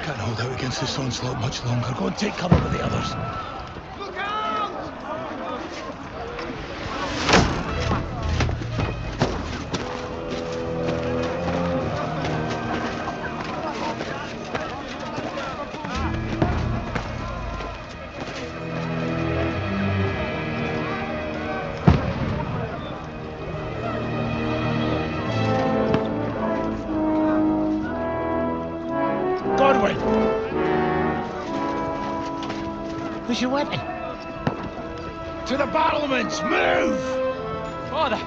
Can't hold out against this onslaught much longer. Go and take cover with the others. Look out! Where's your weapon? To the battlements! Move! Father!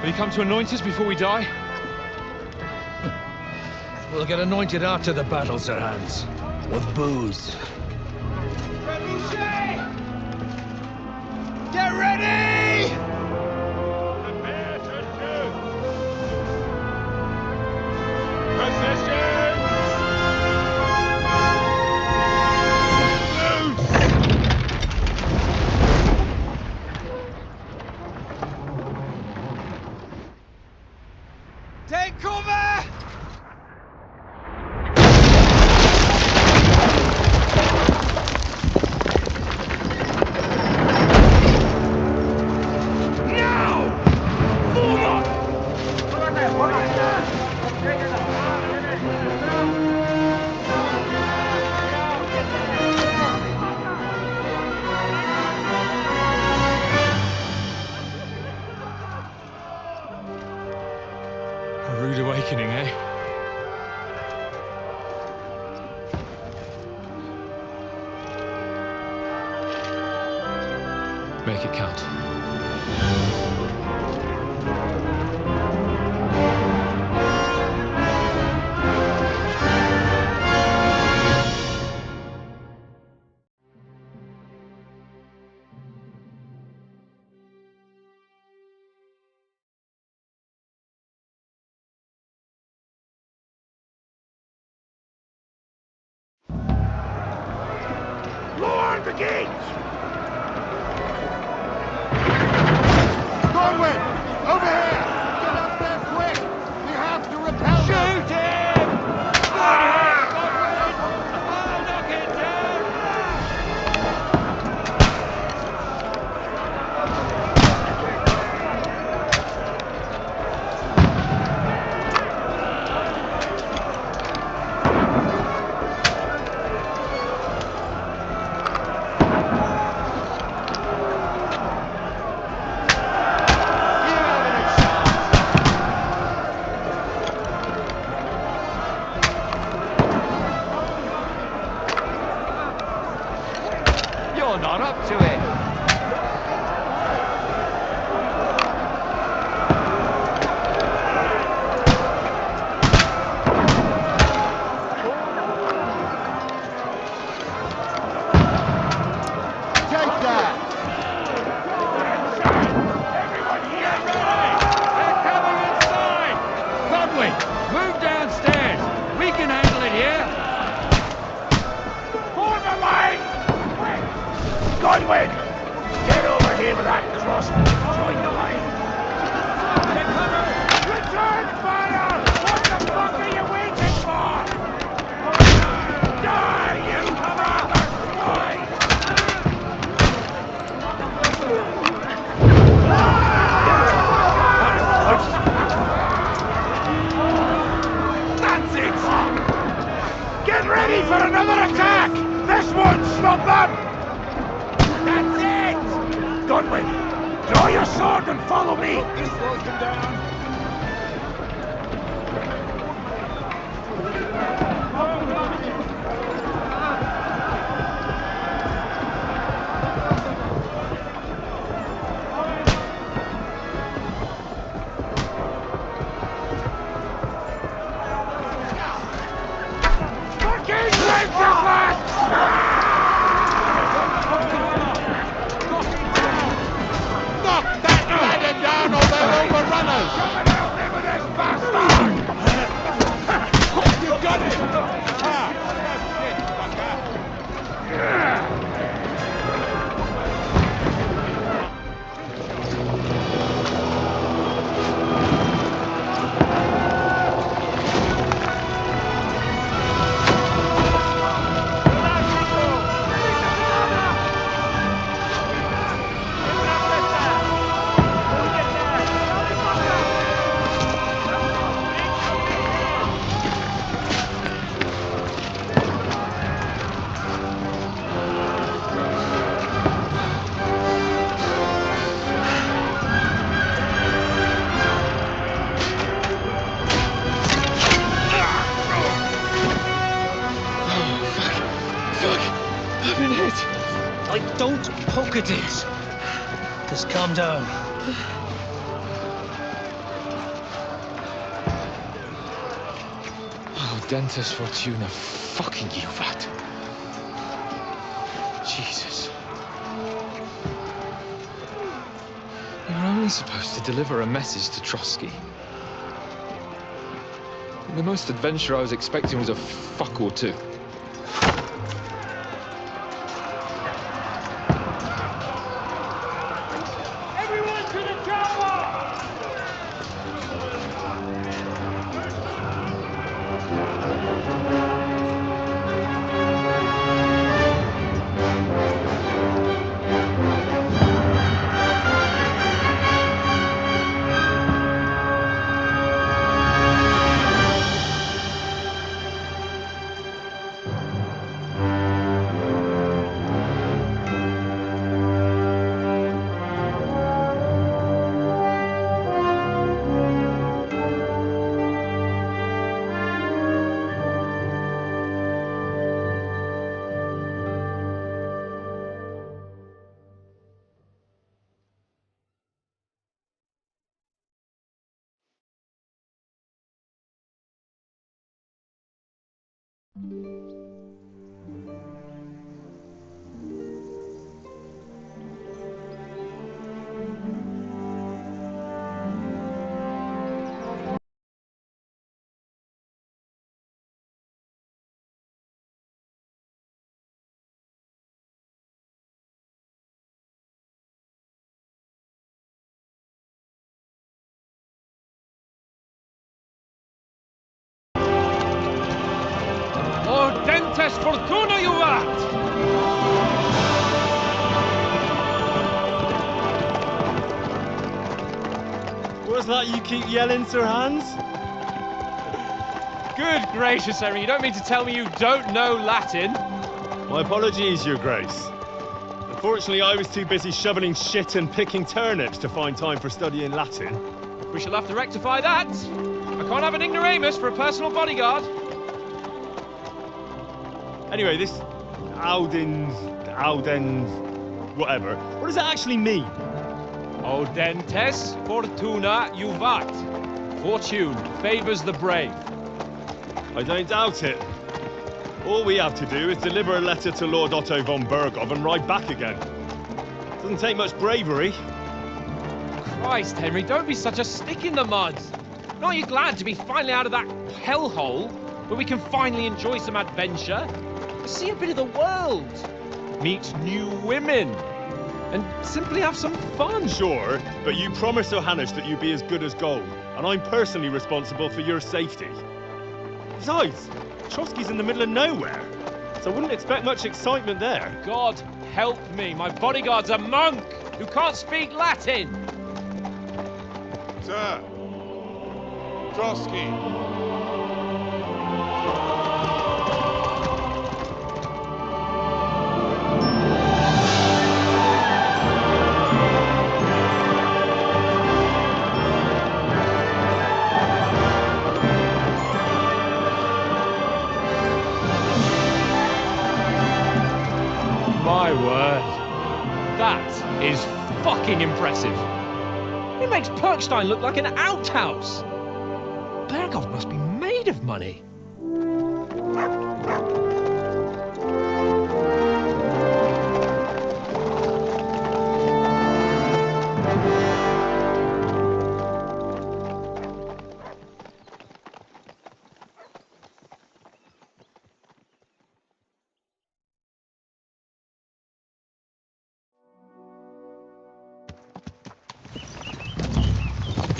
Will you come to anoint us before we die? We'll get anointed after the battles are hands. With booze. Get ready! Prepare to shoot! Position! Take cover! A rude awakening, eh? Make it count. Lower the gates! Godwin! Over here! Get up there quick! We have to repel them! Shoot him! I'll knock it down! You're not up to it. Take that! Everyone here ready! They're coming inside! Godwin, move downstairs. We can handle it here. Form a line! Quick! Godwin! Get over here with that crossbow. Join the line. Take cover! Return fire! What the fuck are you waiting for? Die, you bastard! Die! That's it! Get ready for another attack! This won't stop them! That's it! Godwin, draw your sword and follow me! This slows them down. Fucking Winterfest! Knock that ladder down or they'll overrun us! Don't poke at it. Just calm down. Oh, Dentes Fortuna, fucking you, vat. Jesus. You were only supposed to deliver a message to Trotsky. The most adventure I was expecting was a fuck or two. Everyone to the chopper! Dentes Fortuna, you vat! What's that you keep yelling, Sir Hans? Good gracious, Henry, you don't mean to tell me you don't know Latin? My apologies, Your Grace. Unfortunately, I was too busy shoveling shit and picking turnips to find time for studying Latin. We shall have to rectify that. I can't have an ignoramus for a personal bodyguard. Anyway, this Audens, whatever. What does that actually mean? Audentes Fortuna Juvat. Fortune favors the brave. I don't doubt it. All we have to do is deliver a letter to Lord Otto von Bergov and ride back again. Doesn't take much bravery. Christ, Henry, don't be such a stick in the mud. Aren't you glad to be finally out of that hellhole where we can finally enjoy some adventure? See a bit of the world, meet new women, and simply have some fun. Sure, but you promised Johannes that you'd be as good as gold, and I'm personally responsible for your safety. Besides, Trotsky's in the middle of nowhere, so I wouldn't expect much excitement there. God help me, my bodyguard's a monk who can't speak Latin. Sir. Trotsky. My word, that is fucking impressive. It makes Perkstein look like an outhouse. Bergov must be made of money.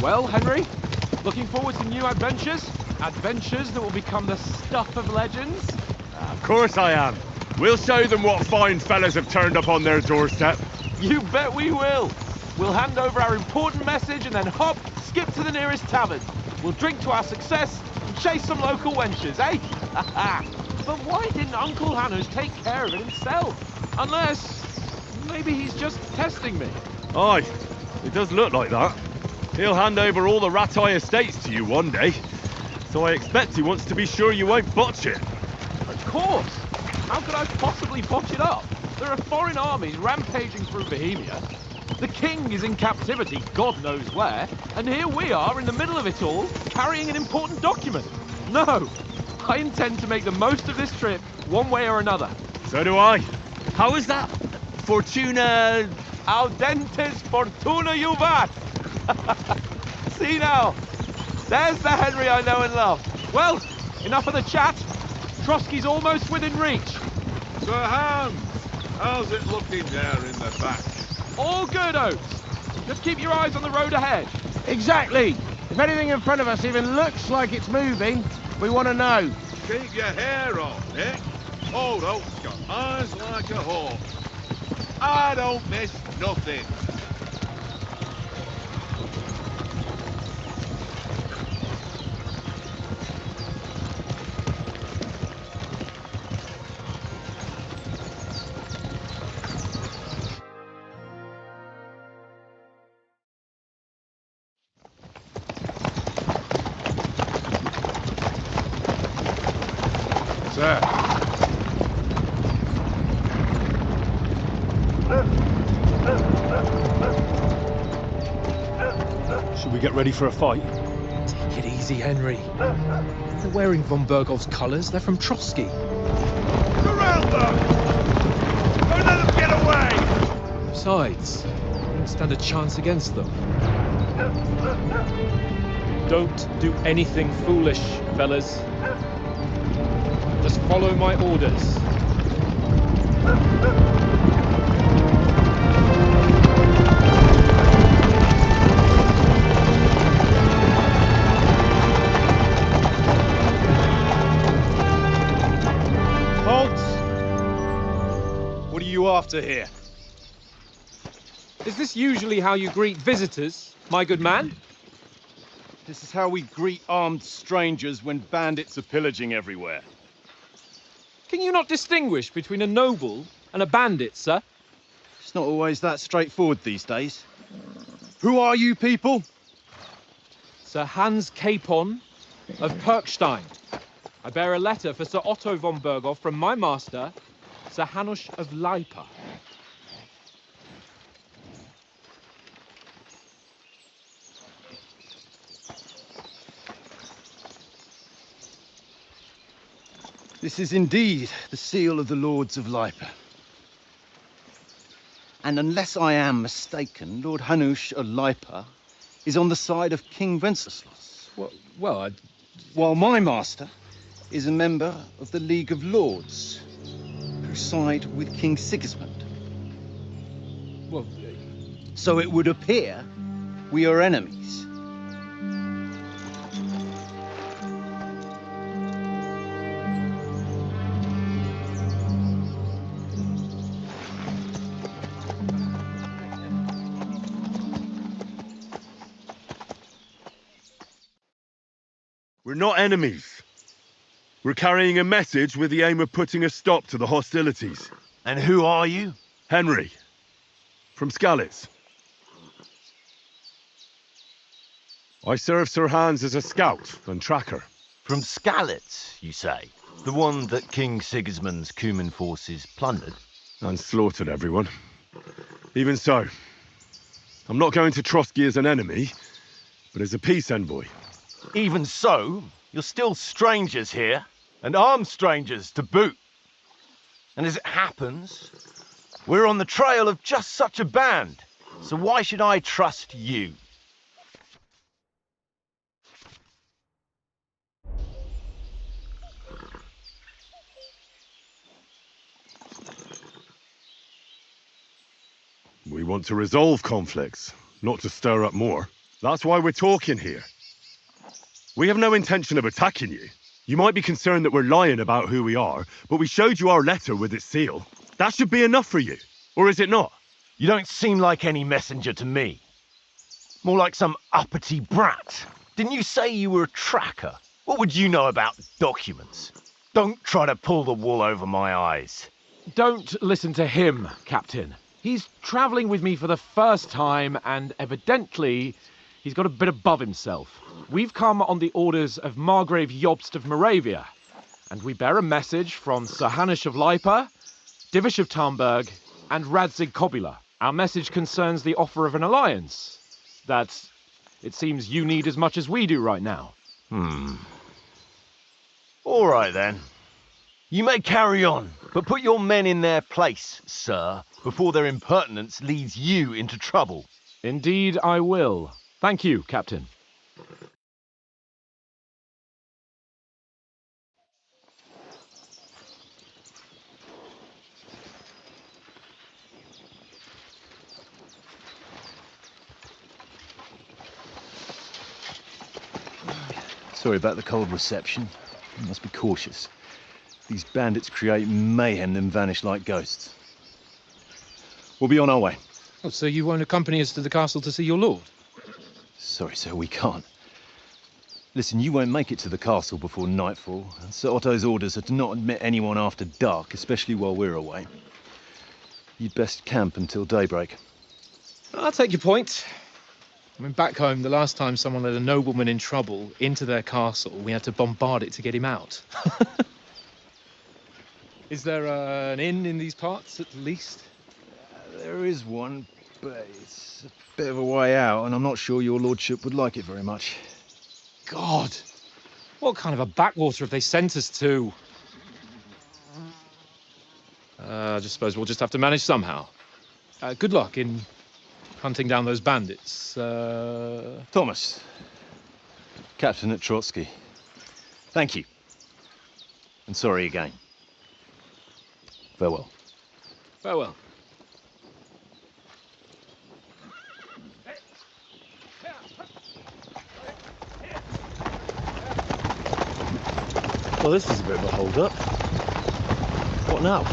Well, Henry, looking forward to new adventures? Adventures that will become the stuff of legends? Of course I am. We'll show them what fine fellas have turned up on their doorstep. You bet we will. We'll hand over our important message and then hop, skip to the nearest tavern. We'll drink to our success and chase some local wenches, eh? But why didn't Uncle Hannes take care of it himself? Unless, maybe he's just testing me. Aye, it does look like that. He'll hand over all the Ratai estates to you one day, so I expect he wants to be sure you won't botch it. Of course. How could I possibly botch it up? There are foreign armies rampaging through Bohemia. The king is in captivity, God knows where, and here we are in the middle of it all, carrying an important document. No, I intend to make the most of this trip, one way or another. So do I. How is that? Fortuna... Audentes fortuna juvat! See now, there's the Henry I know and love. Well, enough of the chat. Trotsky's almost within reach. Sir Hans, how's it looking there in the back? All good, Oates. Just keep your eyes on the road ahead. Exactly. If anything in front of us even looks like it's moving, we want to know. Keep your hair on, Nick. Old Oak's got eyes like a hawk. I don't miss nothing. Sir. Should we get ready for a fight? Take it easy, Henry. They're wearing von Bergov's colours. They're from Trotsky. Around them! Don't let them get away! Besides, we don't stand a chance against them. Don't do anything foolish, fellas. Just follow my orders. Halt! What are you after here? Is this usually how you greet visitors, my good man? This is how we greet armed strangers when bandits are pillaging everywhere. Can you not distinguish between a noble and a bandit, sir? It's not always that straightforward these days. Who are you people? Sir Hans Capon of Perkstein. I bear a letter for Sir Otto von Bergov from my master, Sir Hanush of Lipa. This is indeed the seal of the Lords of Lipa. And unless I am mistaken, Lord Hanush of Lipa is on the side of King Wenceslas. While my master is a member of the League of Lords, who side with King Sigismund. So it would appear we are enemies. We're not enemies. We're carrying a message with the aim of putting a stop to the hostilities. And who are you? Henry, from Skalitz. I serve Sir Hans as a scout and tracker. From Skalitz, you say? The one that King Sigismund's Cuman forces plundered? And slaughtered everyone. Even so, I'm not going to Trotsky as an enemy, but as a peace envoy. Even so, you're still strangers here, and armed strangers to boot. And as it happens, we're on the trail of just such a band, so why should I trust you? We want to resolve conflicts, not to stir up more. That's why we're talking here. We have no intention of attacking you. You might be concerned that we're lying about who we are, but we showed you our letter with its seal. That should be enough for you, or is it not? You don't seem like any messenger to me. More like some uppity brat. Didn't you say you were a tracker? What would you know about documents? Don't try to pull the wool over my eyes. Don't listen to him, Captain. He's travelling with me for the first time, and evidently he's got a bit above himself. We've come on the orders of Margrave Jobst of Moravia, and we bear a message from Sir Hanush of Lipa Divish of Tarnberg, and Radzig Kobula. Our message concerns the offer of an alliance that it seems you need as much as we do right now. All right, then. You may carry on, but put your men in their place, sir, before their impertinence leads you into trouble. Indeed, I will. Thank you, Captain. Sorry about the cold reception. You must be cautious. These bandits create mayhem then vanish like ghosts. We'll be on our way. Oh, so you won't accompany us to the castle to see your lord? Sorry, sir, we can't. Listen, you won't make it to the castle before nightfall, and Sir Otto's orders are to not admit anyone after dark, especially while we're away. You'd best camp until daybreak. I'll take your point. I mean, back home, the last time someone let a nobleman in trouble into their castle, we had to bombard it to get him out. Is there an inn in these parts, at least? There is one, but it's a bit of a way out, and I'm not sure your lordship would like it very much. God! What kind of a backwater have they sent us to? I just suppose we'll just have to manage somehow. Good luck in hunting down those bandits. Thomas, Captain at Trotsky. Thank you. And sorry again. Farewell. Farewell. Well, this is a bit of a hold-up. What now?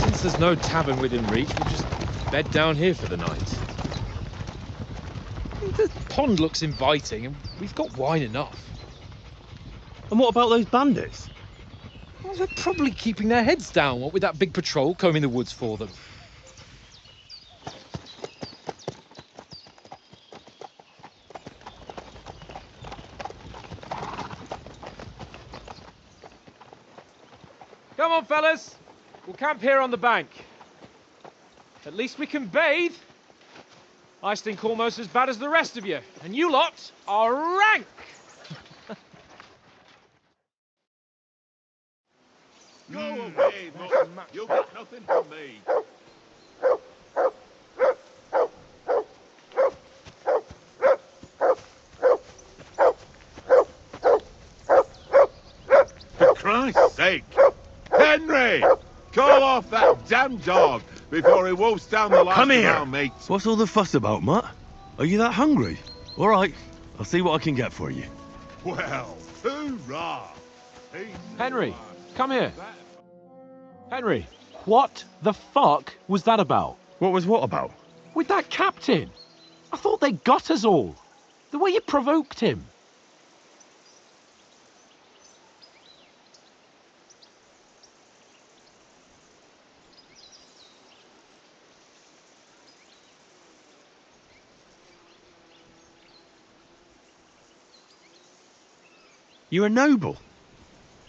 Since there's no tavern within reach, we'll just bed down here for the night. The pond looks inviting, and we've got wine enough. And what about those bandits? Well, they're probably keeping their heads down, what with that big patrol combing the woods for them. Come on, fellas. We'll camp here on the bank. At least we can bathe. I stink almost as bad as the rest of you, and you lot are rank. Go away, Mutton. You'll get nothing from me. For Christ's sake! Henry! Call off that damn dog before he wolfs down the last Come of here. our mates. What's all the fuss about, Mutt? Are you that hungry? All right, I'll see what I can get for you. Well, hoorah! Henry, come here. Henry, what the fuck was that about? What was what about? With that captain? I thought they got us all. The way you provoked him. You're a noble.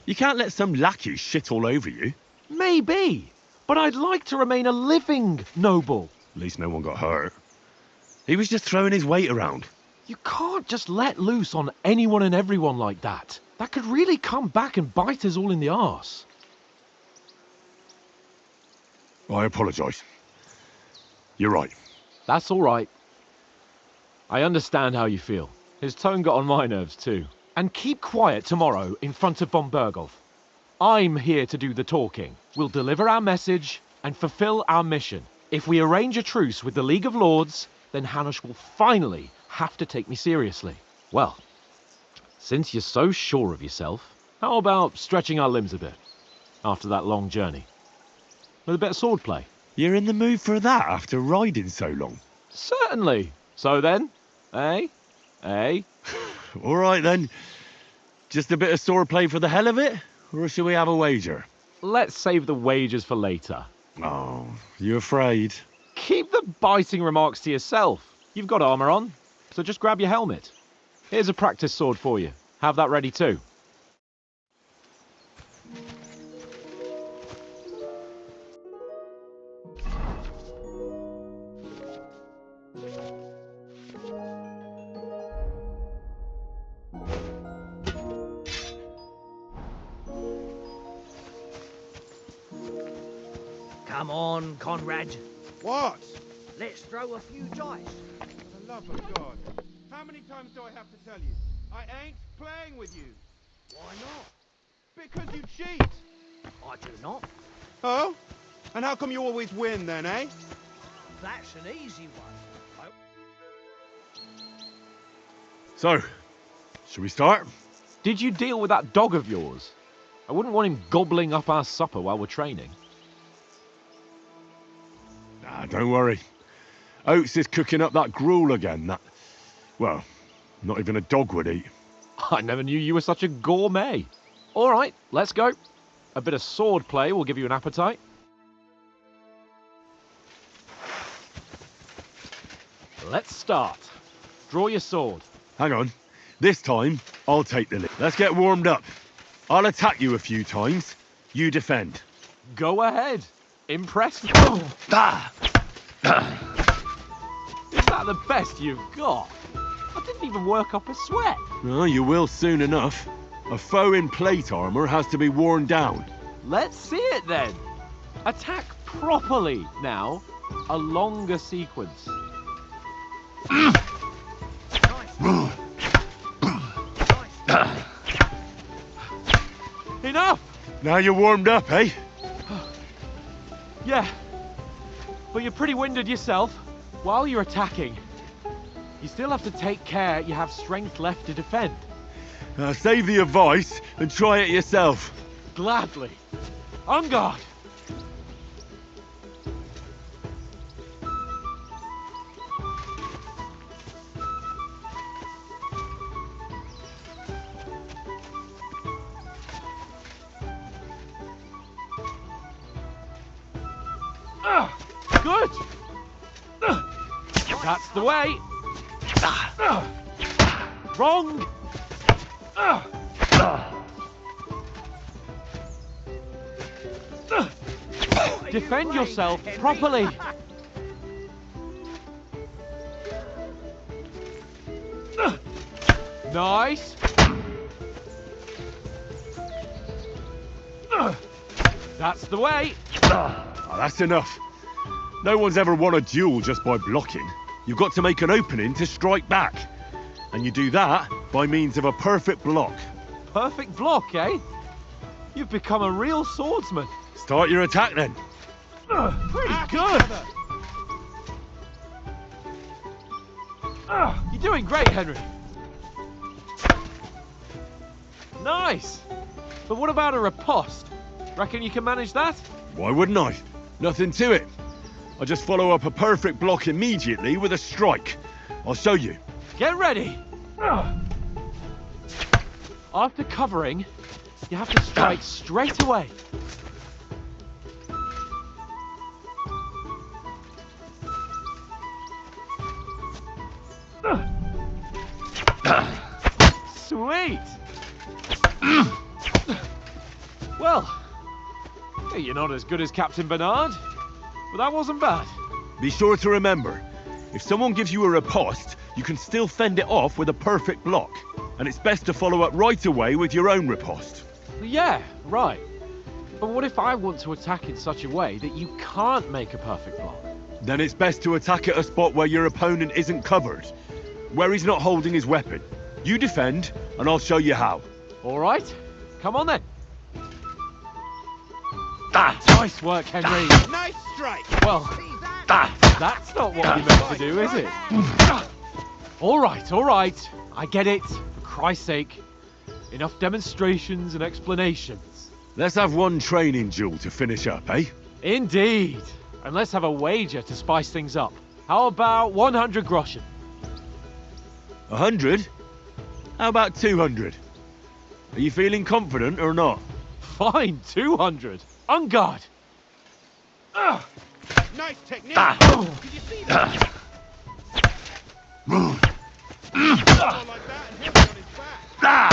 You can't let some lackey shit all over you. Maybe, but I'd like to remain a living noble. At least no one got hurt. He was just throwing his weight around. You can't just let loose on anyone and everyone like that. That could really come back and bite us all in the arse. I apologise. You're right. That's all right. I understand how you feel. His tone got on my nerves too. And keep quiet tomorrow in front of von Berghoff. I'm here to do the talking. We'll deliver our message and fulfill our mission. If we arrange a truce with the League of Lords, then Hanush will finally have to take me seriously. Well, since you're so sure of yourself, how about stretching our limbs a bit after that long journey? With a bit of swordplay. You're in the mood for that after riding so long? Certainly. So then, eh? Eh? All right then. Just a bit of swordplay for the hell of it? Or shall we have a wager? Let's save the wagers for later. Oh, you afraid? Keep the biting remarks to yourself. You've got armor on, so just grab your helmet. Here's a practice sword for you. Have that ready too. Come on, Conrad. What? Let's throw a few dice. For the love of God. How many times do I have to tell you? I ain't playing with you. Why not? Because you cheat. I do not. Oh? And how come you always win then, eh? That's an easy one. So, shall we start? Did you deal with that dog of yours? I wouldn't want him gobbling up our supper while we're training. Nah, don't worry. Oates is cooking up that gruel again, that... Well, not even a dog would eat. I never knew you were such a gourmet. All right, let's go. A bit of sword play will give you an appetite. Let's start. Draw your sword. Hang on. This time, I'll take the lead. Let's get warmed up. I'll attack you a few times. You defend. Go ahead. Impress me. Is that the best you've got? I didn't even work up a sweat. Oh, you will soon enough. A foe in plate armor has to be worn down. Let's see it then. Attack properly now. A longer sequence. Enough! Now you're warmed up, eh? Yeah, but you're pretty winded yourself. While you're attacking, you still have to take care you have strength left to defend. Save the advice and try it yourself. Gladly. On guard. Good. That's the way. Wrong. Defend yourself properly. Nice. That's the way. Oh, that's enough. No one's ever won a duel just by blocking. You've got to make an opening to strike back. And you do that by means of a perfect block. Perfect block, eh? You've become a real swordsman. Start your attack then. Pretty good. You're doing great, Henry. Nice. But what about a riposte? Reckon you can manage that? Why wouldn't I? Nothing to it. I just follow up a perfect block immediately with a strike. I'll show you. Get ready. After covering, you have to strike straight away. Sweet. Well, you're not as good as Captain Bernard, but that wasn't bad. Be sure to remember, if someone gives you a riposte, you can still fend it off with a perfect block. And it's best to follow up right away with your own riposte. Yeah, right. But what if I want to attack in such a way that you can't make a perfect block? Then it's best to attack at a spot where your opponent isn't covered, where he's not holding his weapon. You defend, and I'll show you how. All right, come on then. Nice work, Henry. Nice strike. Well, that's not what you meant to do, is it? All right. I get it. For Christ's sake. Enough demonstrations and explanations. Let's have one training duel to finish up, eh? Indeed. And let's have a wager to spice things up. How about 100 groschen? 100? How about 200? Are you feeling confident or not? Fine, 200. On guard. Nice technique. Did you see that? Like that and hit him on his back.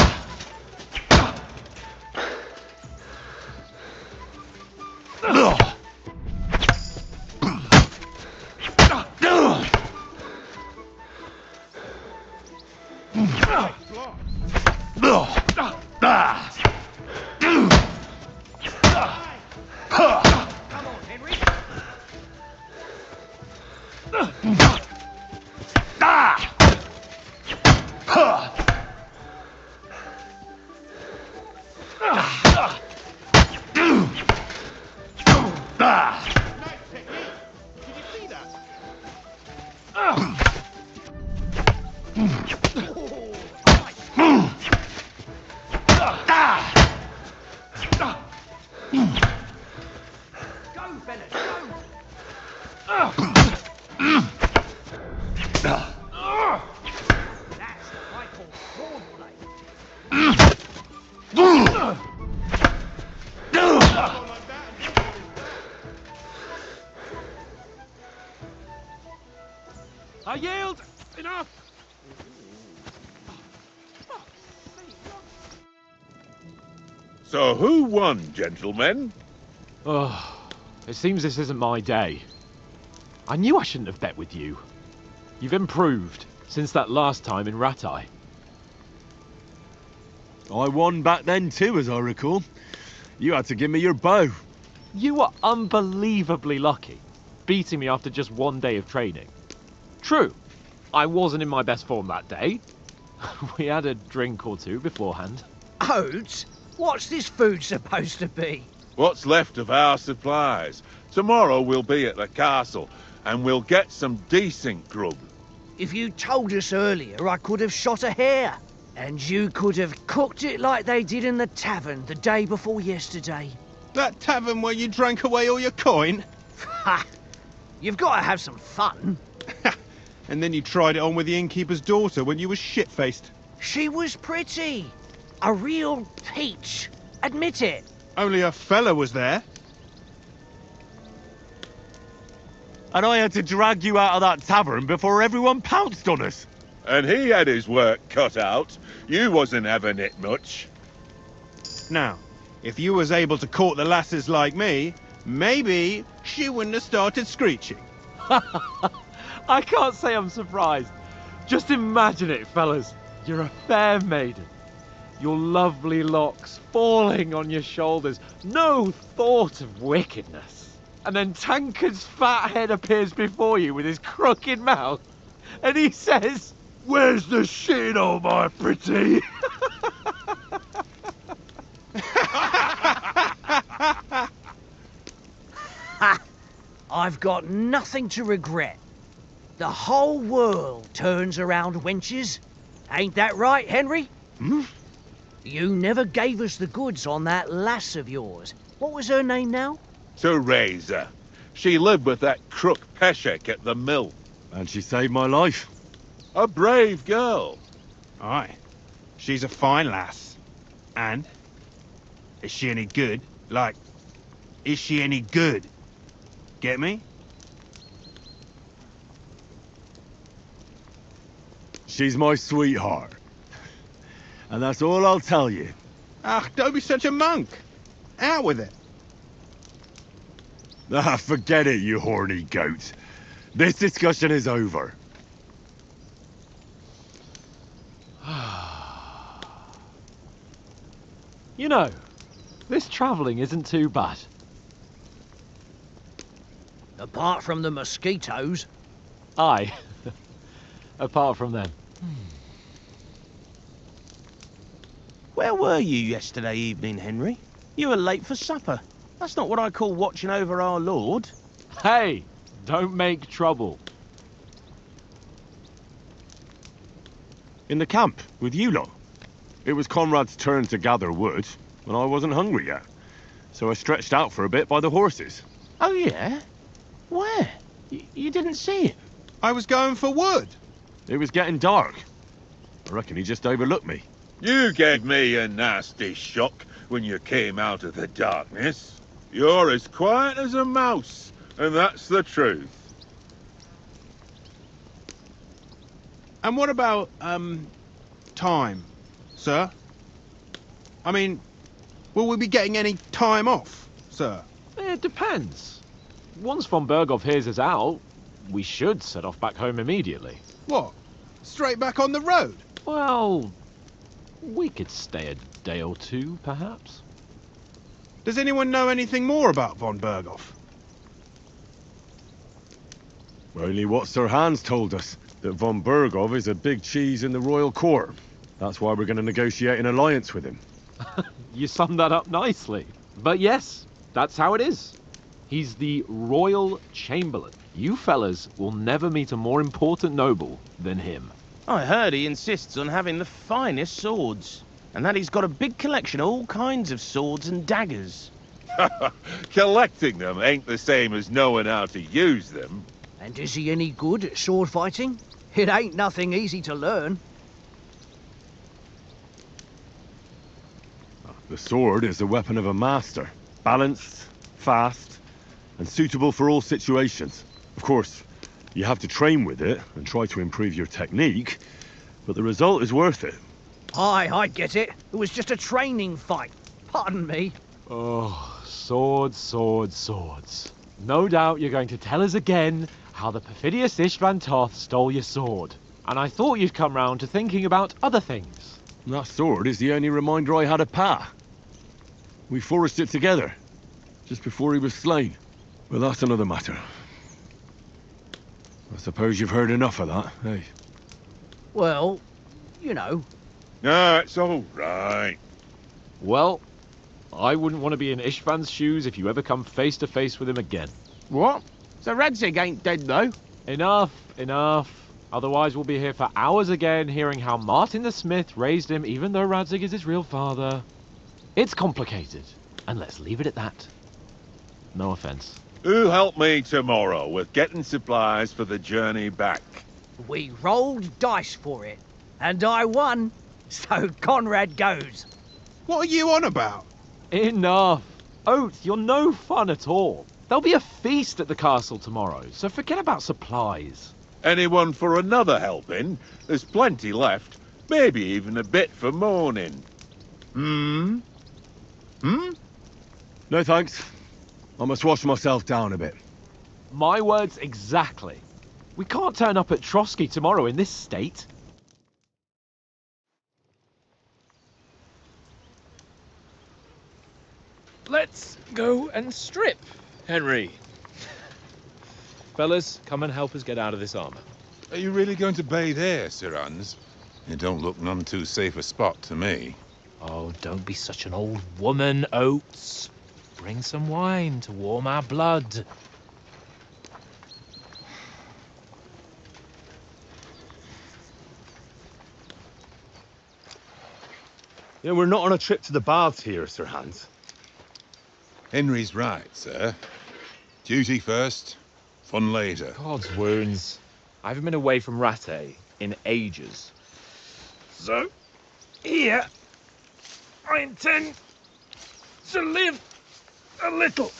Come on, Henry. I yield! Enough! So who won, gentlemen? Oh, it seems this isn't my day. I knew I shouldn't have bet with you. You've improved since that last time in Ratai. I won back then too, as I recall. You had to give me your bow. You were unbelievably lucky, beating me after just one day of training. True, I wasn't in my best form that day. We had a drink or two beforehand. Oats? What's this food supposed to be? What's left of our supplies. Tomorrow we'll be at the castle, and we'll get some decent grub. If you told us earlier, I could have shot a hare. And you could have cooked it like they did in the tavern the day before yesterday. That tavern where you drank away all your coin? Ha! You've got to have some fun. And then you tried it on with the innkeeper's daughter when you were shit-faced. She was pretty. A real peach. Admit it. Only a fella was there. And I had to drag you out of that tavern before everyone pounced on us. And he had his work cut out. You wasn't having it much. Now, if you was able to court the lasses like me, maybe she wouldn't have started screeching. I can't say I'm surprised. Just imagine it, fellas. You're a fair maiden. Your lovely locks falling on your shoulders. No thought of wickedness. And then Tankard's fat head appears before you with his crooked mouth. And he says, "Where's the shit, oh my pretty?" I've got nothing to regret. The whole world turns around wenches. Ain't that right, Henry? Hmm? You never gave us the goods on that lass of yours. What was her name now? Teresa. She lived with that crook Peshek at the mill. And she saved my life. A brave girl. Aye. She's a fine lass. And? Is she any good? Like, is she any good? Get me? She's my sweetheart. And that's all I'll tell you. Ah, don't be such a monk. Out with it. Ah, forget it, you horny goat. This discussion is over. You know, this travelling isn't too bad. Apart from the mosquitoes. Aye. Apart from them. Where were you yesterday evening, Henry? You were late for supper. That's not what I call watching over our Lord. Hey, don't make trouble. In the camp, with you lot. It was Conrad's turn to gather wood, and I wasn't hungry yet. So I stretched out for a bit by the horses. Oh, yeah? Where? You didn't see it? I was going for wood. It was getting dark. I reckon he just overlooked me. You gave me a nasty shock when you came out of the darkness. You're as quiet as a mouse, and that's the truth. And what about, time, sir? I mean, will we be getting any time off, sir? It depends. Once von Berghoff hears us out, we should set off back home immediately. What? Straight back on the road? Well, we could stay a day or two, perhaps. Does anyone know anything more about von Berghoff? Only what Sir Hans told us, that von Berghoff is a big cheese in the royal court. That's why we're going to negotiate an alliance with him. You summed that up nicely. But yes, that's how it is. He's the royal chamberlain. You fellas will never meet a more important noble than him. I heard he insists on having the finest swords, and that he's got a big collection of all kinds of swords and daggers. Collecting them ain't the same as knowing how to use them. And is he any good at sword fighting? It ain't nothing easy to learn. The sword is the weapon of a master. Balanced, fast, and suitable for all situations. Of course, you have to train with it and try to improve your technique, but the result is worth it. Aye, I get it. It was just a training fight. Pardon me. Oh, swords, swords, swords. No doubt you're going to tell us again how the perfidious Istvan Toth stole your sword. And I thought you'd come round to thinking about other things. That sword is the only reminder I had of Pa. We forged it together, just before he was slain. But that's another matter. I suppose you've heard enough of that, eh? Well, you know. No, it's all right. Well, I wouldn't want to be in Istvan's shoes if you ever come face to face with him again. What? So Radzig ain't dead, though? Enough, enough. Otherwise we'll be here for hours again hearing how Martin the Smith raised him even though Radzig is his real father. It's complicated, and let's leave it at that. No offense. Who helped me tomorrow with getting supplies for the journey back? We rolled dice for it, and I won. So Conrad goes. What are you on about? Enough. Oath, you're no fun at all. There'll be a feast at the castle tomorrow, so forget about supplies. Anyone for another helping? There's plenty left. Maybe even a bit for morning. Hmm? No thanks. I must wash myself down a bit. My words exactly. We can't turn up at Trotsky tomorrow in this state. Let's go and strip, Henry. Fellas, come and help us get out of this armor. Are you really going to bathe here, Sir Hans? It don't look none too safe a spot to me. Oh, don't be such an old woman, Oates. Bring some wine to warm our blood. You know, we're not on a trip to the baths here, Sir Hans. Henry's right, sir. Duty first, fun later. God's wounds. I haven't been away from Rattay in ages. So, here, I intend to live a little.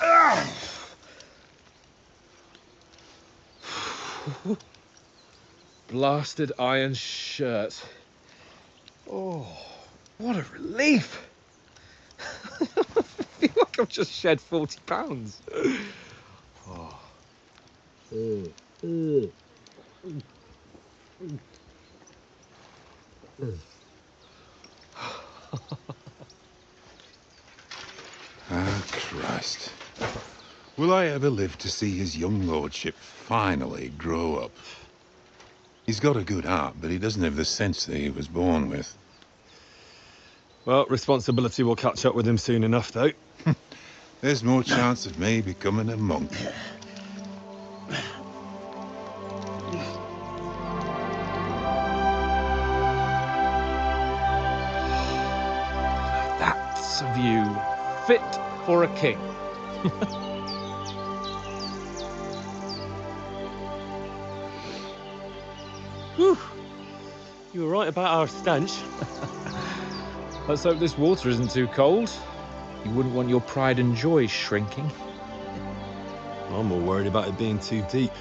Blasted iron shirt. Oh, what a relief. I feel like I've just shed 40 pounds. Oh. Ah, Christ. Will I ever live to see his young lordship finally grow up? He's got a good heart, but he doesn't have the sense that he was born with. Well, responsibility will catch up with him soon enough, though. There's more chance of me becoming a monk. That's a view fit for a king. Whew. You were right about our stench. Let's hope this water isn't too cold. You wouldn't want your pride and joy shrinking. I'm more worried about it being too deep.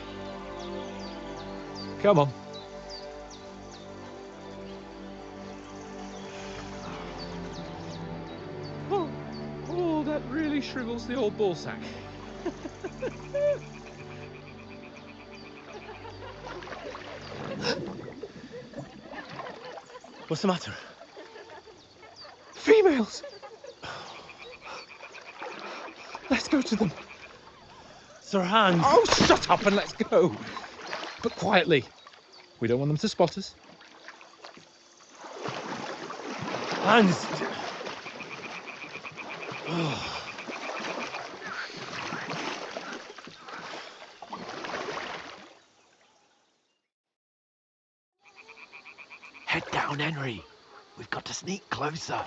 Come on. Oh, that really shrivels the old ball sack. What's the matter? Females! Let's go to them. Sir Hans! Oh, shut up and let's go. But quietly. We don't want them to spot us. Hans! Head down, Henry. We've got to sneak closer.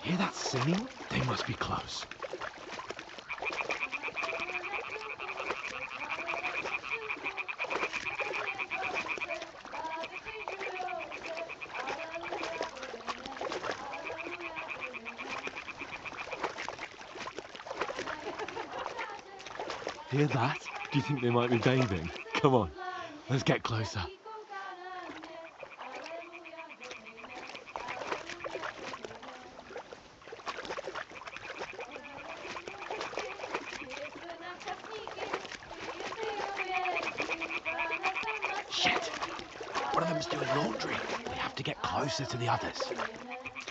Hear that singing? They must be close. Hear that? Do you think they might be bathing? Come on, let's get closer. Shit! One of them's doing laundry. We have to get closer to the others.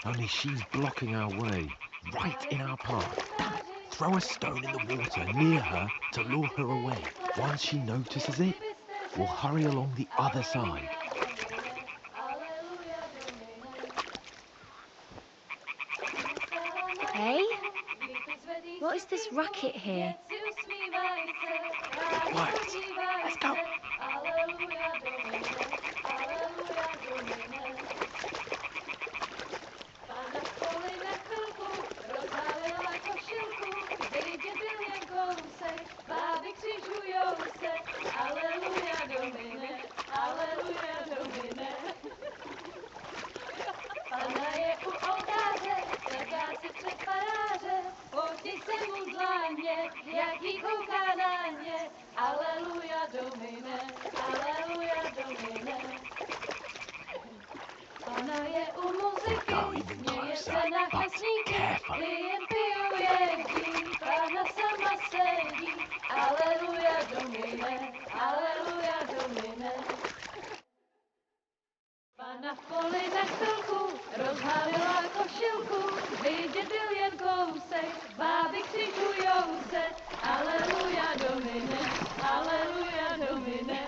Only she's blocking our way, right in our path. Damn it! Throw a stone in the water near her to lure her away. Once she notices it, we'll hurry along the other side. Hey? What is this racket here? Quiet. Let's go. We'll go even closer, but carefully. Na poli na chvilku rozhalila košilku, vidět byl jen kousek, báby křičujou se, aleluja domine, aleluja domine.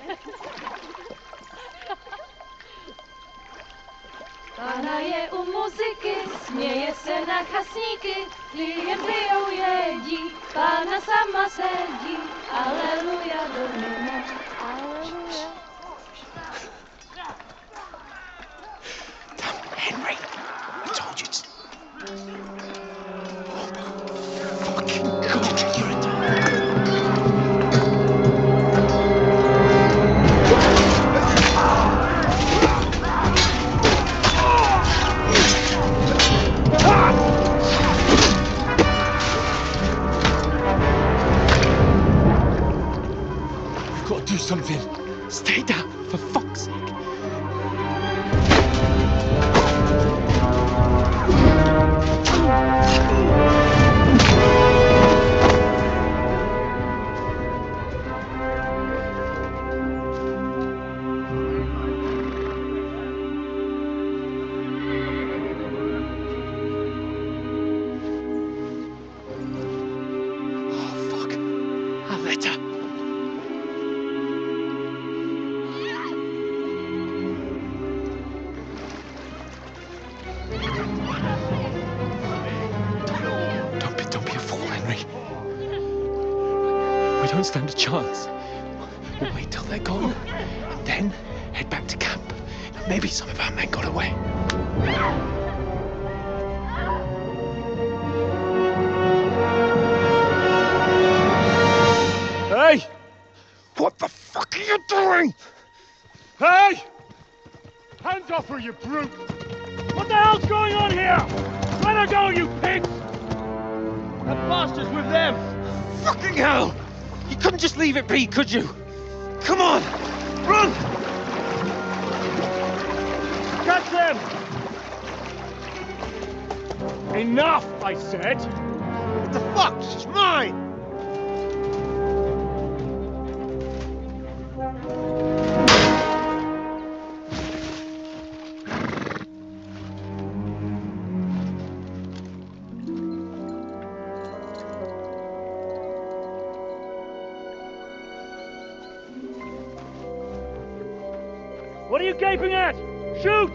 Pána je u muziky, směje se na chasníky, klienty ją jedí, pána sama sedí, aleluja domine, aleluja. Henry, I told you to... Oh, fucking God, you're a You've got to do something. Stay down, for fuck's sake. Don't stand a chance. We'll wait till they're gone, and then head back to camp. Maybe some of our men got away. Hey! What the fuck are you doing? Hey! Hands off her, you brute! What the hell's going on here? Let her go, you pigs! That bastard's with them! Fucking hell! You couldn't just leave it be, could you? Come on! Run! Catch them! Enough, I said! What the fuck? She's mine! What are you gaping at? Shoot!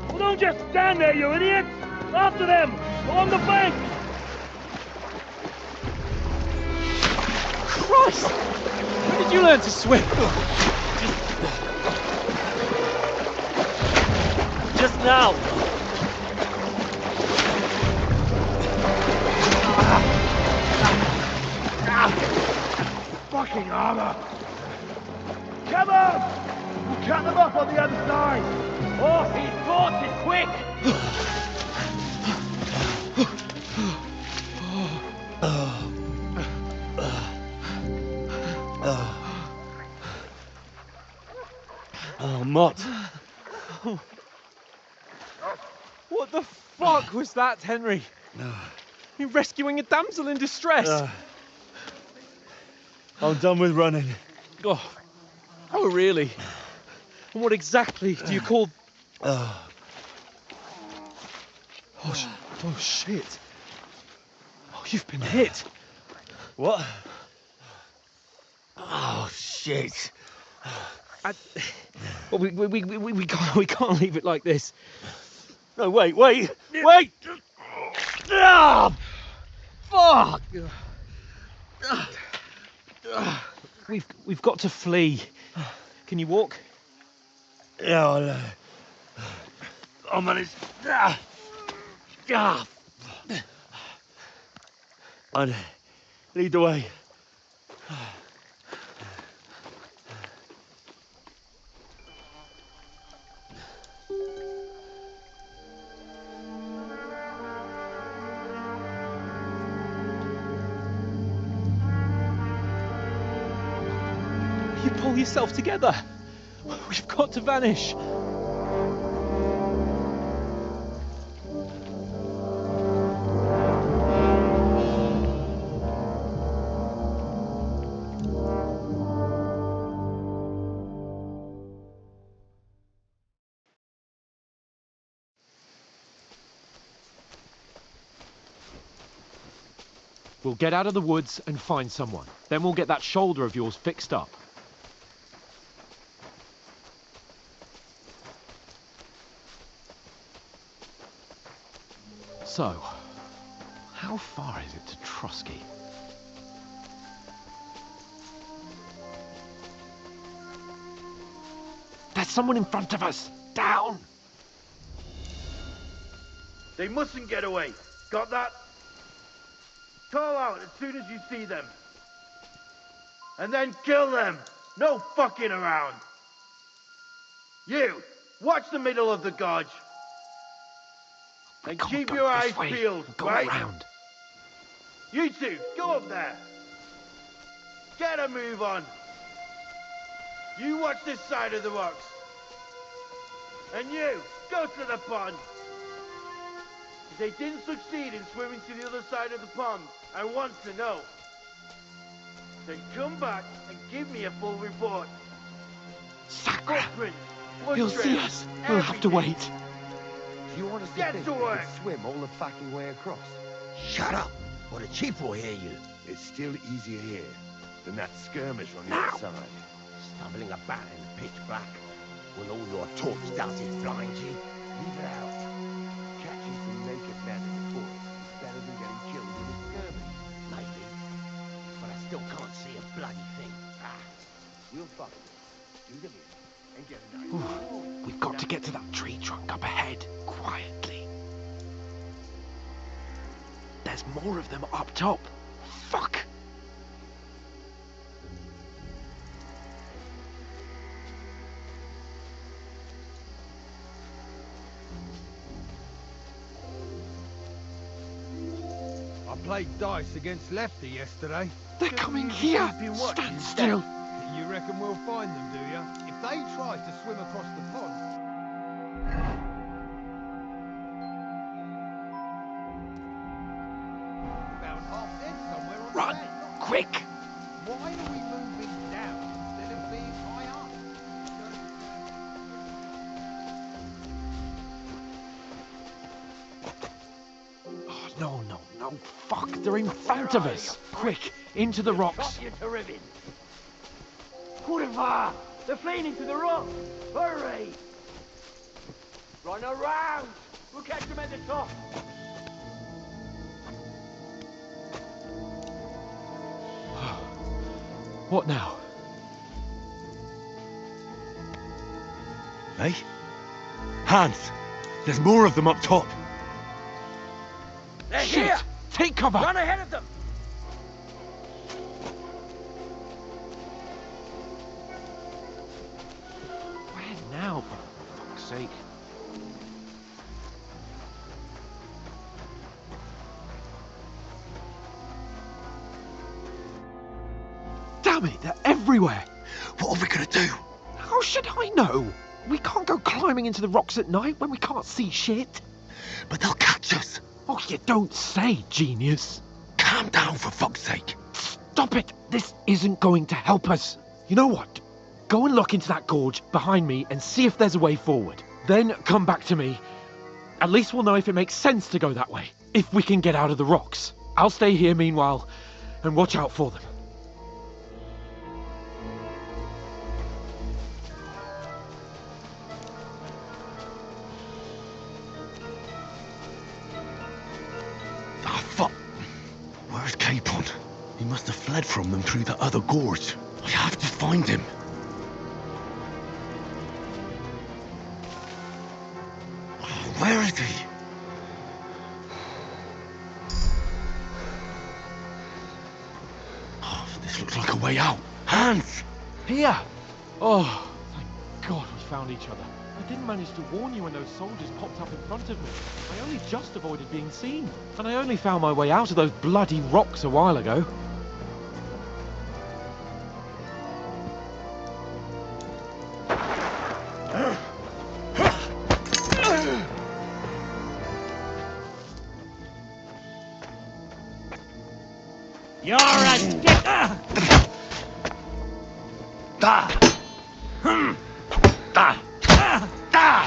Well, don't just stand there, you idiots! After them! Along the bank! Christ! When did you learn to swim? Just now! Fucking armor! Come on! We'll cut them off on the other side! Oh, he's bought it quick! Oh, Mott. What the fuck was that, Henry? You're rescuing a damsel in distress. I'm done with running. Oh, really? And what exactly do you call... Oh, shit. Oh, you've been hit. What? Oh, shit. Well, we can't leave it like this. No, wait! Ah! Fuck! We've got to flee. Can you walk? Yeah, I'll manage. I'd lead the way. You pull yourself together. We've got to vanish. We'll get out of the woods and find someone. Then we'll get that shoulder of yours fixed up. So, how far is it to Trotsky? There's someone in front of us! Down! They mustn't get away. Got that? Call out as soon as you see them. And then kill them. No fucking around. You, watch the middle of the gorge. And keep your eyes peeled, right? Around. You two, go up there. Get a move on. You watch this side of the rocks. And you, go to the pond. If they didn't succeed in swimming to the other side of the pond, I want to know. Then come back and give me a full report. Sacra! Footprints, He'll see us. We'll have to wait. Do you honestly Get think to you work. can swim all the fucking way across? Shut up, or the chief will hear you. It's still easier here than that skirmish on the other side. Stumbling about in the pitch black, when all your talk started blind you. Leave it out. Catching some naked men in the forest is better than getting killed in a skirmish. Maybe, but I still can't see a bloody thing. We'll follow you. Do the bit and get a Ooh, we've got to get to that tree trunk up ahead, quietly. There's more of them up top. Fuck! I played dice against Lefty yesterday. They're coming here! Stand still! You reckon we'll find them, do you? If they try to swim across the pond... Found half dead somewhere on Run! the bank. Quick! Why are we moving down instead of being high up? Oh, no. Fuck, they're in front of us. Quick, into the rocks. You to ribbon. Kurva! They're fleeing into the rock! Hurry! Run around! We'll catch them at the top! What now? Hey? Hans! There's more of them up top! They're Shit! here! Take cover! Run ahead of them! Where now, for fuck's sake? Damn it, they're everywhere! What are we gonna do? Oh should I know? We can't go climbing into the rocks at night when we can't see shit. But they'll catch us. Oh, you don't say, genius. Calm down, for fuck's sake. Stop it. This isn't going to help us. You know what? Go and look into that gorge behind me and see if there's a way forward. Then come back to me. At least we'll know if it makes sense to go that way. If we can get out of the rocks. I'll stay here meanwhile and watch out for them. Ah, fuck. Where's Capon? He must have fled from them through the other gorge. I have to find him. Where is he? Oh, this looks like a way out. Hans! Here! Oh, thank God we found each other. I didn't manage to warn you when those soldiers popped up in front of me. I only just avoided being seen. And I only found my way out of those bloody rocks a while ago. You're a dick! Da! Da! Da!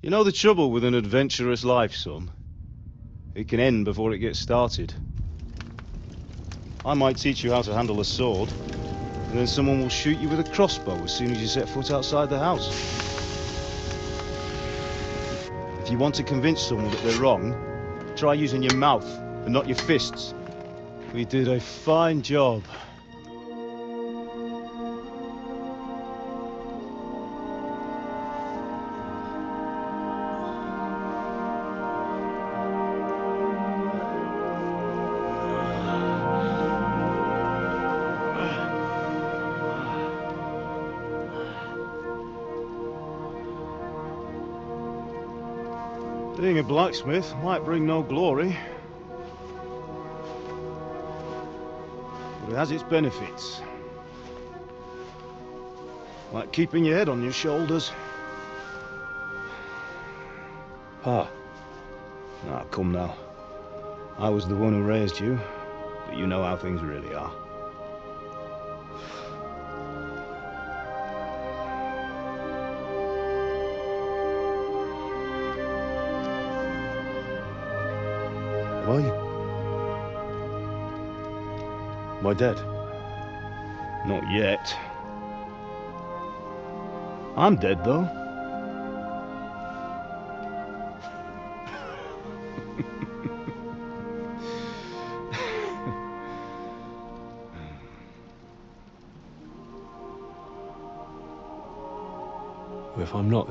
You know the trouble with an adventurous life, son? It can end before it gets started. I might teach you how to handle a sword, and then someone will shoot you with a crossbow as soon as you set foot outside the house. If you want to convince someone that they're wrong, try using your mouth and not your fists. We did a fine job. Being a blacksmith might bring no glory, but it has its benefits. Like keeping your head on your shoulders. Pa. Ah, come now. I was the one who raised you, but you know how things really are. Are you? Am I dead? Not yet. I'm dead, though. Well, if I'm not,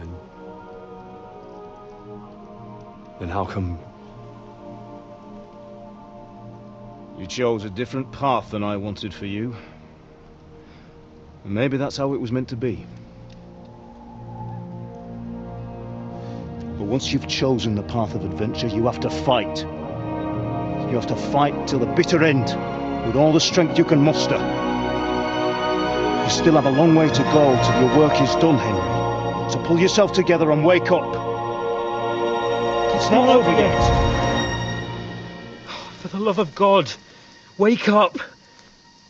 then how come... You chose a different path than I wanted for you. And maybe that's how it was meant to be. But once you've chosen the path of adventure, you have to fight. You have to fight till the bitter end, with all the strength you can muster. You still have a long way to go till your work is done, Henry. So pull yourself together and wake up. It's not over yet. For the love of God, wake up!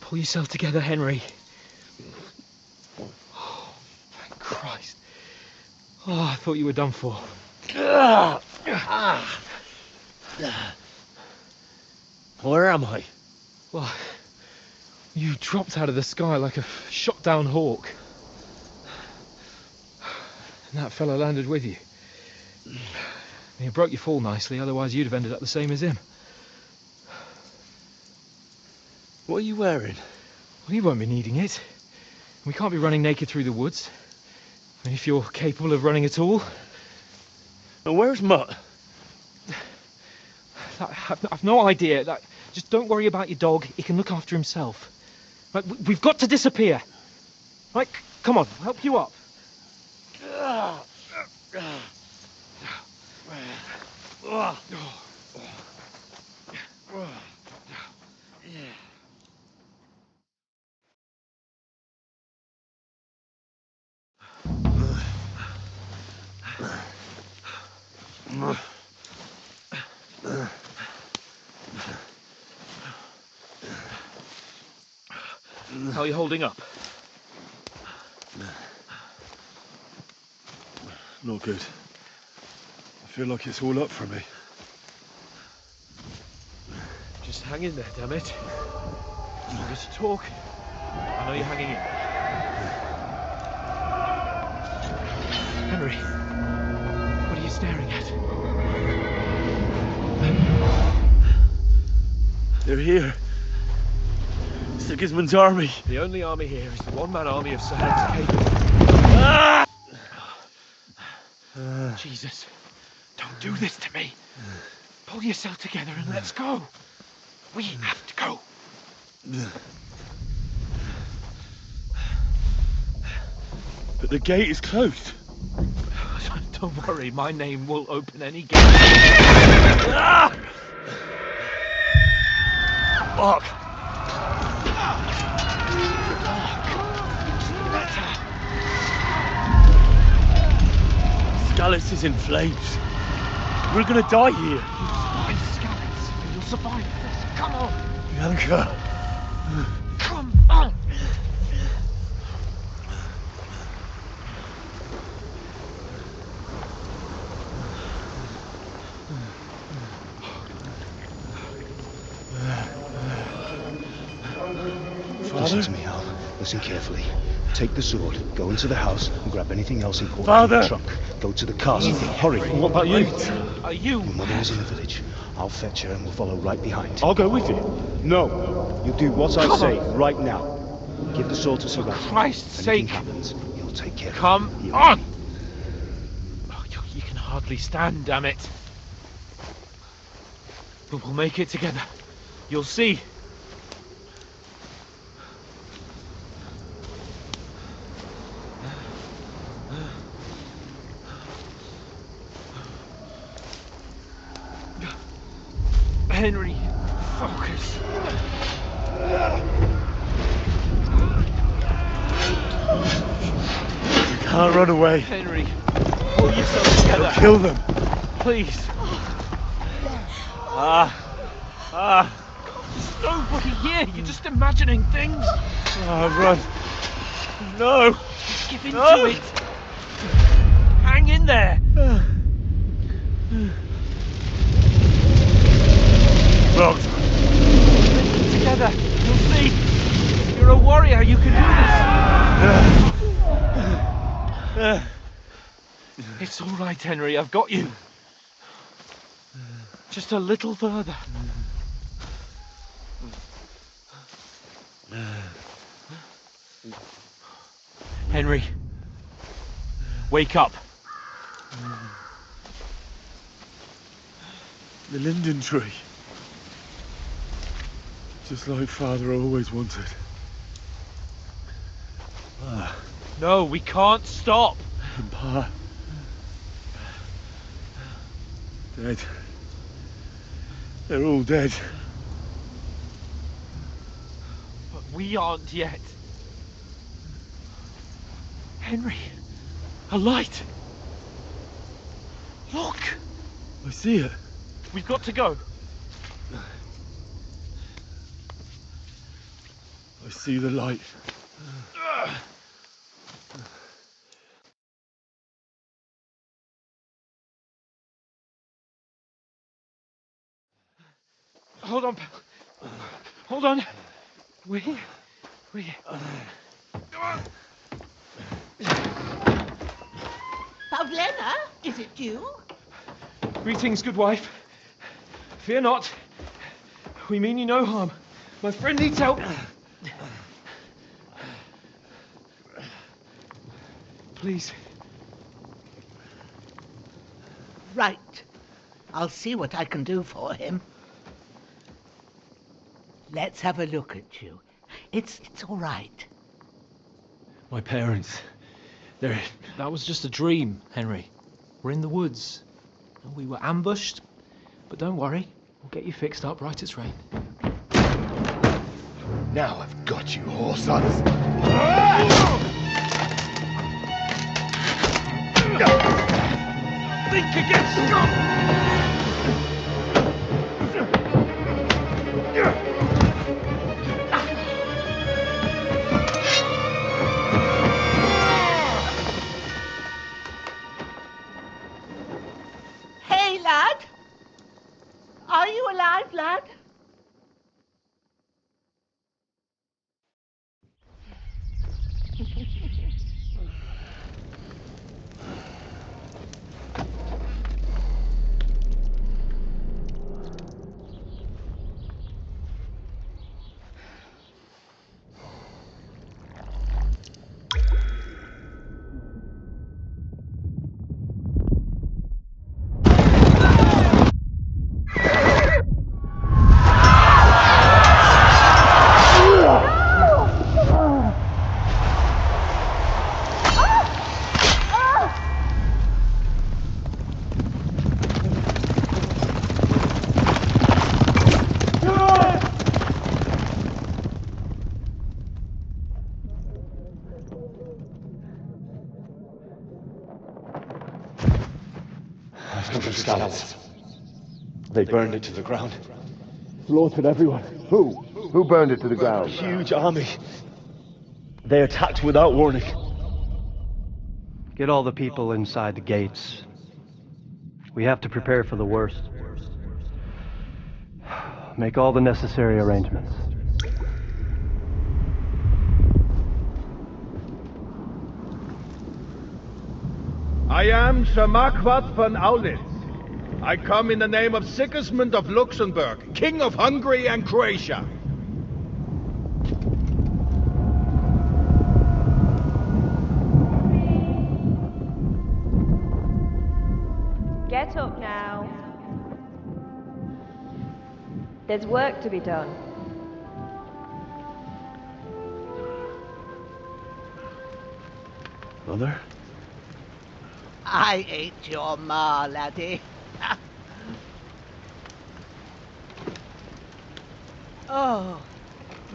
Pull yourself together, Henry. Oh, thank Christ. Oh, I thought you were done for. Where am I? Well, you dropped out of the sky like a shot-down hawk. And that fellow landed with you. You broke your fall nicely, otherwise you'd have ended up the same as him. What are you wearing? Well, you won't be needing it. We can't be running naked through the woods. And if you're capable of running at all. And where's Mutt? I've no idea. Just don't worry about your dog. He can look after himself. Right, we've got to disappear. Right, come on, I'll help you up. How are you holding up? Not good. I feel like it's all up for me. Just hang in there, damn it. You want us to talk? I know you're hanging in. Henry, what are you staring at? They're here. Sigismund's army. The only army here is the one-man army of Sir Henry Cable. Jesus, don't do this to me. Pull yourself together and let's go. We have to go. But the gate is closed. Don't worry, my name will open any gate. Fuck. Scallis is in flames. We're gonna die here. You'll survive, Scallis. You'll survive this. Come on. Bianca. Come on. Listen to me, Al. Listen carefully. Take the sword, go into the house, and grab anything else important Father! in the trunk. Go to the castle. Hurry. What about you? Are you? Your mother is in the village. I'll fetch her and we'll follow right behind. I'll go with you. No. You do what I say right now. Give the sword to Sir Ralph. For Christ's If anything sake. happens, you'll take care of it. Come on! Oh, you can hardly stand, damn it. But we'll make it together. You'll see. Henry, focus. You can't run away. Henry, pull yourself together. I'll kill them. Please. There's nobody here. You're just imagining things. Run. No. Give in to it. Hang in there. Locked. Together. You'll see. You're a warrior. You can do this. It's all right, Henry. I've got you. Just a little further. Henry, wake up. The linden tree. Just like Father always wanted. No, we can't stop. And Pa. Dead. They're all dead. But we aren't yet. Henry, a light. Look. I see it. We've got to go. I see the light. Hold on. Hold on. We're here. We're here. Come on. Pavlena, is it you? Greetings, good wife. Fear not. We mean you no harm. My friend needs help. Please. Right. I'll see what I can do for him. Let's have a look at you. It's all right. My parents. That was just a dream, Henry. We're in the woods. And we were ambushed. But don't worry. We'll get you fixed up right as rain. Now I've got you, whoresons. Think against strong! Hey, lad! Are you alive, lad? Scouts. They burned it to the ground. Slaughtered everyone. Who? Who burned it to the ground? Huge army. They attacked without warning. Get all the people inside the gates. We have to prepare for the worst. Make all the necessary arrangements. I am Sir Marquardt von Aulitz. I come in the name of Sigismund of Luxembourg, King of Hungary and Croatia. Get up now. There's work to be done. Mother? I ain't your ma, laddie. Oh,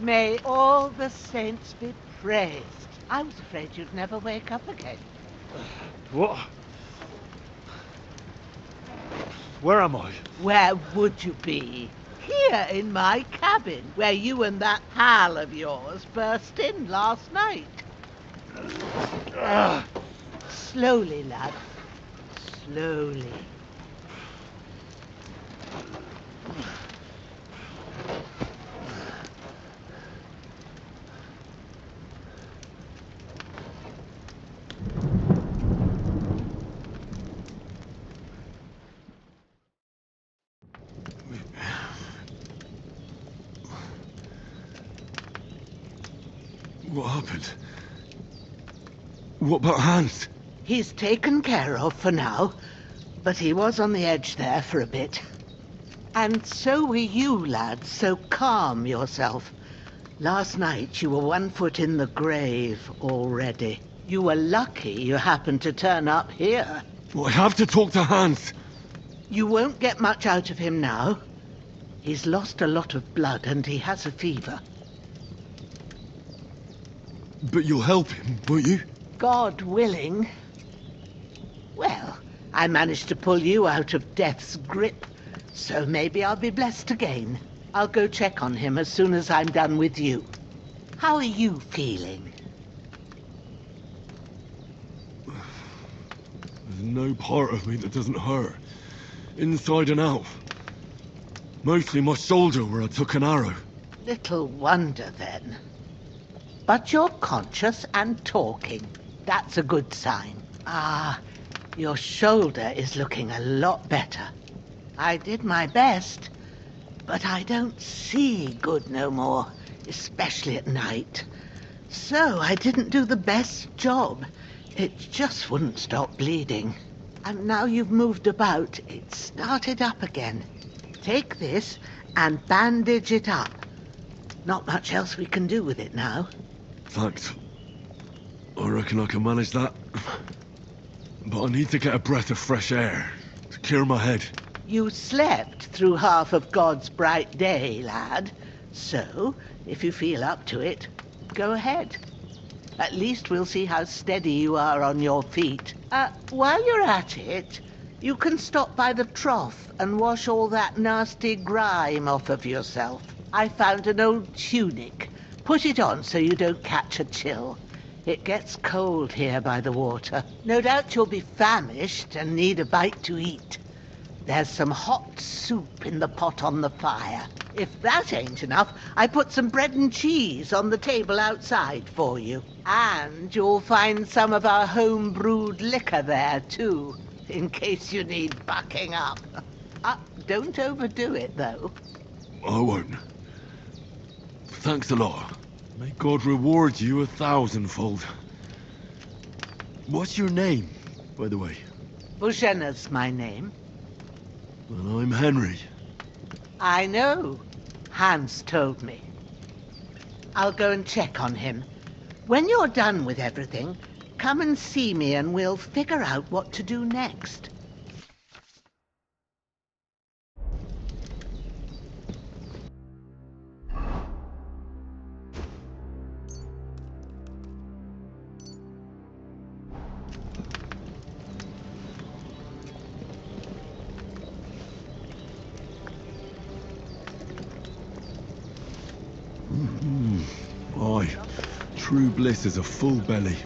may all the saints be praised. I was afraid you'd never wake up again. What? Where am I? Where would you be? Here in my cabin, where you and that pal of yours burst in last night. Slowly, lad. Slowly. What happened? What about Hans? He's taken care of for now, but he was on the edge there for a bit. And so were you, lad, so calm yourself. Last night you were 1 foot in the grave already. You were lucky you happened to turn up here. Well, I have to talk to Hans. You won't get much out of him now. He's lost a lot of blood and he has a fever. But you'll help him, won't you? God willing. Well, I managed to pull you out of death's grip, so maybe I'll be blessed again. I'll go check on him as soon as I'm done with you. How are you feeling? There's no part of me that doesn't hurt. Inside and out. Mostly my shoulder where I took an arrow. Little wonder then. But you're conscious and talking. That's a good sign. Ah, your shoulder is looking a lot better. I did my best. but I don't see good no more, especially at night. So I didn't do the best job. It just wouldn't stop bleeding. And now you've moved about, it started up again. Take this and bandage it up. Not much else we can do with it now. Thanks. I reckon I can manage that. But I need to get a breath of fresh air to clear my head. You slept through half of God's bright day, lad. So, if you feel up to it, go ahead. At least we'll see how steady you are on your feet. While you're at it, you can stop by the trough and wash all that nasty grime off of yourself. I found an old tunic. Put it on so you don't catch a chill. It gets cold here by the water. No doubt you'll be famished and need a bite to eat. There's some hot soup in the pot on the fire. If that ain't enough, I put some bread and cheese on the table outside for you. And you'll find some of our home-brewed liquor there, too, in case you need bucking up. Don't overdo it, though. I won't. Thanks a lot. May God reward you 1,000-fold. What's your name, by the way? Božena's my name. Well, I'm Henry. I know. Hans told me. I'll go and check on him. When you're done with everything, come and see me and we'll figure out what to do next. Aye, true bliss is a full belly.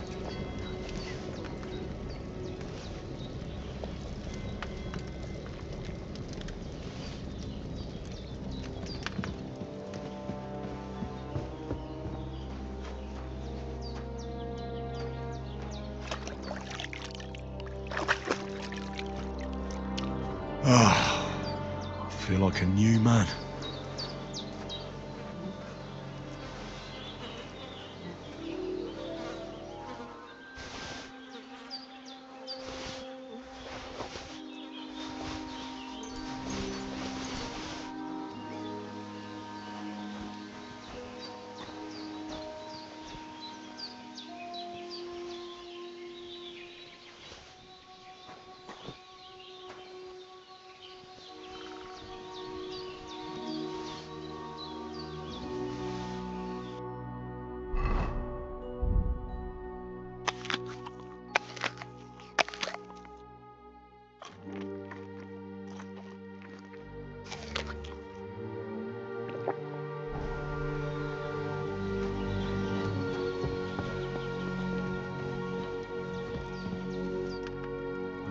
I feel like a new man.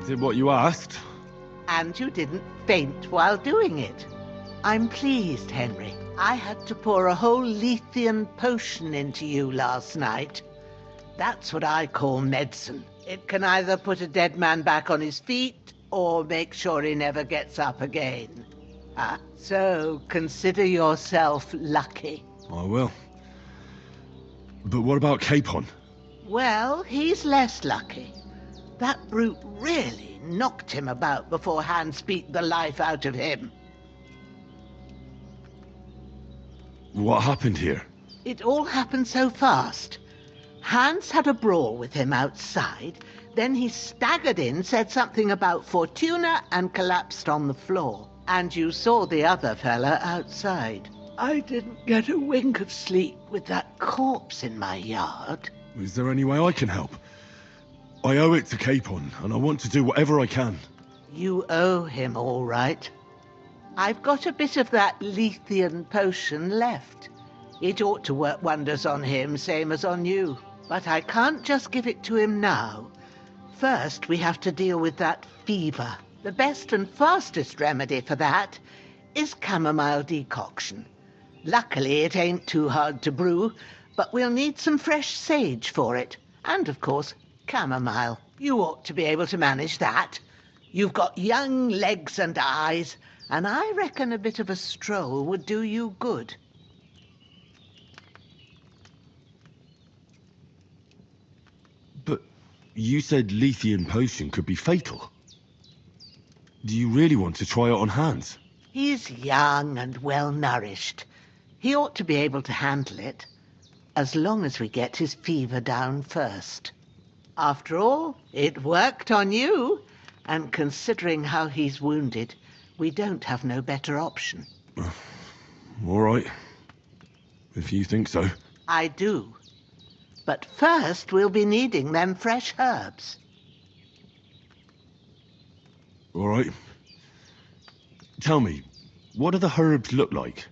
Did what you asked. And you didn't faint while doing it. I'm pleased, Henry. I had to pour a whole Lethean potion into you last night. That's what I call medicine. It can either put a dead man back on his feet or make sure he never gets up again. So consider yourself lucky. I will. But what about Capon? Well, he's less lucky. That brute really knocked him about before Hans beat the life out of him. What happened here? It all happened so fast. Hans had a brawl with him outside, then he staggered in, said something about Fortuna, and collapsed on the floor. And you saw the other fella outside. I didn't get a wink of sleep with that corpse in my yard. Is there any way I can help? I owe it to Capon, and I want to do whatever I can. You owe him, all right. I've got a bit of that Lethean potion left. It ought to work wonders on him, same as on you. But I can't just give it to him now. First, we have to deal with that fever. The best and fastest remedy for that is chamomile decoction. Luckily, it ain't too hard to brew, but we'll need some fresh sage for it. And, of course, chamomile. You ought to be able to manage that. You've got young legs and eyes, and I reckon a bit of a stroll would do you good. But you said Lethean potion could be fatal. Do you really want to try it on Hans? He's young and well-nourished. He ought to be able to handle it, as long as we get his fever down first. After all, it worked on you, and considering how he's wounded, we don't have no better option. All right. If you think so. I do. But first we'll be needing them fresh herbs. All right. Tell me, what do the herbs look like?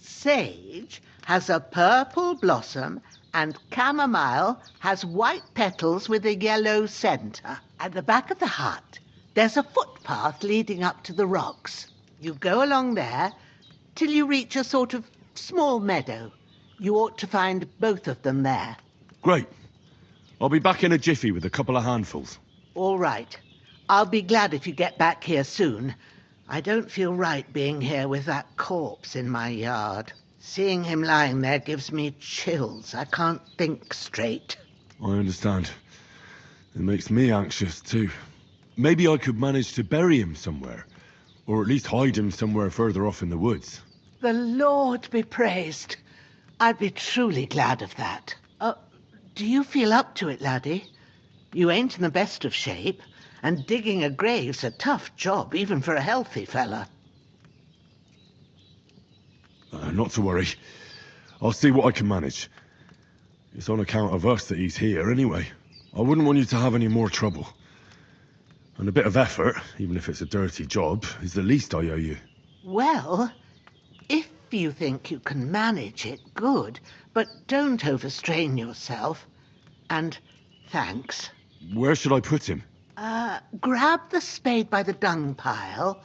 Sage has a purple blossom, and chamomile has white petals with a yellow centre. At the back of the hut, there's a footpath leading up to the rocks. You go along there till you reach a sort of small meadow. You ought to find both of them there. Great. I'll be back in a jiffy with a couple of handfuls. All right. I'll be glad if you get back here soon. I don't feel right being here with that corpse in my yard. Seeing him lying there gives me chills. I can't think straight. I understand. It makes me anxious too. Maybe I could manage to bury him somewhere. Or at least hide him somewhere further off in the woods. The Lord be praised. I'd be truly glad of that. Do you feel up to it, laddie? You ain't in the best of shape, and digging a grave's a tough job, even for a healthy fella. Not to worry. I'll see what I can manage. It's on account of us that he's here anyway. I wouldn't want you to have any more trouble. And a bit of effort, even if it's a dirty job, is the least I owe you. Well, if you think you can manage it, good. But don't overstrain yourself. And thanks. Where should I put him? Grab the spade by the dung pile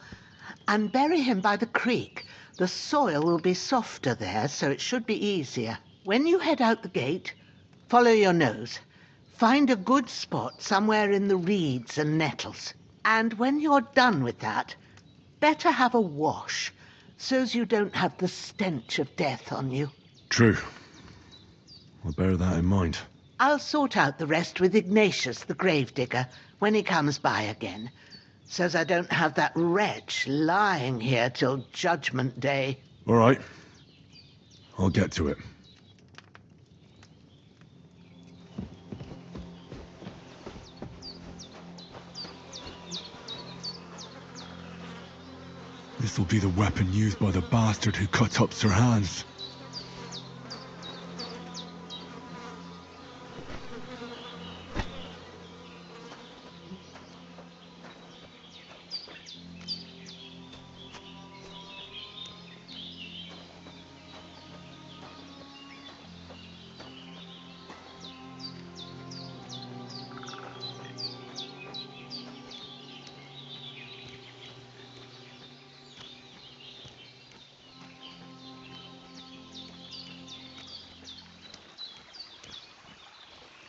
and bury him by the creek. The soil will be softer there, so it should be easier. When you head out the gate, follow your nose. Find a good spot somewhere in the reeds and nettles. And when you're done with that, better have a wash, so's you don't have the stench of death on you. True. I'll bear that in mind. I'll sort out the rest with Ignatius, the gravedigger, when he comes by again, so's I don't have that wretch lying here till Judgment Day. All right. I'll get to it. This'll be the weapon used by the bastard who cut up Sir Hans.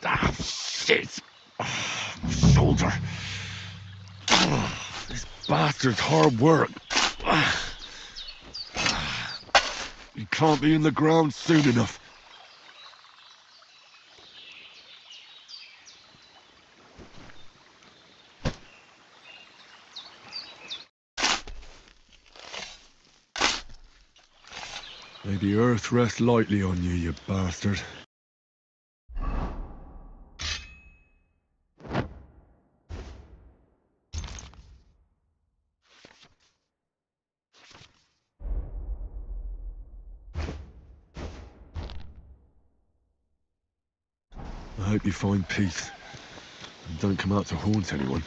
Ah, shit! Oh, my shoulder. This bastard's hard work. He can't be in the ground soon enough. May the earth rest lightly on you, you bastard. I hope you find peace and don't come out to haunt anyone.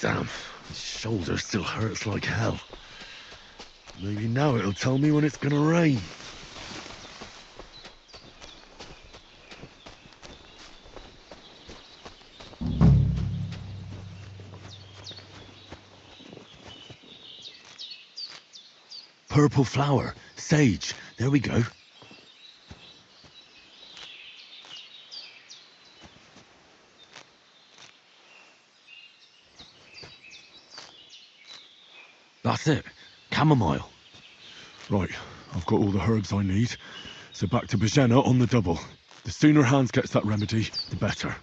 Damn, his shoulder still hurts like hell. Maybe now it'll tell me when it's gonna rain. Purple flower, sage, there we go. That's it, chamomile. Right, I've got all the herbs I need, so back to Bohemia on the double. The sooner Hans gets that remedy, the better.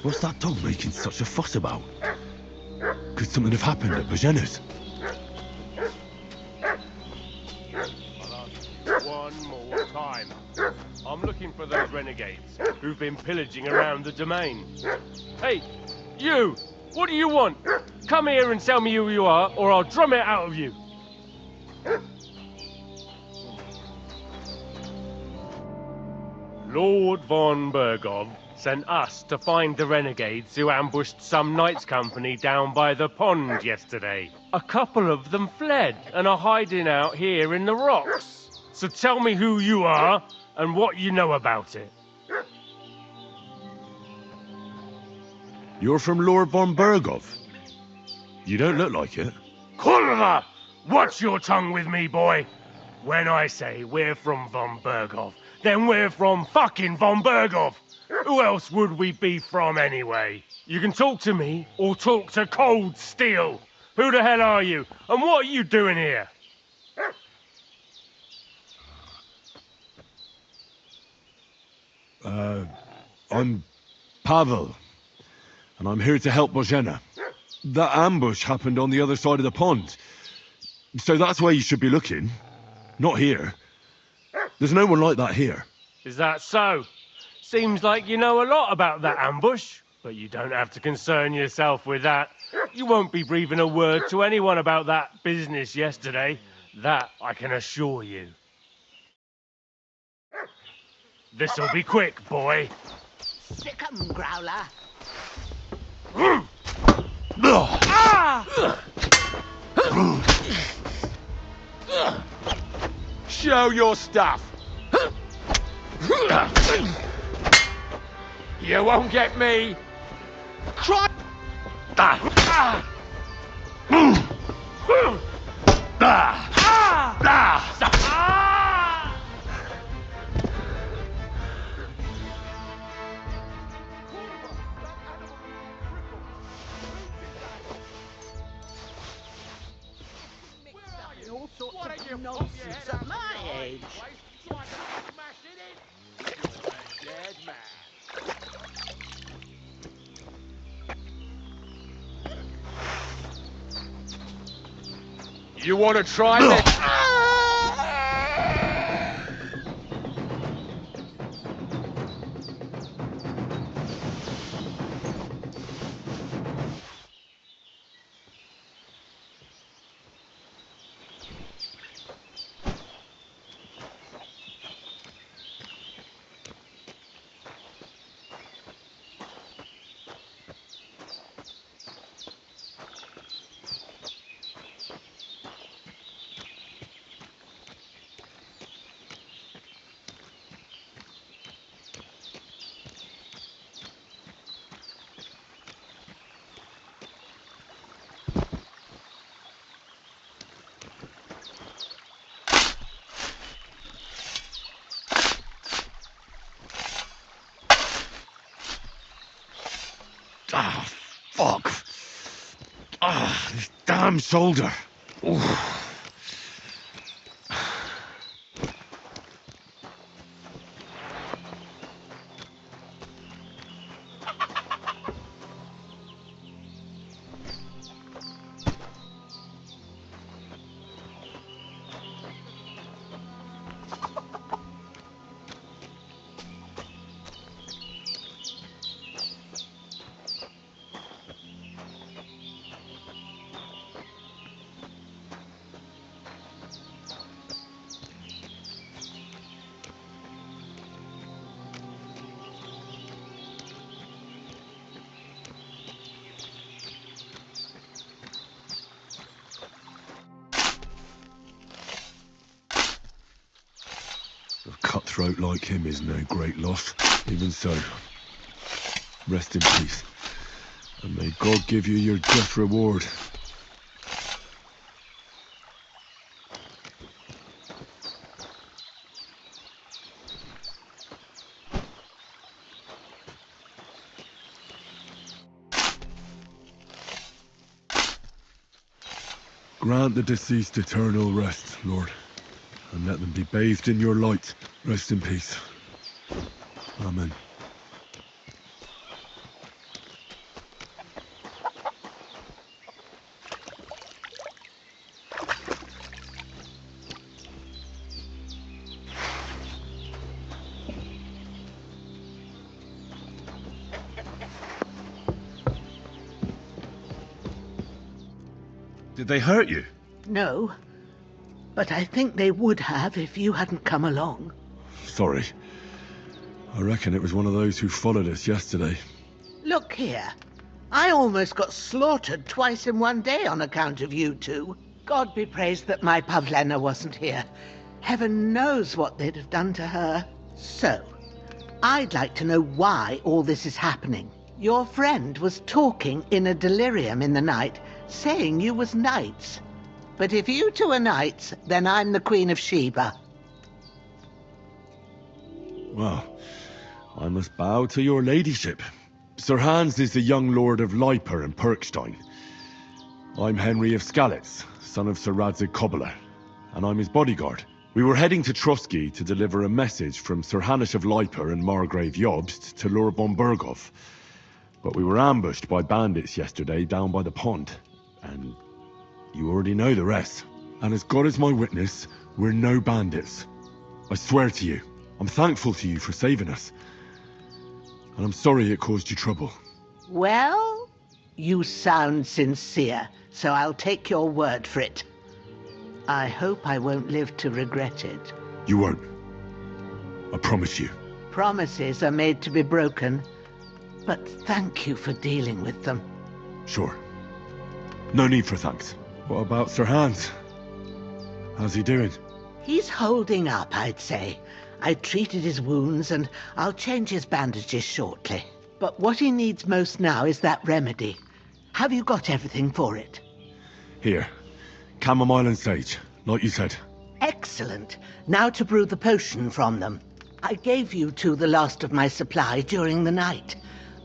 What's that dog making such a fuss about? Could something have happened at Bohemia's? One more time. I'm looking for those renegades who've been pillaging around the domain. Hey, you! What do you want? Come here and tell me who you are, or I'll drum it out of you. Lord von Bergov sent us to find the renegades who ambushed some knights' company down by the pond yesterday. A couple of them fled and are hiding out here in the rocks. So tell me who you are and what you know about it. You're from Lord von Bergov? You don't look like it. Kurva! Watch your tongue with me, boy. When I say we're from von Bergov, then we're from fucking von Bergov. Who else would we be from anyway? You can talk to me or talk to cold steel. Who the hell are you? And what are you doing here? I'm Pavel, and I'm here to help Bohemia. That ambush happened on the other side of the pond, so that's where you should be looking, not here. There's no one like that here. Is that so? Seems like you know a lot about that ambush, but you don't have to concern yourself with that. You won't be breathing a word to anyone about that business yesterday. That I can assure you. This'll be quick, boy. Sick 'em, Growler. Show your stuff! You won't get me! Try! All sorts of nonsense at my age. You want to try this? Ah, fuck. Ah, this damn shoulder. Oof. A cutthroat like him is no great loss. Even so, rest in peace. And may God give you your just reward. Grant the deceased eternal rest, Lord, and let them be bathed in your light. Rest in peace. Amen. Did they hurt you? No, but I think they would have if you hadn't come along. Sorry. I reckon it was one of those who followed us yesterday. Look here. I almost got slaughtered twice in one day on account of you two. God be praised that my Pavlena wasn't here. Heaven knows what they'd have done to her. So, I'd like to know why all this is happening. Your friend was talking in a delirium in the night, saying you was knights. But if you two are knights, then I'm the Queen of Sheba. Well, I must bow to your ladyship. Sir Hans is the young lord of Leiper and Perkstein. I'm Henry of Skalitz, son of Sir Radzig Kobyla, and I'm his bodyguard. We were heading to Trotsky to deliver a message from Sir Hanush of Leiper and Margrave Jobst to Lord von Berghoff. But we were ambushed by bandits yesterday down by the pond, and you already know the rest. And as God is my witness, we're no bandits. I swear to you, I'm thankful to you for saving us. And I'm sorry it caused you trouble. Well, you sound sincere, so I'll take your word for it. I hope I won't live to regret it. You won't. I promise you. Promises are made to be broken, but thank you for dealing with them. Sure. No need for thanks. What about Sir Hans? How's he doing? He's holding up, I'd say. I treated his wounds and I'll change his bandages shortly. But what he needs most now is that remedy. Have you got everything for it? Here. Chamomile and sage, like you said. Excellent. Now to brew the potion from them. I gave you two the last of my supply during the night.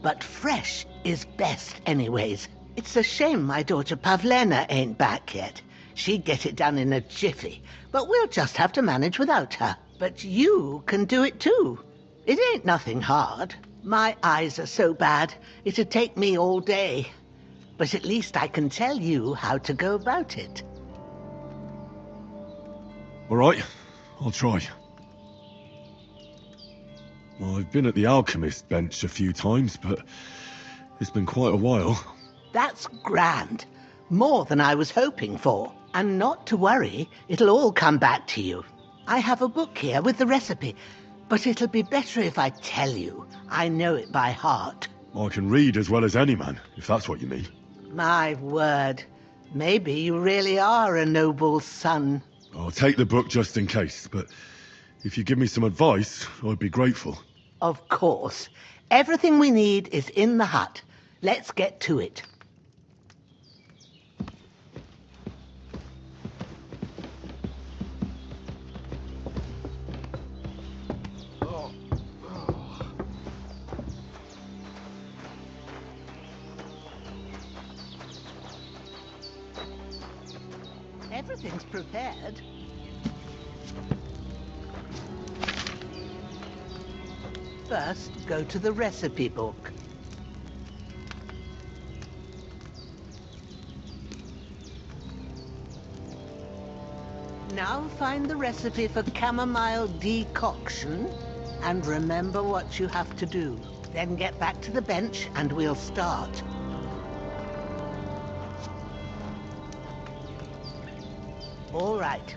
But fresh is best anyways. It's a shame my daughter Pavlena ain't back yet. She'd get it done in a jiffy, but we'll just have to manage without her. But you can do it too. It ain't nothing hard. My eyes are so bad, it'd take me all day. But at least I can tell you how to go about it. All right, I'll try. Well, I've been at the alchemist bench a few times, but it's been quite a while. That's grand. More than I was hoping for. And not to worry, it'll all come back to you. I have a book here with the recipe, but it'll be better if I tell you. I know it by heart. I can read as well as any man, if that's what you mean. My word. Maybe you really are a noble son. I'll take the book just in case, but if you give me some advice, I'd be grateful. Of course. Everything we need is in the hut. Let's get to it. Everything's prepared. First, go to the recipe book. Now find the recipe for chamomile decoction and remember what you have to do. Then get back to the bench and we'll start. All right.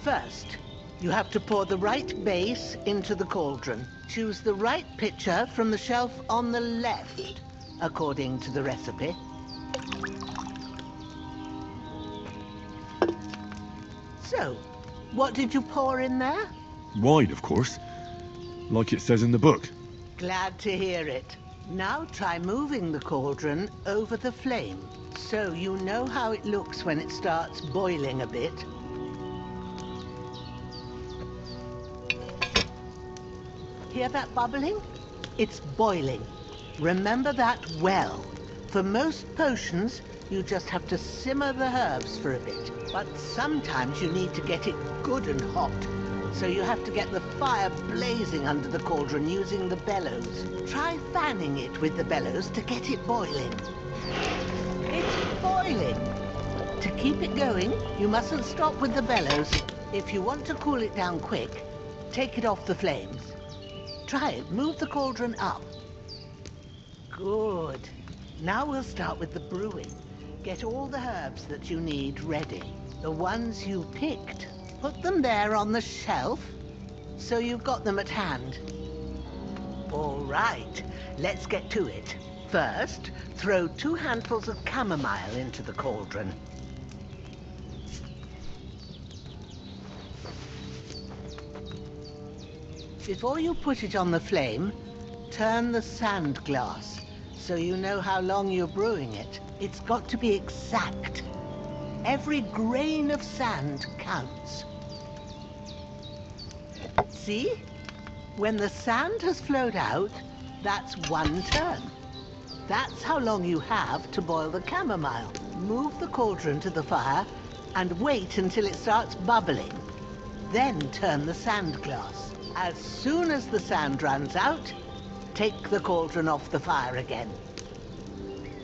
First, you have to pour the right base into the cauldron. Choose the right pitcher from the shelf on the left, according to the recipe. So, what did you pour in there? Wine, of course. Like it says in the book. Glad to hear it. Now try moving the cauldron over the flame, so you know how it looks when it starts boiling a bit. Hear that bubbling? It's boiling. Remember that well. For most potions, you just have to simmer the herbs for a bit. But sometimes you need to get it good and hot. So you have to get the fire blazing under the cauldron using the bellows. Try fanning it with the bellows to get it boiling. It's boiling. To keep it going, you mustn't stop with the bellows. If you want to cool it down quick, take it off the flames. Try it. Move the cauldron up. Good. Now we'll start with the brewing. Get all the herbs that you need ready. The ones you picked. Put them there on the shelf, so you've got them at hand. All right, let's get to it. First, throw 2 handfuls of chamomile into the cauldron. Before you put it on the flame, turn the sand glass, so you know how long you're brewing it. It's got to be exact. Every grain of sand counts. See? When the sand has flowed out, that's 1 turn. That's how long you have to boil the chamomile. Move the cauldron to the fire and wait until it starts bubbling. Then turn the sand glass. As soon as the sand runs out, take the cauldron off the fire again.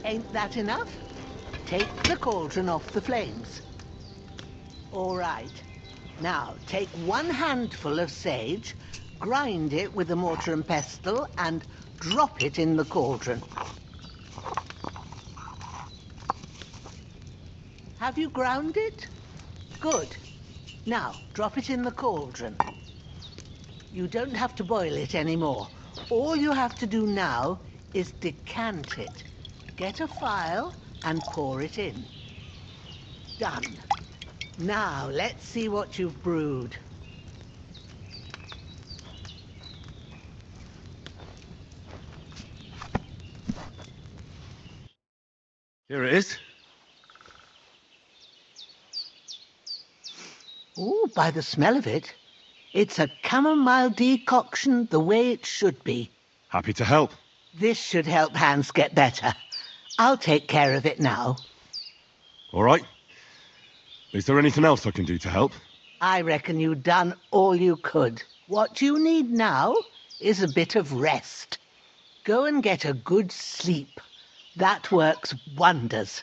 Ain't that enough? Take the cauldron off the flames. All right. Now, take 1 handful of sage, grind it with a mortar and pestle, and drop it in the cauldron. Have you ground it? Good. Now, drop it in the cauldron. You don't have to boil it anymore. All you have to do now is decant it. Get a phial and pour it in. Done. Now, let's see what you've brewed. Here it is. Oh, by the smell of it, it's a chamomile decoction the way it should be. Happy to help. This should help Hans get better. I'll take care of it now. All right. Is there anything else I can do to help? I reckon you've done all you could. What you need now is a bit of rest. Go and get a good sleep. That works wonders.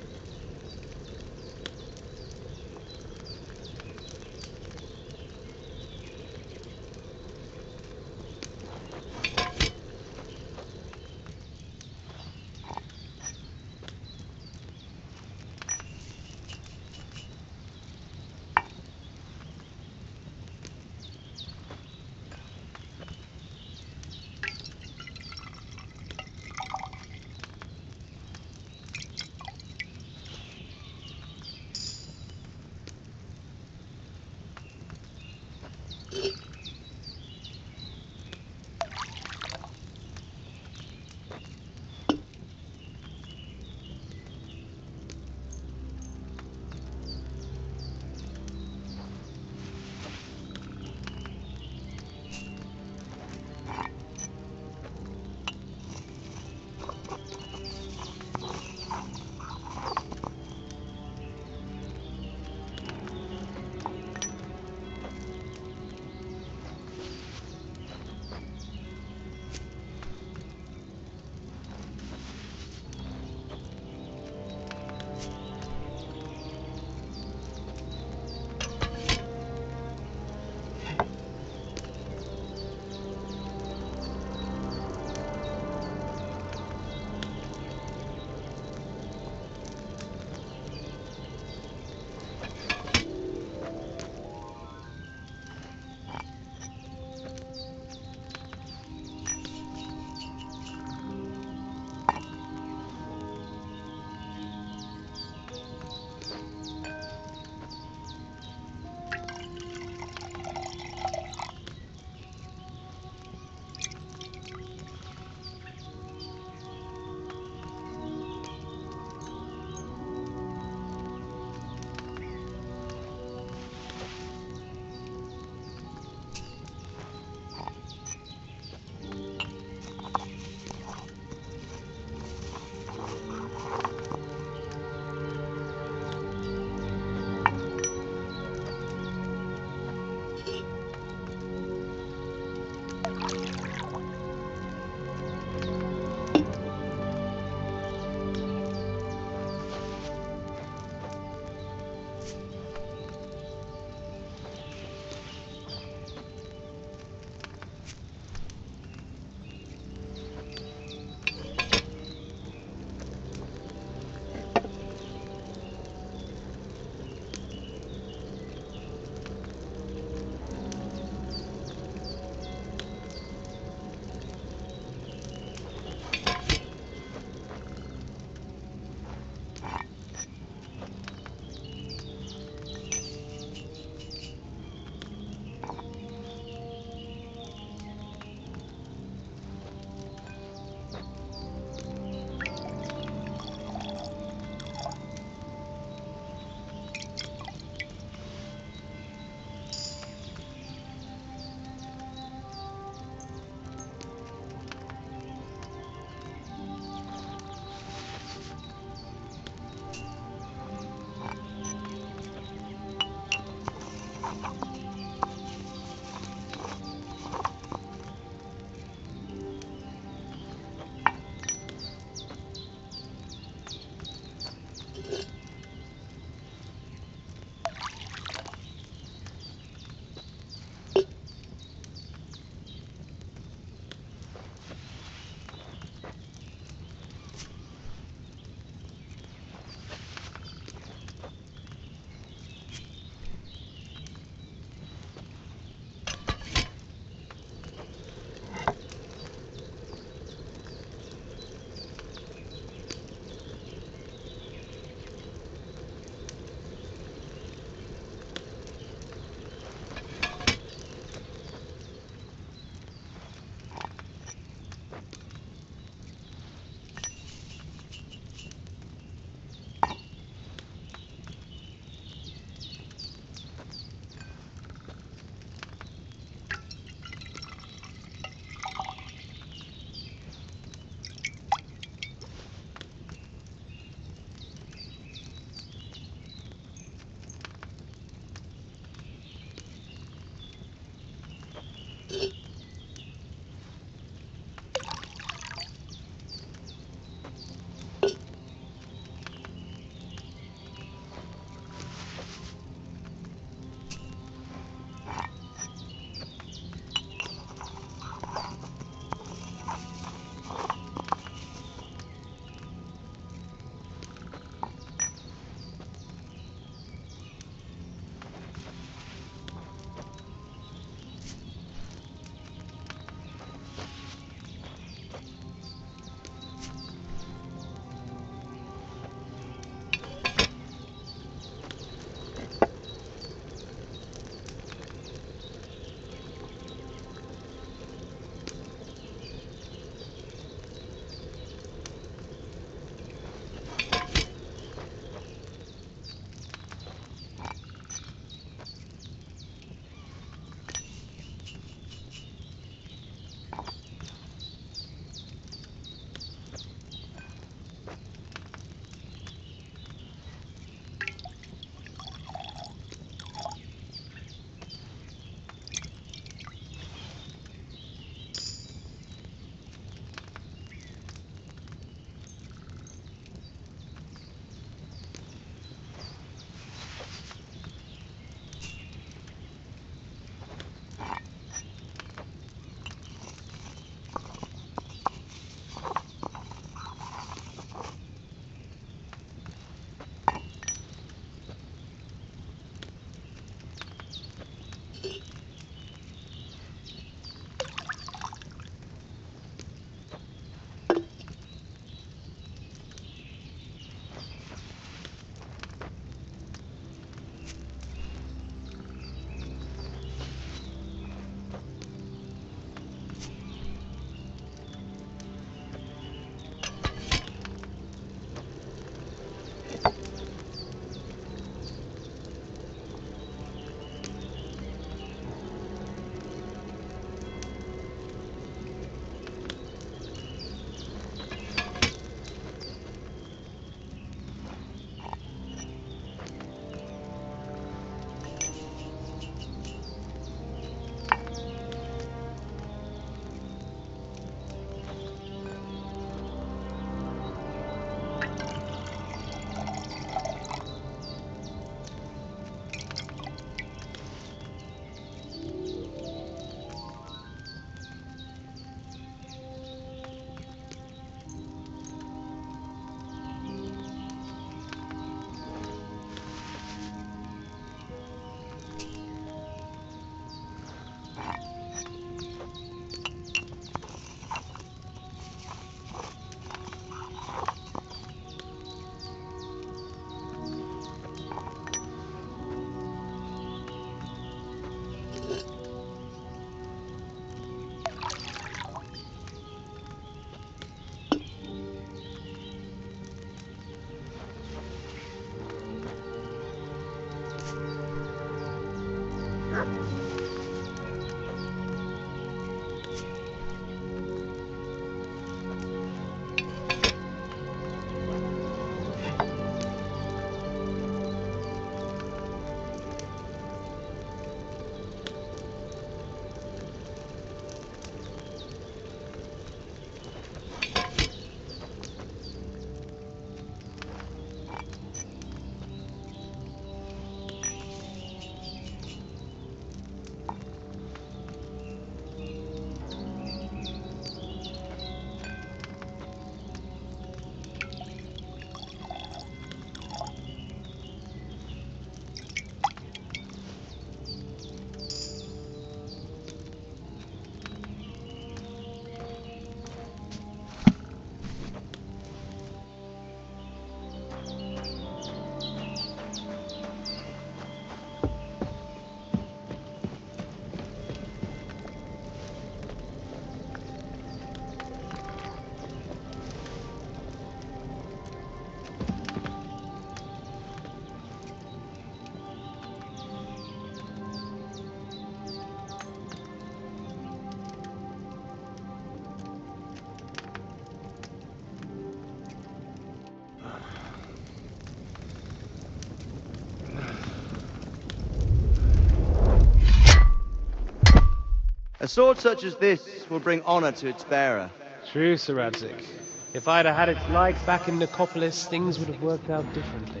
A sword such as this will bring honor to its bearer. True, Sir Radzik. If I'd have had its like back in Nicopolis, things would have worked out differently.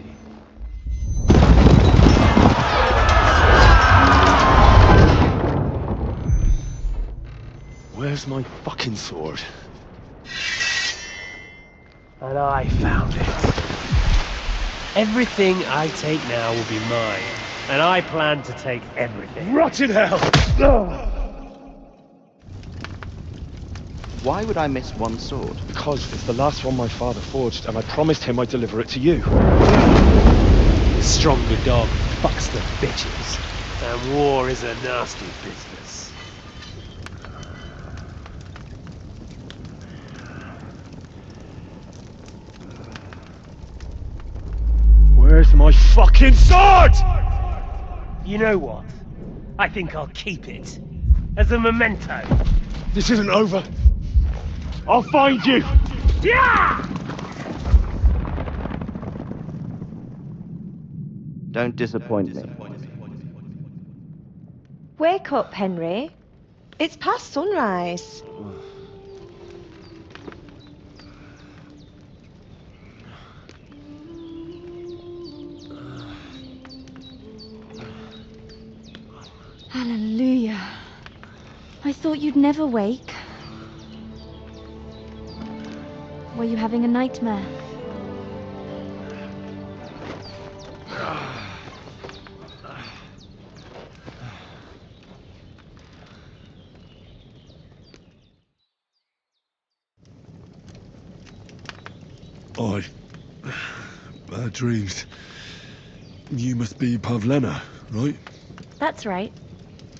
Where's my fucking sword? And I found it. Everything I take now will be mine, and I plan to take everything. Rotten hell! Why would I miss one sword? Because it's the last one my father forged, and I promised him I'd deliver it to you. Stronger dog fucks the bitches, and war is a nasty business. Where's my fucking sword? You know what? I think I'll keep it. As a memento. This isn't over. I'll find you! Yeah! Don't disappoint me. Wake up, Henry. It's past sunrise. Hallelujah. I thought you'd never wake. Were you having a nightmare? Bad dreams. You must be Pavlena, right? That's right.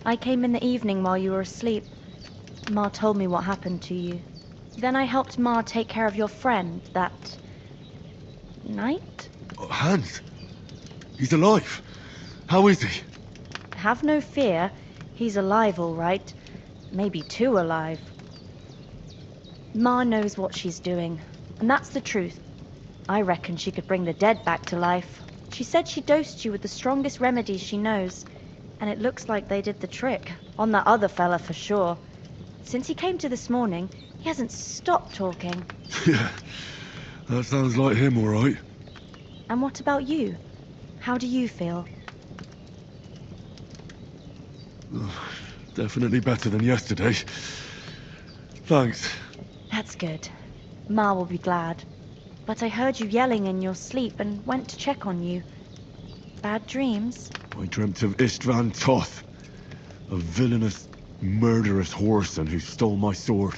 I came in the evening while you were asleep. Ma told me what happened to you. Then I helped Ma take care of your friend that night? Hans? He's alive. How is he? Have no fear. He's alive, all right. Maybe too alive. Ma knows what she's doing, and that's the truth. I reckon she could bring the dead back to life. She said she dosed you with the strongest remedies she knows, and it looks like they did the trick. On that other fella for sure. Since he came to this morning, he hasn't stopped talking. Yeah, that sounds like him, all right. And what about you? How do you feel? Definitely better than yesterday. Thanks. That's good. Ma will be glad. But I heard you yelling in your sleep and went to check on you. Bad dreams? I dreamt of Istvan Toth, a villainous, murderous whoreson who stole my sword.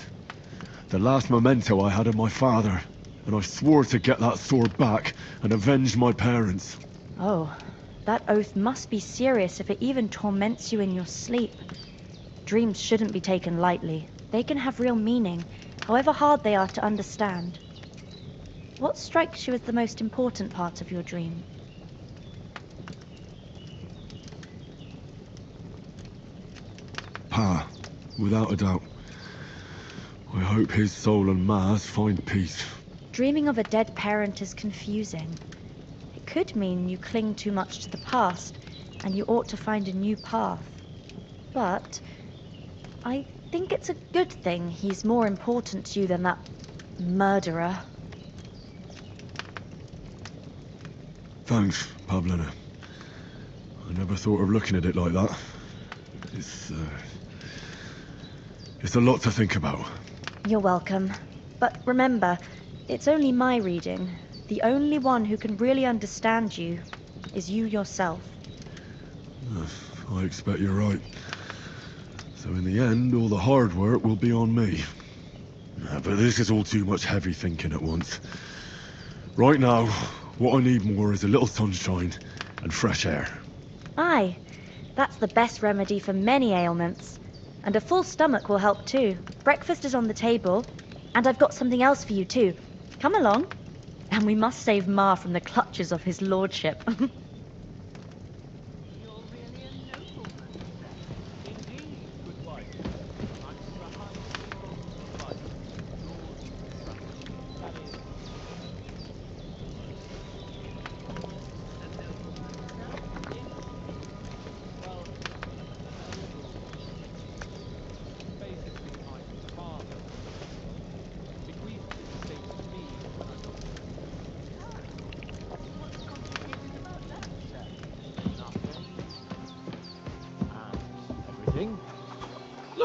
The last memento I had of my father, and I swore to get that sword back and avenge my parents. Oh, that oath must be serious if it even torments you in your sleep. Dreams shouldn't be taken lightly. They can have real meaning, however hard they are to understand. What strikes you as the most important part of your dream? Pa, without a doubt. I hope his soul and Ma's find peace. Dreaming of a dead parent is confusing. It could mean you cling too much to the past, and you ought to find a new path. But I think it's a good thing he's more important to you than that murderer. Thanks, Pavlena. I never thought of looking at it like that. It's a lot to think about. You're welcome. But remember, it's only my reading. The only one who can really understand you is you yourself. I expect you're right. So in the end, all the hard work will be on me. But this is all too much heavy thinking at once. Right now, what I need more is a little sunshine and fresh air. Aye, that's the best remedy for many ailments. And a full stomach will help too. Breakfast is on the table, and I've got something else for you too. Come along. And we must save Ma from the clutches of his lordship.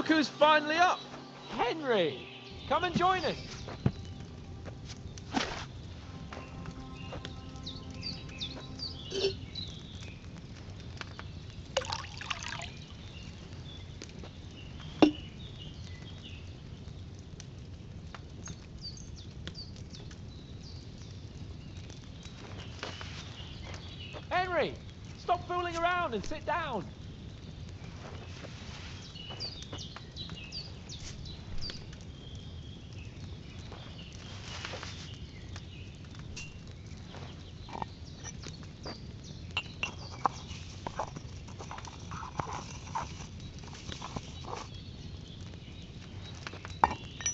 Look who's finally up! Henry! Come and join us! Henry! Stop fooling around and sit down!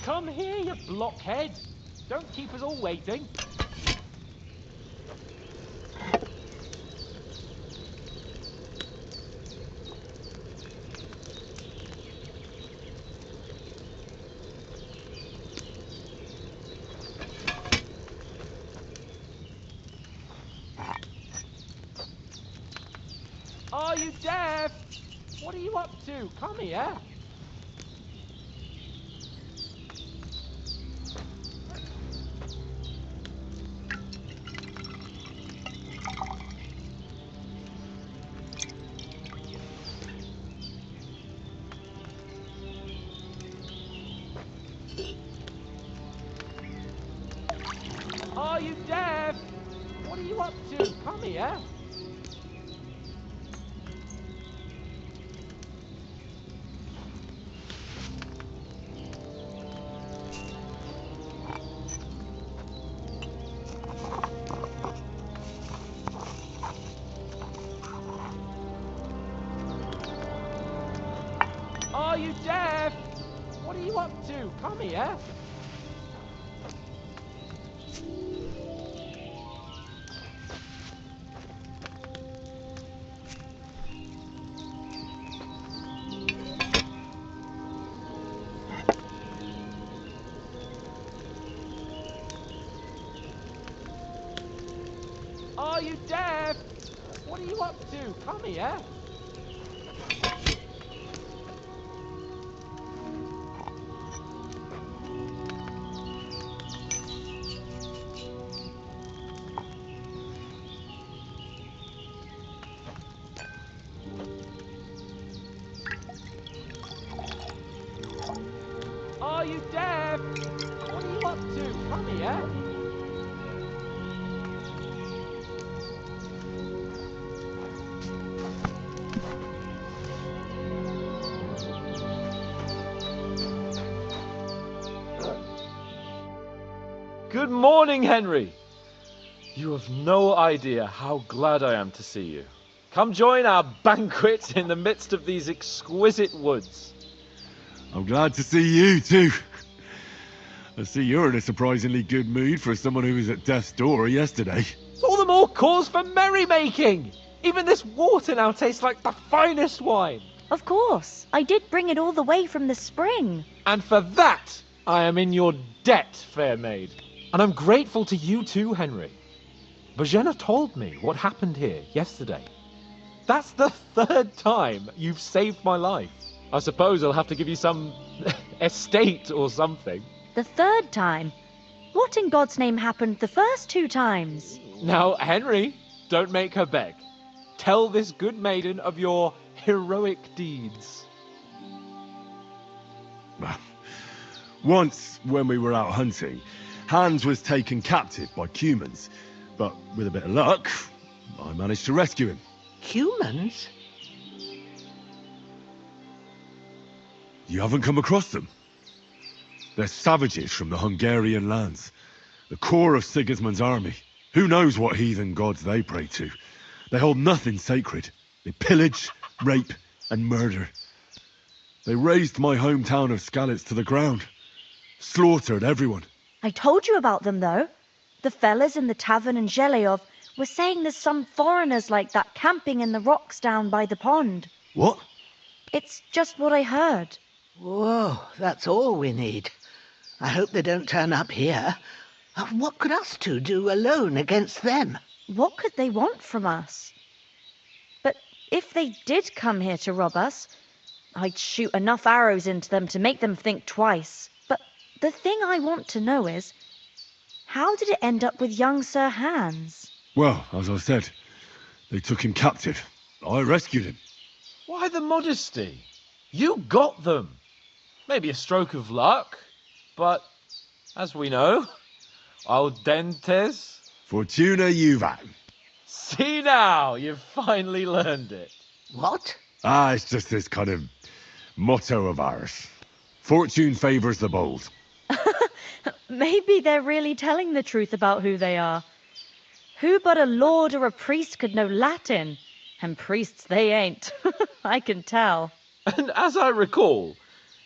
Come here, you blockhead! Don't keep us all waiting. Are you deaf? What are you up to? Come here. Are you deaf? What are you up to? Come here. Are you deaf? What are you up to? Come here. Are you deaf? What are you up to? Come here. Are you deaf? What are you up to? Come here. Good morning, Henry. You have no idea how glad I am to see you. Come join our banquet in the midst of these exquisite woods. I'm glad to see you too. I see you're in a surprisingly good mood for someone who was at death's door yesterday. It's all the more cause for merrymaking. Even this water now tastes like the finest wine. Of course. I did bring it all the way from the spring. And for that, I am in your debt, fair maid. And I'm grateful to you too, Henry. Bojena told me what happened here yesterday. That's the third time you've saved my life. I suppose I'll have to give you some estate or something. The third time? What in God's name happened the first 2 times? Now, Henry, don't make her beg. Tell this good maiden of your heroic deeds. Once, when we were out hunting, Hans was taken captive by humans. But with a bit of luck, I managed to rescue him. Humans? You haven't come across them? They're savages from the Hungarian lands. The core of Sigismund's army. Who knows what heathen gods they pray to? They hold nothing sacred. They pillage, rape, and murder. They razed my hometown of Skalitz to the ground. Slaughtered everyone. I told you about them, though. The fellas in the tavern in Zheleyov were saying there's some foreigners like that camping in the rocks down by the pond. What? It's just what I heard. Whoa, that's all we need. I hope they don't turn up here. What could us two do alone against them? What could they want from us? But if they did come here to rob us, I'd shoot enough arrows into them to make them think twice. But the thing I want to know is, how did it end up with young Sir Hans? Well, as I said, they took him captive. I rescued him. Why the modesty? You got them. Maybe a stroke of luck, but as we know, audentes. Fortuna juvat. See now, you've finally learned it. What? It's just this kind of motto of ours. Fortune favours the bold. Maybe they're really telling the truth about who they are. Who but a lord or a priest could know Latin? And priests they ain't. I can tell. And as I recall,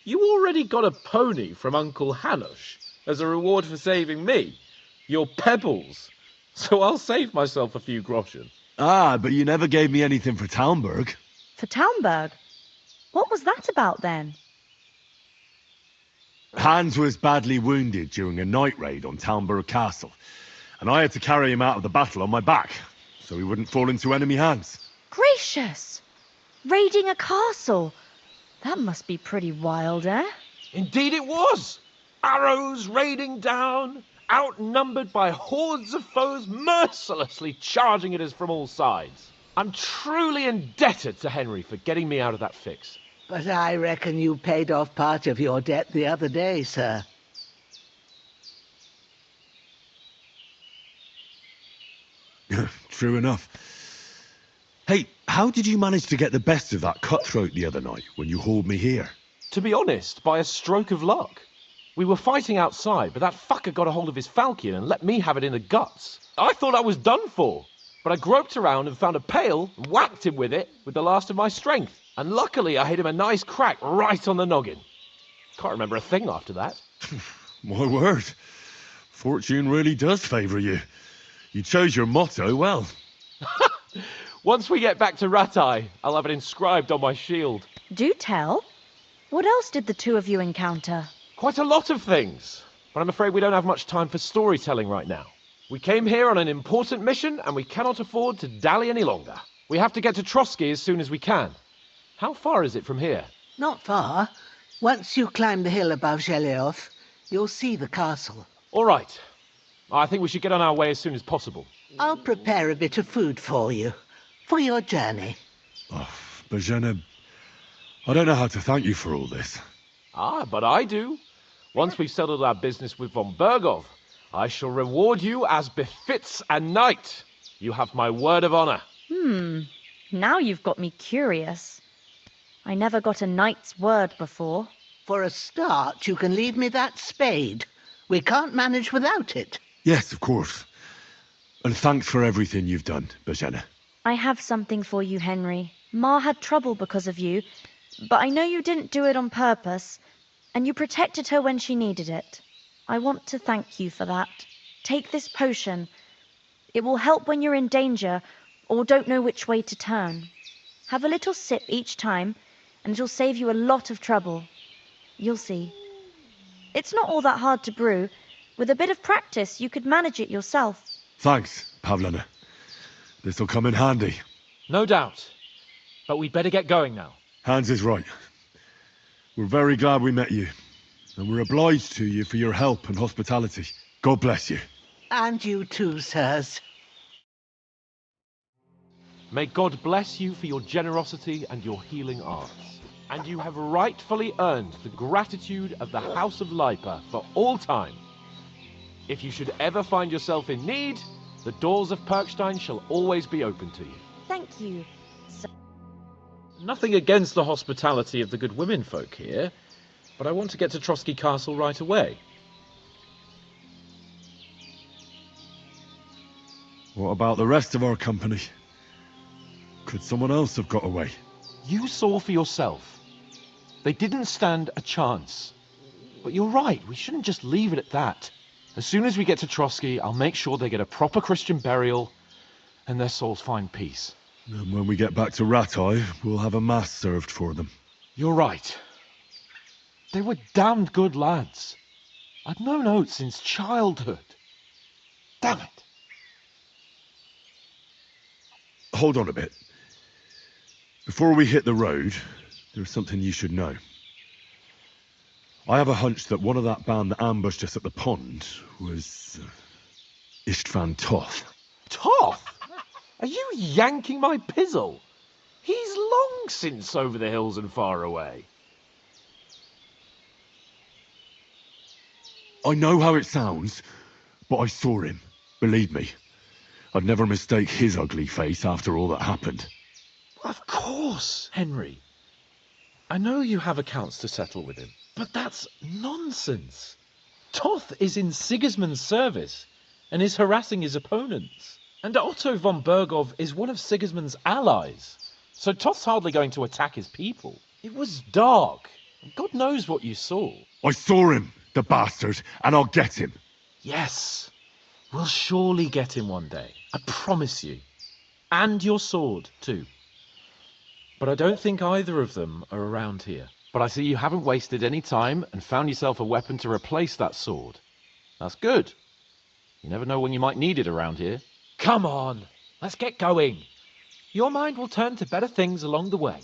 you already got a pony from Uncle Hanush as a reward for saving me. Your pebbles. So I'll save myself a few groschen. But you never gave me anything for Talmberg. For Talmberg? What was that about then? Hans was badly wounded during a night raid on Talmberg Castle, and I had to carry him out of the battle on my back, so he wouldn't fall into enemy hands. Gracious! Raiding a castle? That must be pretty wild, eh? Indeed it was! Arrows raining down, outnumbered by hordes of foes mercilessly charging at us from all sides. I'm truly indebted to Henry for getting me out of that fix. But I reckon you paid off part of your debt the other day, sir. True enough. Hey, how did you manage to get the best of that cutthroat the other night when you hauled me here? To be honest, by a stroke of luck. We were fighting outside, but that fucker got a hold of his falchion and let me have it in the guts. I thought I was done for, but I groped around and found a pail and whacked him with it with the last of my strength. And luckily I hit him a nice crack right on the noggin. Can't remember a thing after that. My word. Fortune really does favour you. You chose your motto well. Once we get back to Ratai, I'll have it inscribed on my shield. Do tell. What else did the two of you encounter? Quite a lot of things, but I'm afraid we don't have much time for storytelling right now. We came here on an important mission and we cannot afford to dally any longer. We have to get to Trotsky as soon as we can. How far is it from here? Not far. Once you climb the hill above Zheleov, you'll see the castle. All right. I think we should get on our way as soon as possible. I'll prepare a bit of food for you, for your journey. Bożena, I don't know how to thank you for all this. But I do. Once we've settled our business with von Bergov, I shall reward you as befits a knight. You have my word of honor. Now you've got me curious. I never got a knight's word before. For a start, you can leave me that spade. We can't manage without it. Yes, of course. And thanks for everything you've done, Bożena. I have something for you, Henry. Ma had trouble because of you, but I know you didn't do it on purpose, and you protected her when she needed it. I want to thank you for that. Take this potion. It will help when you're in danger or don't know which way to turn. Have a little sip each time, and it'll save you a lot of trouble. You'll see. It's not all that hard to brew. With a bit of practice, you could manage it yourself. Thanks, Pavlena. This'll come in handy. No doubt. But we'd better get going now. Hans is right. We're very glad we met you. And we're obliged to you for your help and hospitality. God bless you. And you too, sirs. May God bless you for your generosity and your healing arts. And you have rightfully earned the gratitude of the House of Lipa for all time. If you should ever find yourself in need, the doors of Perkstein shall always be open to you. Thank you. Nothing against the hospitality of the good women folk here, but I want to get to Trotsky Castle right away. What about the rest of our company? Could someone else have got away? You saw for yourself. They didn't stand a chance. But you're right, we shouldn't just leave it at that. As soon as we get to Trotsky, I'll make sure they get a proper Christian burial and their souls find peace. And when we get back to Ratai, we'll have a mass served for them. You're right. They were damned good lads. I'd known Oates since childhood. Damn it. Hold on a bit. Before we hit the road, There's something you should know. I have a hunch that one of that band that ambushed us at the pond was Istvan Toth. Toth? Are you yanking my pizzle? He's long since over the hills and far away. I know how it sounds, but I saw him. Believe me. I'd never mistake his ugly face after all that happened. Of course, Henry. I know you have accounts to settle with him, but that's nonsense. Toth is in Sigismund's service and is harassing his opponents. And Otto von Bergov is one of Sigismund's allies. So Toth's hardly going to attack his people. It was dark. God knows what you saw. I saw him, the bastard, and I'll get him. Yes. We'll surely get him one day. I promise you. And your sword, too. But I don't think either of them are around here. But I see you haven't wasted any time and found yourself a weapon to replace that sword. That's good. You never know when you might need it around here. Come on, let's get going. Your mind will turn to better things along the way.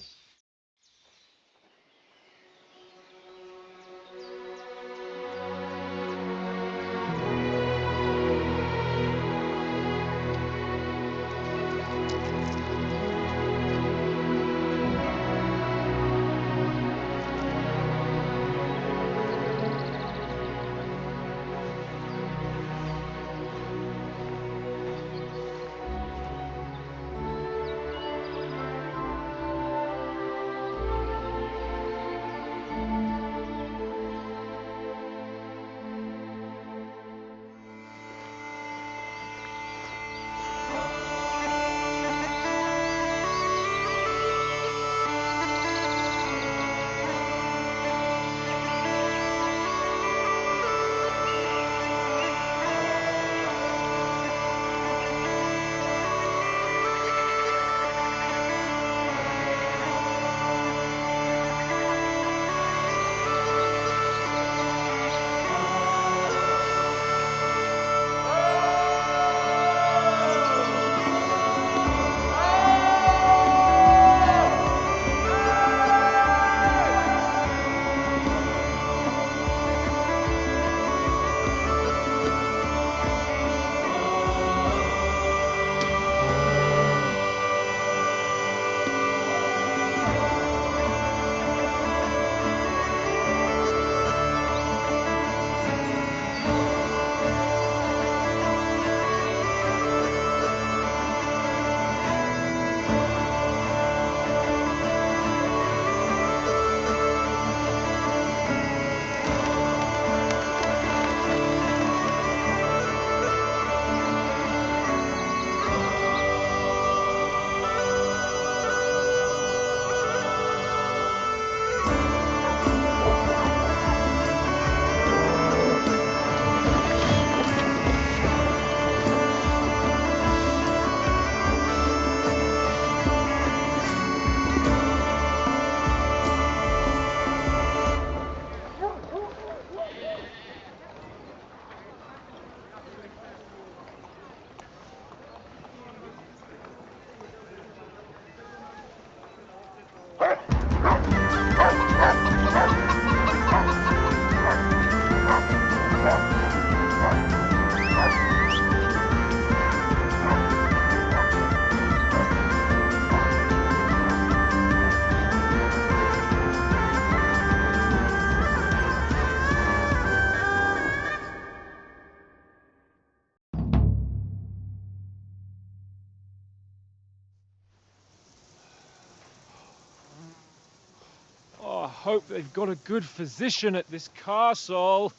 Hope they've got a good physician at this castle.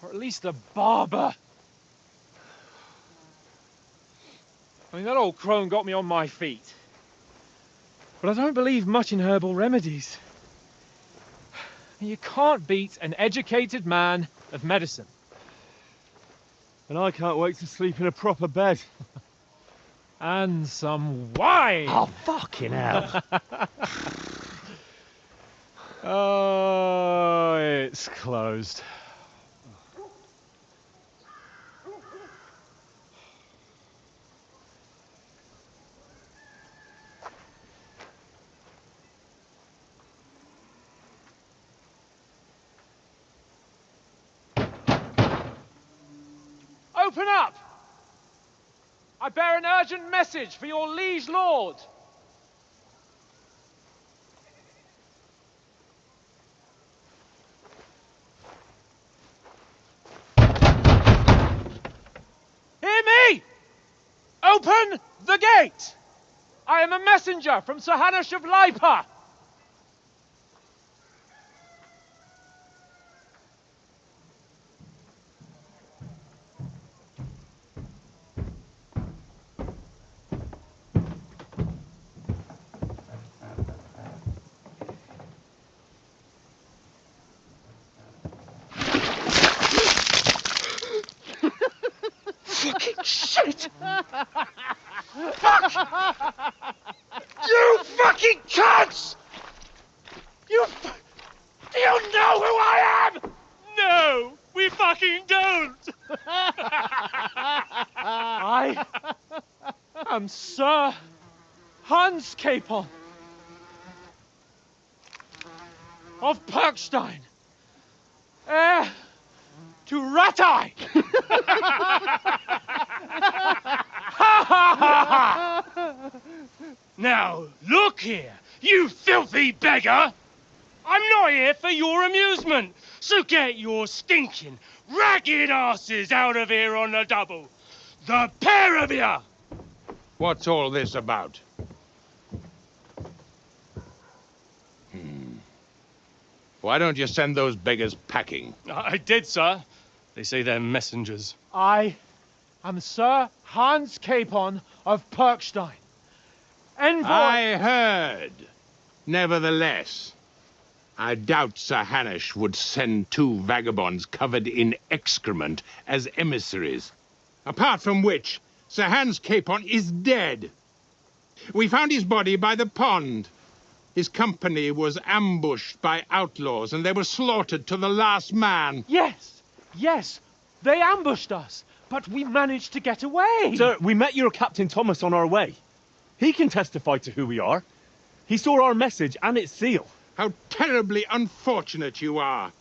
Or at least a barber. I mean, that old crone got me on my feet. But I don't believe much in herbal remedies. You can't beat an educated man of medicine. And I can't wait to sleep in a proper bed. And some wine! Oh, fucking hell. Oh, it's closed. Open up! I bear an urgent message for your liege lord. Hear me! Open the gate! I am a messenger from Sir Hanush of Lipa. Fucking shit! Fuck! You fucking cunts! Do you know who I am? No, we fucking don't! I am Sir Hans Capon of Perkstein, heir to Ratai. Now, look here, you filthy beggar! I'm not here for your amusement, so get your stinking, ragged asses out of here on the double. The pair of you! What's all this about? Why don't you send those beggars packing? I did, sir. They say they're messengers. I am Sir Hans Capon of Perkstein, envoy. I heard. Nevertheless, I doubt Sir Hanush would send two vagabonds covered in excrement as emissaries. Apart from which, Sir Hans Capon is dead. We found his body by the pond. His company was ambushed by outlaws, and they were slaughtered to the last man. Yes, yes, they ambushed us, but we managed to get away. Sir, we met your Captain Thomas on our way. He can testify to who we are. He saw our message and its seal. How terribly unfortunate you are.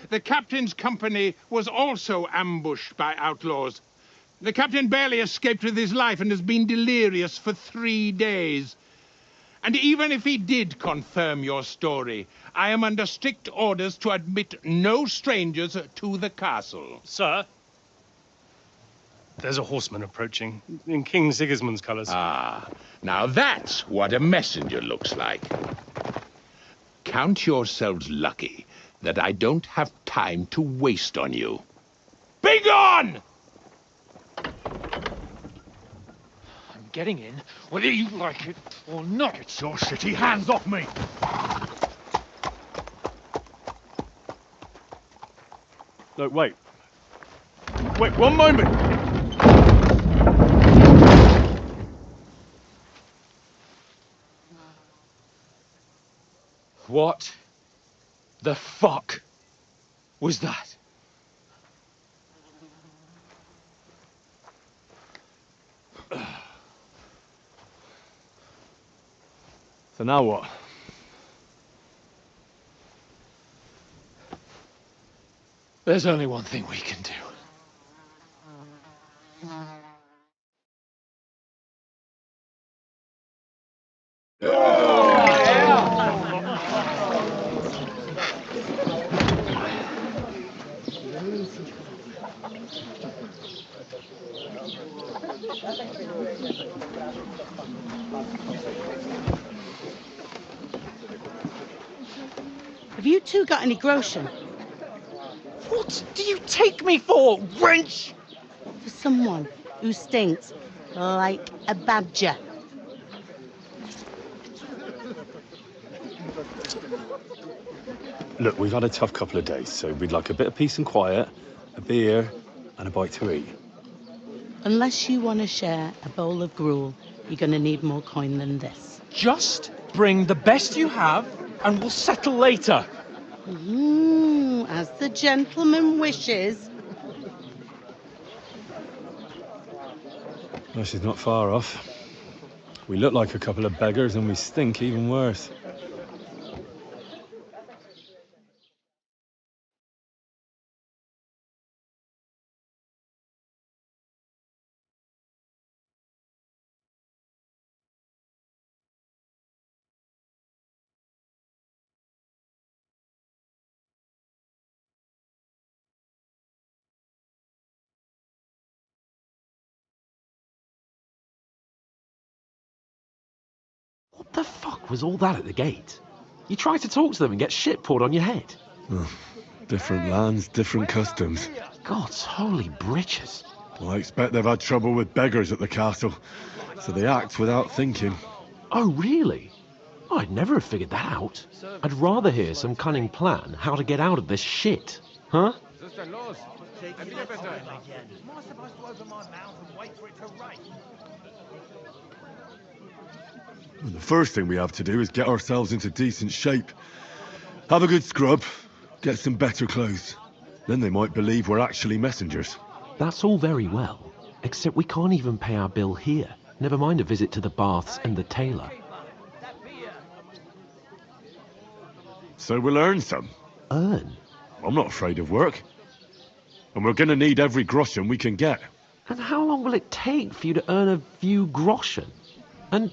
The captain's company was also ambushed by outlaws. The captain barely escaped with his life and has been delirious for 3 days. And even if he did confirm your story, I am under strict orders to admit no strangers to the castle. Sir, there's a horseman approaching in King Sigismund's colours. Ah, now that's what a messenger looks like. Count yourselves lucky that I don't have time to waste on you. Be gone! I'm getting in, whether you like it or not. Get your shitty hands off me! Look, wait. Wait, one moment! What the fuck was that? So now what? There's only one thing we can do. Have you two got any groschen? What do you take me for, wench? For someone who stinks like a badger. Look, we've had a tough couple of days, so we'd like a bit of peace and quiet, a beer, and a bite to eat. Unless you want to share a bowl of gruel, you're going to need more coin than this. Just bring the best you have, and we'll settle later. As the gentleman wishes. Well, she's not far off. We look like a couple of beggars, and we stink even worse. the fuck was all that at the gate? You try to talk to them and get shit poured on your head. Different lands, different customs. God's holy britches. Well, I expect they've had trouble with beggars at the castle, so they act without thinking. Oh, really? I'd never have figured that out. I'd rather hear some cunning plan how to get out of this shit. Huh? Well, the first thing we have to do is get ourselves into decent shape. Have a good scrub, get some better clothes. Then they might believe we're actually messengers. That's all very well, except we can't even pay our bill here. Never mind a visit to the baths and the tailor. So we'll earn some. Earn? I'm not afraid of work. And we're gonna need every groschen we can get. And how long will it take for you to earn a few groschen? And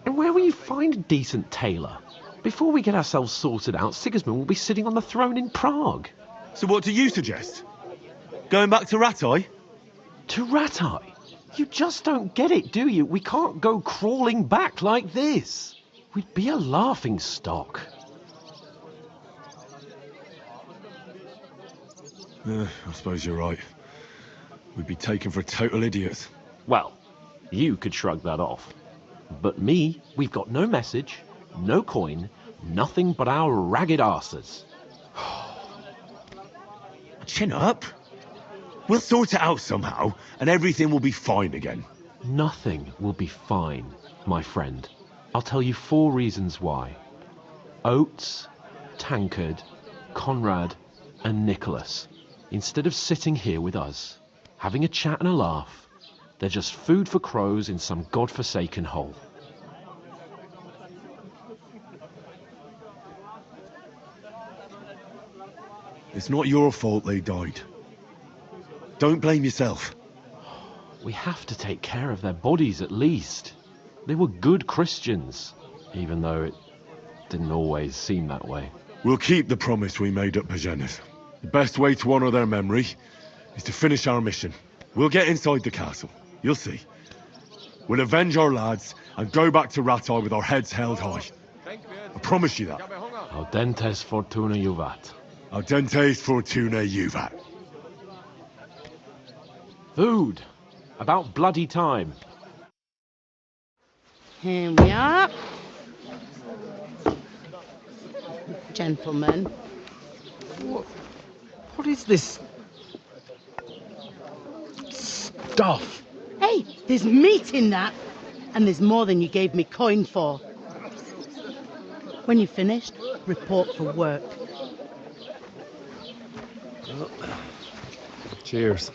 where will you find a decent tailor? Before we get ourselves sorted out, Sigismund will be sitting on the throne in Prague. So what do you suggest? Going back to Ratai? To Ratai? You just don't get it, do you? We can't go crawling back like this. We'd be a laughing stock. I suppose you're right. We'd be taken for total idiots. Well, you could shrug that off. But me, we've got no message, no coin, nothing but our ragged arses. Chin up. We'll sort it out somehow, and everything will be fine again. Nothing will be fine, my friend. I'll tell you 4 reasons why. Oates, Tankard, Conrad, and Nicholas, instead of sitting here with us, having a chat and a laugh, they're just food for crows in some godforsaken hole. It's not your fault they died. Don't blame yourself. We have to take care of their bodies at least. They were good Christians, even though it didn't always seem that way. We'll keep the promise we made at Pagenis. The best way to honour their memory is to finish our mission. We'll get inside the castle. You'll see. We'll avenge our lads and go back to Ratai with our heads held high. I promise you that. Audentes fortuna juvat. Audentes fortuna juvat. Food. About bloody time. Here we are. Gentlemen. What is this stuff? Hey, there's meat in that. And there's more than you gave me coin for. When you're finished, report for work. Cheers.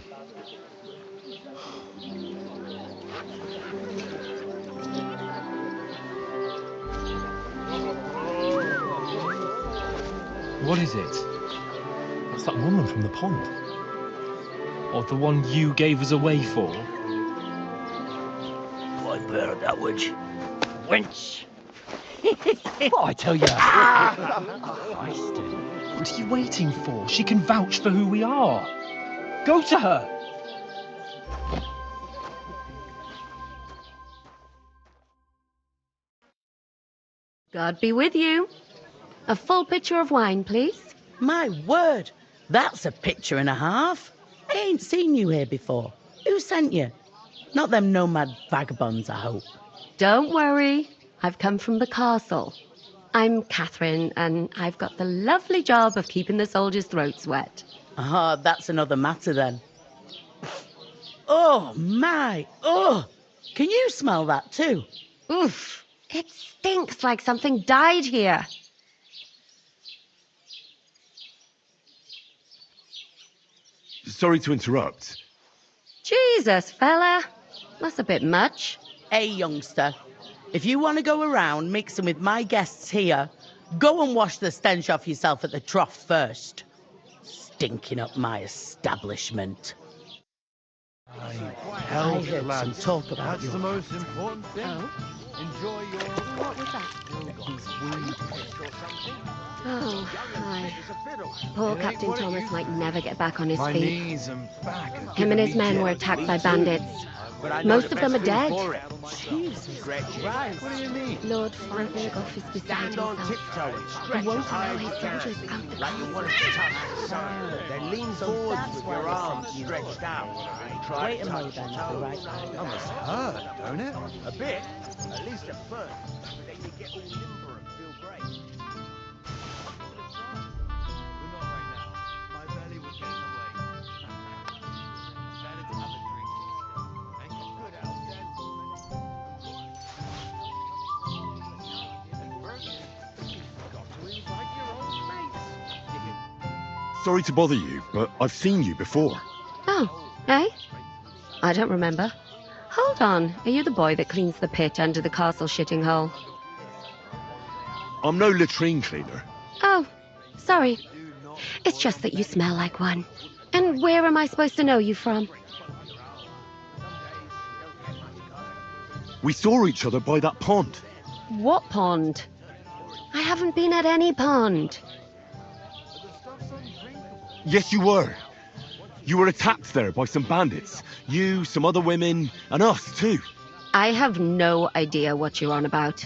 What is it? That's that woman from the pond. Or the one you gave us away for. I bear that witch. Wench! What I tell you? What are you waiting for? She can vouch for who we are. Go to her. God be with you. A full pitcher of wine, please. My word, that's a picture and a half. I ain't seen you here before. Who sent you? Not them nomad vagabonds, I hope. Don't worry. I've come from the castle. I'm Catherine, and I've got the lovely job of keeping the soldiers' throats wet. Ah, that's another matter then. Oh, my. Oh, can you smell that too? Oof. It stinks like something died here. Sorry to interrupt. Jesus, fella. That's a bit much. Hey, youngster. If you want to go around mixing with my guests here, go and wash the stench off yourself at the trough first. Stinking up my establishment. I heard some talk about That's you. the most important thing. Oh? Enjoy your... What was that? Oh, hi. Poor Captain Thomas might never get back on his My feet. knees and back. Him and his men were attacked by bandits. but I know Most the of them best are food dead. for it. Jesus Gretchen, Christ. what do you mean? Lord Freiburg is beside Stand on himself. tiptoe and He stretch won't as high allow as you his can, soldiers out the like you castle. want to touch the sun. Then lean forwards with your arms stretched out. Try Wait to a touch moment, your I'll be toes. right back. That must hurt, don't it? A bit, at least at first. But then you get all limber and feel great. Sorry to bother you, but I've seen you before. Oh, eh? I don't remember. Hold on, are you the boy that cleans the pit under the castle shitting hole? I'm no latrine cleaner. Oh, sorry. It's just that you smell like one. And where am I supposed to know you from? We saw each other by that pond. What pond? I haven't been at any pond. Yes, you were. You were attacked there by some bandits. You, some other women, and us too. I have no idea what you're on about.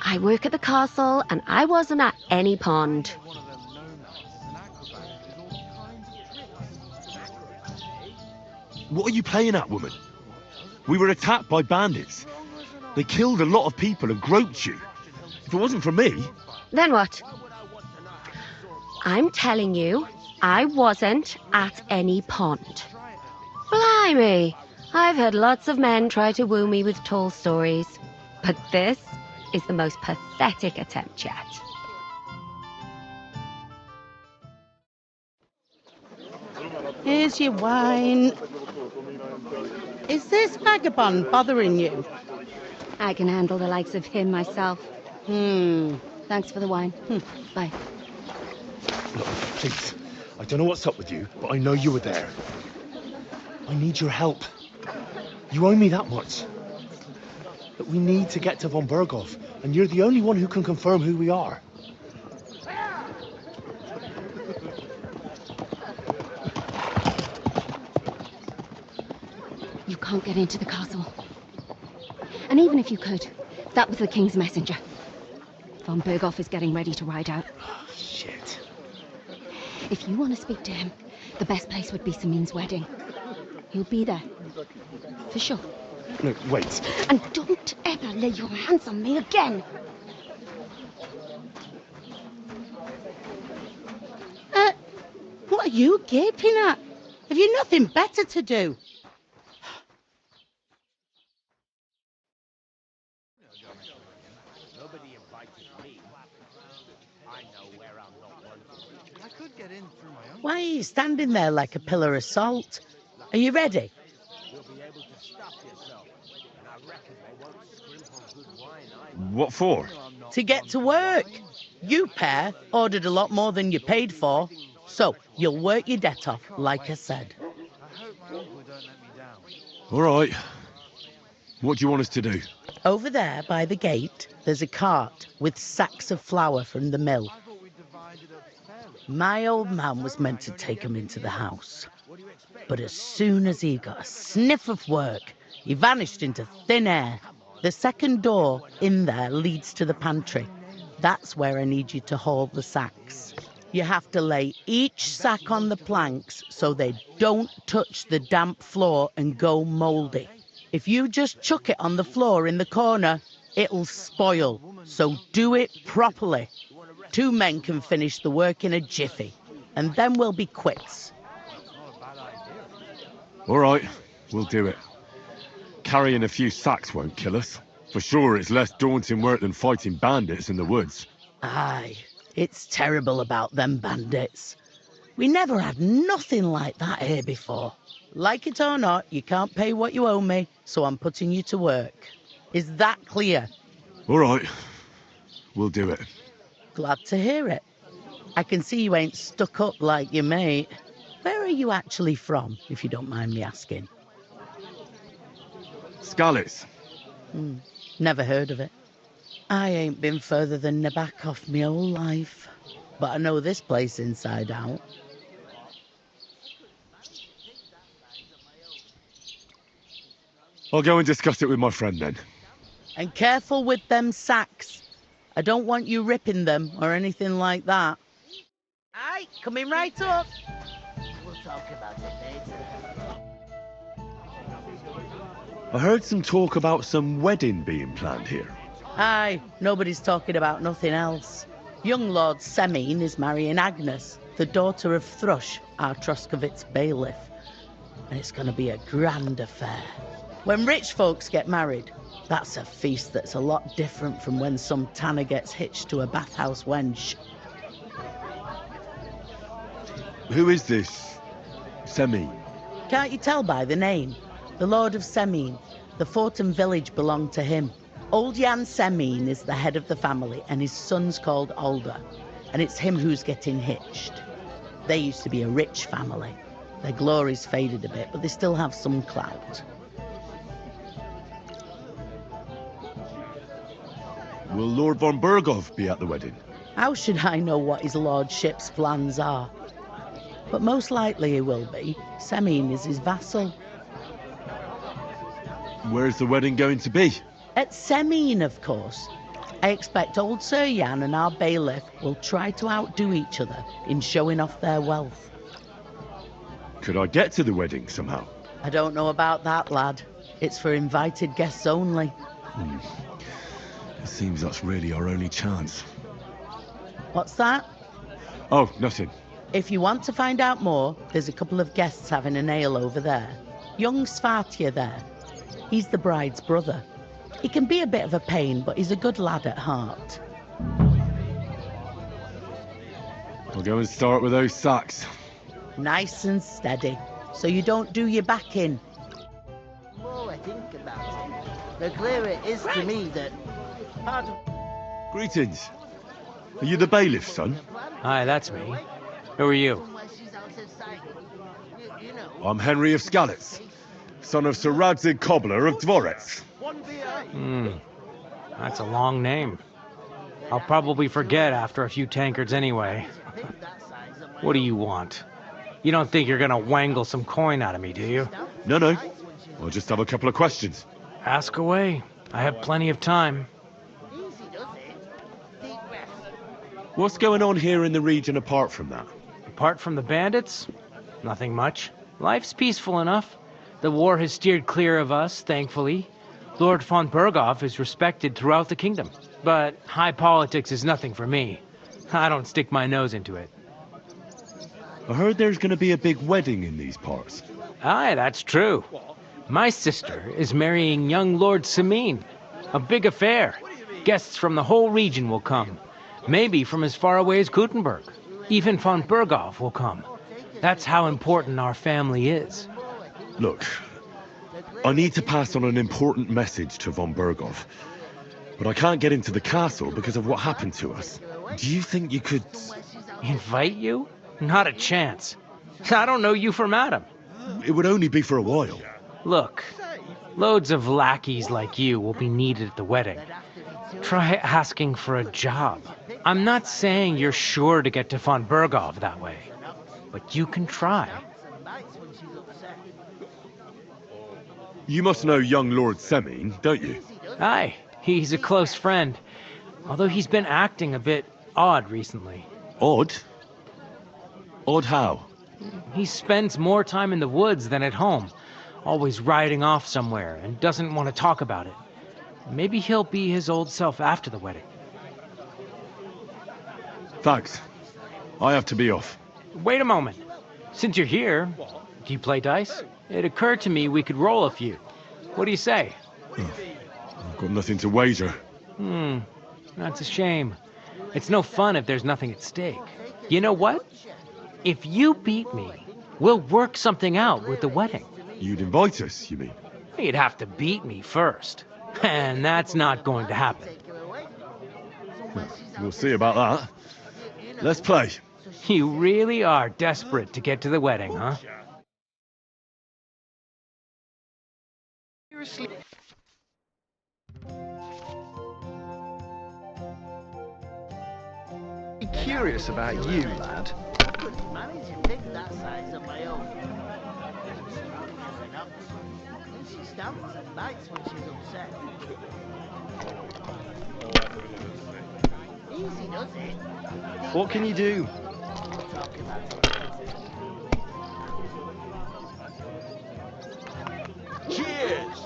I work at the castle and I wasn't at any pond. What are you playing at, woman? We were attacked by bandits. They killed a lot of people and groped you. If it wasn't for me... Then what? I'm telling you, I wasn't at any pond. Blimey! I've had lots of men try to woo me with tall stories, but this is the most pathetic attempt yet. Here's your wine. Is this vagabond bothering you? I can handle the likes of him myself. Thanks for the wine. Bye. Look, please. I don't know what's up with you, but I know you were there. I need your help. You owe me that much. But we need to get to von Berghoff, and you're the only one who can confirm who we are. You can't get into the castle. And even if you could, that was the king's messenger. Von Berghoff is getting ready to ride out. Shit. If you want to speak to him, the best place would be Samin's wedding. He'll be there. For sure. Look, wait. And don't ever lay your hands on me again. What are you gaping at? Have you nothing better to do? Nobody invited me. I know where I'm not wanted. I could get in through my own. Why are you standing there like a pillar of salt? Are you ready? You'll be able to stop yourself. And I reckon they won't scrimp on good wine either. What for? To get to work. You pair ordered a lot more than you paid for, so you'll work your debt off, like I said. I hope my uncle don't let me down. All right. What do you want us to do? Over there by the gate, there's a cart with sacks of flour from the mill. My old man was meant to take 'em into the house. But as soon as he got a sniff of work, he vanished into thin air. The second door in there leads to the pantry. That's where I need you to haul the sacks. You have to lay each sack on the planks so they don't touch the damp floor and go mouldy. If you just chuck it on the floor in the corner, it'll spoil. So do it properly. 2 men can finish the work in a jiffy, and then we'll be quits. All right, we'll do it. Carrying a few sacks won't kill us. For sure, it's less daunting work than fighting bandits in the woods. Aye, it's terrible about them bandits. We never had nothing like that here before. Like it or not, you can't pay what you owe me, so I'm putting you to work. Is that clear? All right, we'll do it. Glad to hear it. I can see you ain't stuck up like your mate. Where are you actually from, if you don't mind me asking? Skalitz. Never heard of it. I ain't been further than Nabakov my whole life, but I know this place inside out. I'll go and discuss it with my friend then. And careful with them sacks. I don't want you ripping them or anything like that. Aye, coming right up. We'll talk about it later. I heard some talk about some wedding being planned here. Aye, nobody's talking about nothing else. Young Lord Semine is marrying Agnes, the daughter of Thrush, our Troskovitz bailiff. And it's going to be a grand affair. When rich folks get married, that's a feast that's a lot different from when some tanner gets hitched to a bathhouse wench. Who is this Semine? Can't you tell by the name? The Lord of Semine. The fort and village belong to him. Old Jan Semine is the head of the family, and his son's called Alder. And it's him who's getting hitched. They used to be a rich family. Their glory's faded a bit, but they still have some clout. Will Lord von Berghoff be at the wedding? How should I know what his lordship's plans are? But most likely he will be. Semine is his vassal. Where's the wedding going to be? At Semine, of course. I expect old Sir Jan and our bailiff will try to outdo each other in showing off their wealth. Could I get to the wedding somehow? I don't know about that, lad. It's for invited guests only. It seems that's really our only chance. What's that? Oh, nothing. If you want to find out more, there's a couple of guests having an ale over there. Young Svartje there. He's the bride's brother. He can be a bit of a pain, but he's a good lad at heart. I'll go and start with those sacks. Nice and steady, so you don't do your back in. The more I think about it, the clearer it is to me that part of... Greetings. Are you the bailiff's son? Hi, that's me. Who are you? I'm Henry of Skalitz, son of Sir Radzig Cobbler of Dvorets. That's a long name. I'll probably forget after a few tankards anyway. What do you want? You don't think you're gonna wangle some coin out of me, do you? No. I'll just have a couple of questions. Ask away. I have plenty of time. What's going on here in the region apart from that? Apart from the bandits? Nothing much. Life's peaceful enough. The war has steered clear of us, thankfully. Lord von Berghoff is respected throughout the kingdom. But high politics is nothing for me. I don't stick my nose into it. I heard there's going to be a big wedding in these parts. Aye, that's true. My sister is marrying young Lord Semine. A big affair. Guests from the whole region will come. Maybe from as far away as Gutenberg. Even von Berghoff will come. That's how important our family is. Look, I need to pass on an important message to von Berghoff. But I can't get into the castle because of what happened to us. Do you think you could... Invite you? Not a chance. I don't know you from Adam. It would only be for a while. Look, loads of lackeys like you will be needed at the wedding. Try asking for a job. I'm not saying you're sure to get to von Berghoff that way, but you can try. You must know young Lord Semine, don't you? Aye, he's a close friend. Although he's been acting a bit odd recently. Odd? Odd how? He spends more time in the woods than at home, always riding off somewhere and doesn't want to talk about it. Maybe he'll be his old self after the wedding. Thanks. I have to be off. Wait a moment. Since you're here, do you play dice? It occurred to me we could roll a few. What do you say? I've got nothing to wager. That's a shame. It's no fun if there's nothing at stake. You know what? If you beat me, we'll work something out with the wedding. You'd invite us, you mean? You'd have to beat me first. And that's not going to happen. We'll see about that. Let's play. You really are desperate to get to the wedding, huh? Curious about you, lad. She stamps and bites when she's upset. Easy does it. What can you do? Cheers!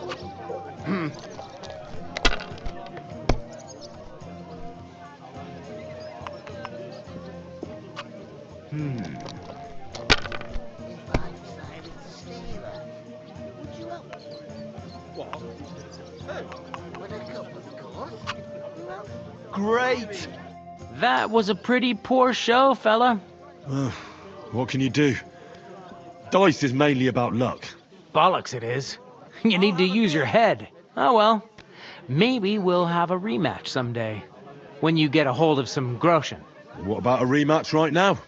Great! That was a pretty poor show, fella. What can you do? Dice is mainly about luck. Bollocks it is. You need to use your head. Oh well. Maybe we'll have a rematch someday. When you get a hold of some groschen. What about a rematch right now?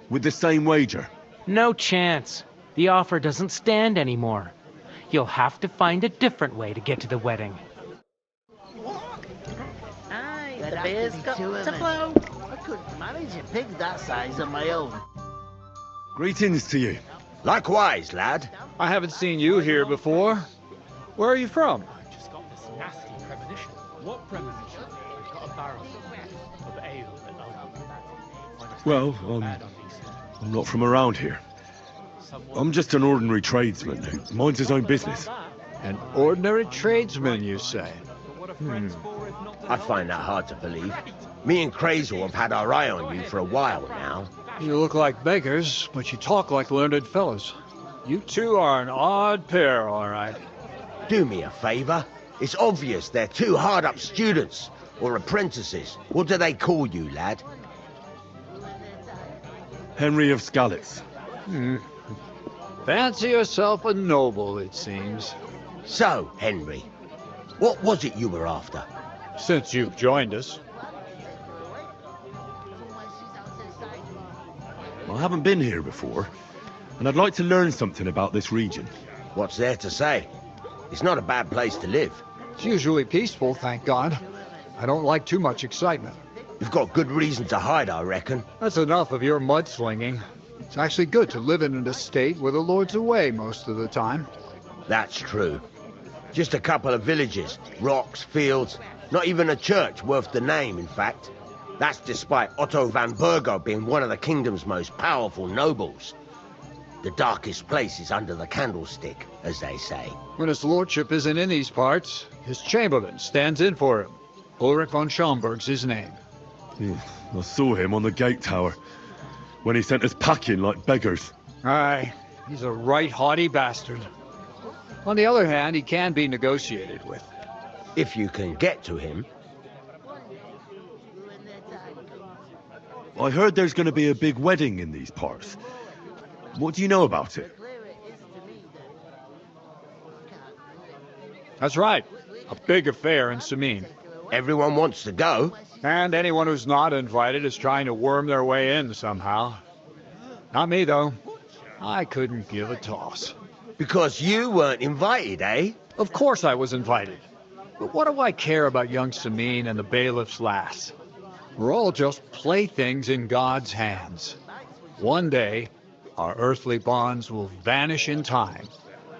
With the same wager? No chance. The offer doesn't stand anymore. You'll have to find a different way to get to the wedding. Aye, The the beer's beer's got got to to blow. I couldn't manage a pig that size on my own. Greetings to you. Likewise, lad. I haven't seen you here before. Where are you from? I've just got this nasty premonition. What premonition? We've got a barrel of ale at Well, I'm not from around here. I'm just an ordinary tradesman who minds his own business. An ordinary tradesman, you say? I find that hard to believe. Me and Crazel have had our eye on you for a while now. You look like beggars, but you talk like learned fellows. You two are an odd pair, all right. Do me a favour. It's obvious they're two hard-up students, or apprentices. What do they call you, lad? Henry of Skalitz. Fancy yourself a noble, it seems. So, Henry, what was it you were after? Since you've joined us. I haven't been here before, and I'd like to learn something about this region. What's there to say? It's not a bad place to live. It's usually peaceful, thank God. I don't like too much excitement. You've got good reason to hide, I reckon. That's enough of your mudslinging. It's actually good to live in an estate where the Lord's away most of the time. That's true. Just a couple of villages, rocks, fields, not even a church worth the name, in fact. That's despite Otto van Burgo being one of the kingdom's most powerful nobles. The darkest place is under the candlestick, as they say. When his lordship isn't in these parts, his chamberlain stands in for him. Ulrich von Schaumburg's his name. I saw him on the gate tower, when he sent us packing like beggars. Aye, he's a right haughty bastard. On the other hand, he can be negotiated with. If you can get to him. I heard there's going to be a big wedding in these parts. What do you know about it? That's right. A big affair in Samin. Everyone wants to go. And anyone who's not invited is trying to worm their way in somehow. Not me, though. I couldn't give a toss. Because you weren't invited, eh? Of course I was invited. But what do I care about young Samin and the bailiff's lass? We're all just playthings in God's hands. One day, our earthly bonds will vanish in time,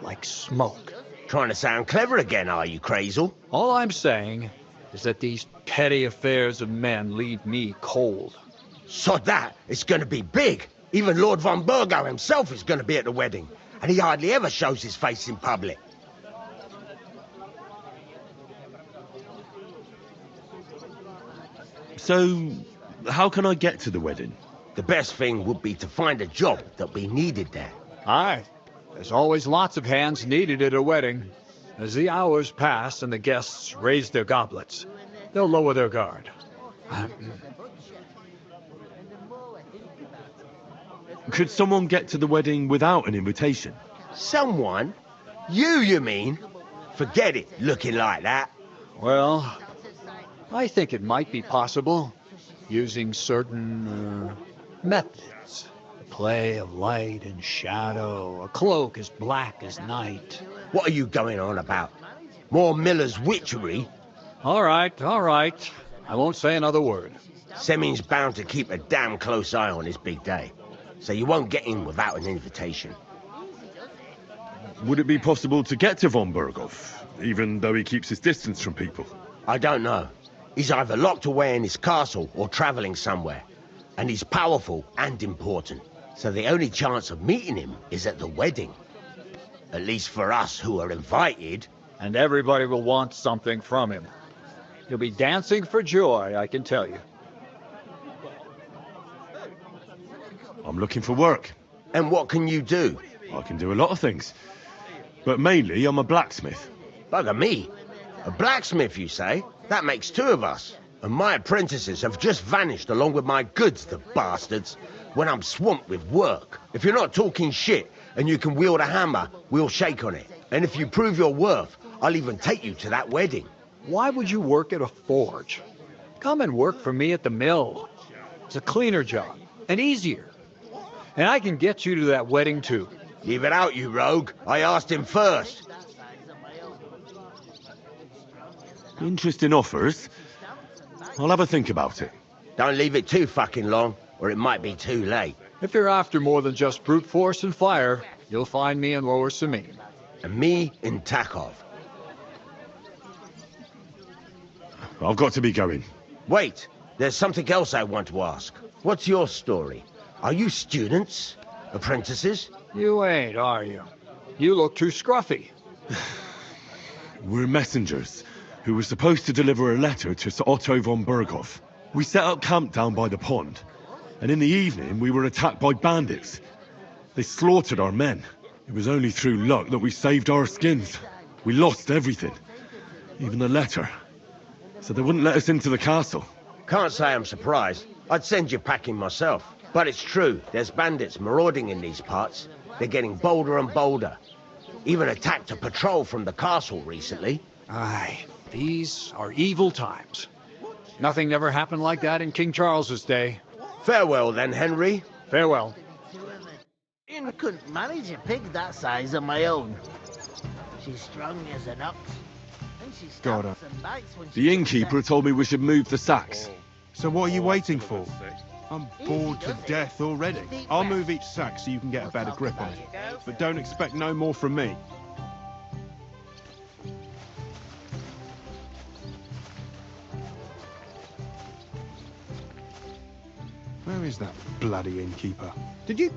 like smoke. Trying to sound clever again, are you, Crazel? All I'm saying is that these petty affairs of men leave me cold. So that it's going to be big. Even Lord von Burgo himself is going to be at the wedding, and he hardly ever shows his face in public. So, how can I get to the wedding? The best thing would be to find a job that we needed there. Aye. There's always lots of hands needed at a wedding. As the hours pass and the guests raise their goblets, they'll lower their guard. Could someone get to the wedding without an invitation? Someone? You mean? Forget it, looking like that. Well, I think it might be possible, using certain methods. The play of light and shadow, a cloak as black as night. What are you going on about? More Miller's witchery? All right. I won't say another word. Semin's bound to keep a damn close eye on his big day, so you won't get in without an invitation. Would it be possible to get to von Berghoff, even though he keeps his distance from people? I don't know. He's either locked away in his castle or traveling somewhere. And he's powerful and important. So the only chance of meeting him is at the wedding. At least for us who are invited. And everybody will want something from him. He'll be dancing for joy, I can tell you. I'm looking for work. And what can you do? I can do a lot of things. But mainly, I'm a blacksmith. Bugger me. A blacksmith, you say? That makes two of us. And my apprentices have just vanished along with my goods, the bastards, when I'm swamped with work. If you're not talking shit and you can wield a hammer, we'll shake on it. And if you prove your worth, I'll even take you to that wedding. Why would you work at a forge? Come and work for me at the mill. It's a cleaner job, and easier. And I can get you to that wedding too. Leave it out, you rogue. I asked him first. Interesting offers. I'll have a think about it. Don't leave it too fucking long, or it might be too late. If you're after more than just brute force and fire, you'll find me in Lower Samin. And me in Takov. I've got to be going. Wait, there's something else I want to ask. What's your story? Are you students? Apprentices? You ain't, are you? You look too scruffy. We're messengers who were supposed to deliver a letter to Sir Otto von Berghoff. We set up camp down by the pond, and in the evening we were attacked by bandits. They slaughtered our men. It was only through luck that we saved our skins. We lost everything, even the letter. So they wouldn't let us into the castle. Can't say I'm surprised. I'd send you packing myself. But it's true, there's bandits marauding in these parts. They're getting bolder and bolder. Even attacked a patrol from the castle recently. Aye, these are evil times. Nothing ever happened like that in King Charles's day. Farewell then, Henry. Farewell. I couldn't manage a pig that size on my own. She's strong as an ox. And she stamps and bites when The innkeeper told me we should move the sacks. So what are you waiting for? I'm bored to death already. I'll move each sack so you can get a better grip on it. But don't expect no more from me. Where is that bloody innkeeper? Did you...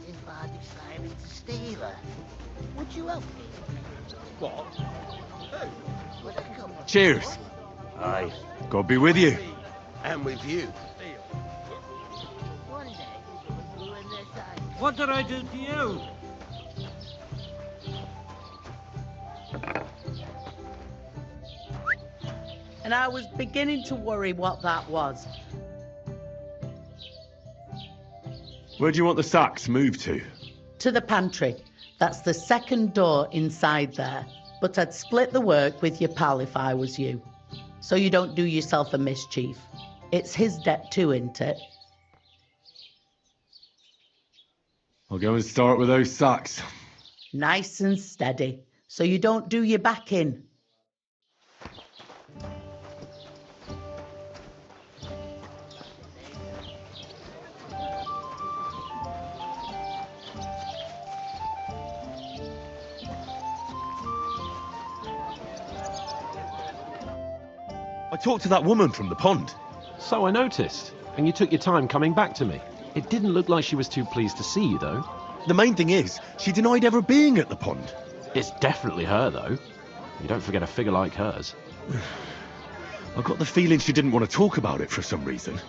If I decided to steal her, would you help me? What? With a couple of Cheers. Aye. God be with you. And with you. One day, we'll ruin their time. What did I do to you? And I was beginning to worry what that was. Where do you want the sacks moved to? To the pantry. That's the second door inside there. But I'd split the work with your pal if I was you. So you don't do yourself a mischief. It's his debt too, isn't it? I'll go and start with those sacks. Nice and steady, so you don't do your back in. I talked to that woman from the pond. So I noticed. And you took your time coming back to me. It didn't look like she was too pleased to see you, though. The main thing is, she denied ever being at the pond. It's definitely her, though. You don't forget a figure like hers. I got the feeling she didn't want to talk about it for some reason.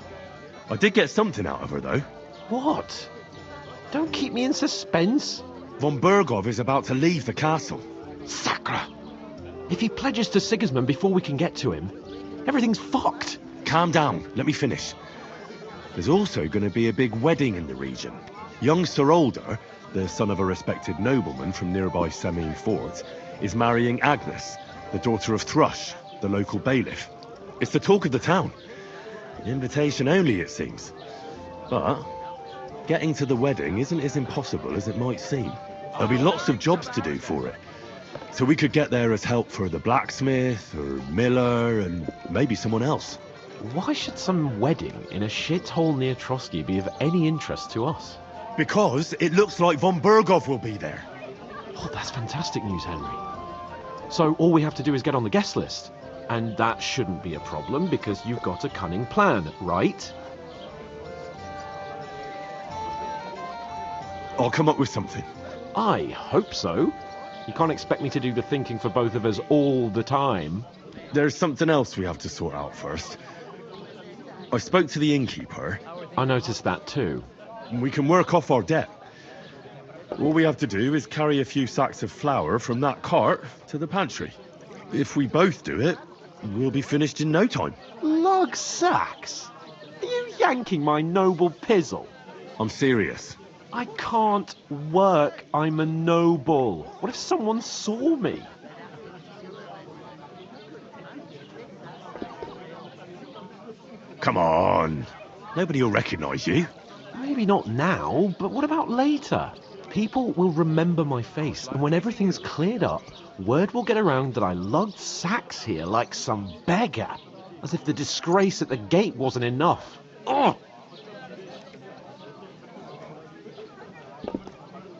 I did get something out of her, though. What? Don't keep me in suspense. Von Berghoff is about to leave the castle. Sacre! If he pledges to Sigismund before we can get to him, everything's fucked. Calm down, let me finish. There's also going to be a big wedding in the region. Young Sir Older, the son of a respected nobleman from nearby Samin Fort, is marrying Agnes, the daughter of Thrush, the local bailiff. It's the talk of the town. Invitation only, it seems. But getting to the wedding isn't as impossible as it might seem. There'll be lots of jobs to do for it. So we could get there as help for the blacksmith, or miller, and maybe someone else. Why should some wedding in a shithole near Trotsky be of any interest to us? Because it looks like von Berghoff will be there. Oh, that's fantastic news, Henry. So all we have to do is get on the guest list. And that shouldn't be a problem because you've got a cunning plan, right? I'll come up with something. I hope so. You can't expect me to do the thinking for both of us all the time. There's something else we have to sort out first. I spoke to the innkeeper. I noticed that too. We can work off our debt. All we have to do is carry a few sacks of flour from that cart to the pantry. If we both do it, we'll be finished in no time. Lug sacks? Are you yanking my noble pizzle? I'm serious. I can't work. I'm a noble. What if someone saw me? Come on. Nobody will recognise you. Maybe not now, but what about later? People will remember my face, and when everything's cleared up, word will get around that I lugged sacks here like some beggar. As if the disgrace at the gate wasn't enough. Oh!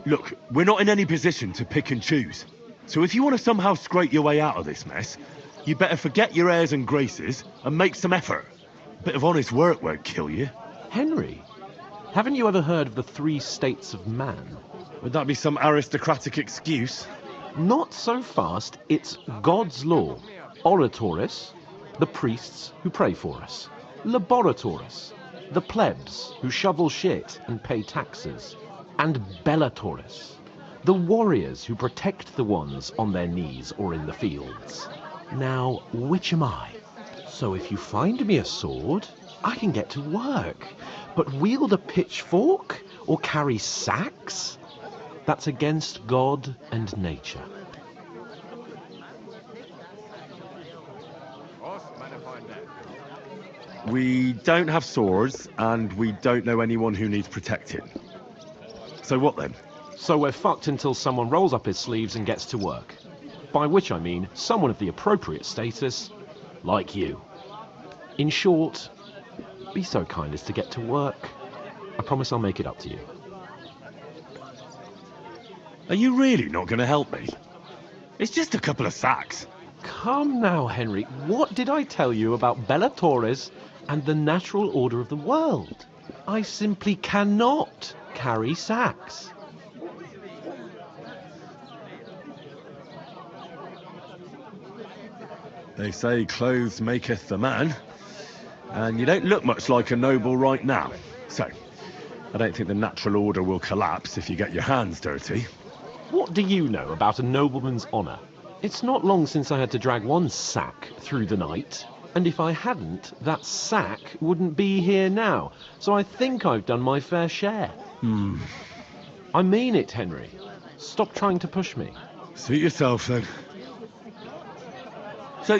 Look, we're not in any position to pick and choose. So if you want to somehow scrape your way out of this mess, you better forget your airs and graces and make some effort. A bit of honest work won't kill you. Henry, haven't you ever heard of the 3 states of man? Would that be some aristocratic excuse? Not so fast. It's God's law. Oratoris, the priests who pray for us. Laboratoris, the plebs who shovel shit and pay taxes. And Bellatoris, the warriors who protect the ones on their knees or in the fields. Now, which am I? So if you find me a sword, I can get to work. But wield a pitchfork or carry sacks? That's against God and nature. We don't have swords, and we don't know anyone who needs protecting. So what then? So we're fucked until someone rolls up his sleeves and gets to work. By which I mean someone of the appropriate status, like you. In short, be so kind as to get to work. I promise I'll make it up to you. Are you really not going to help me? It's just a couple of sacks. Come now, Henry. What did I tell you about Bellatoris and the natural order of the world? I simply cannot carry sacks. They say clothes maketh the man, and you don't look much like a noble right now. So, I don't think the natural order will collapse if you get your hands dirty. What do you know about a nobleman's honour? It's not long since I had to drag one sack through the night, and if I hadn't, that sack wouldn't be here now, so I think I've done my fair share. I mean it, Henry. Stop trying to push me. Suit yourself, then. So,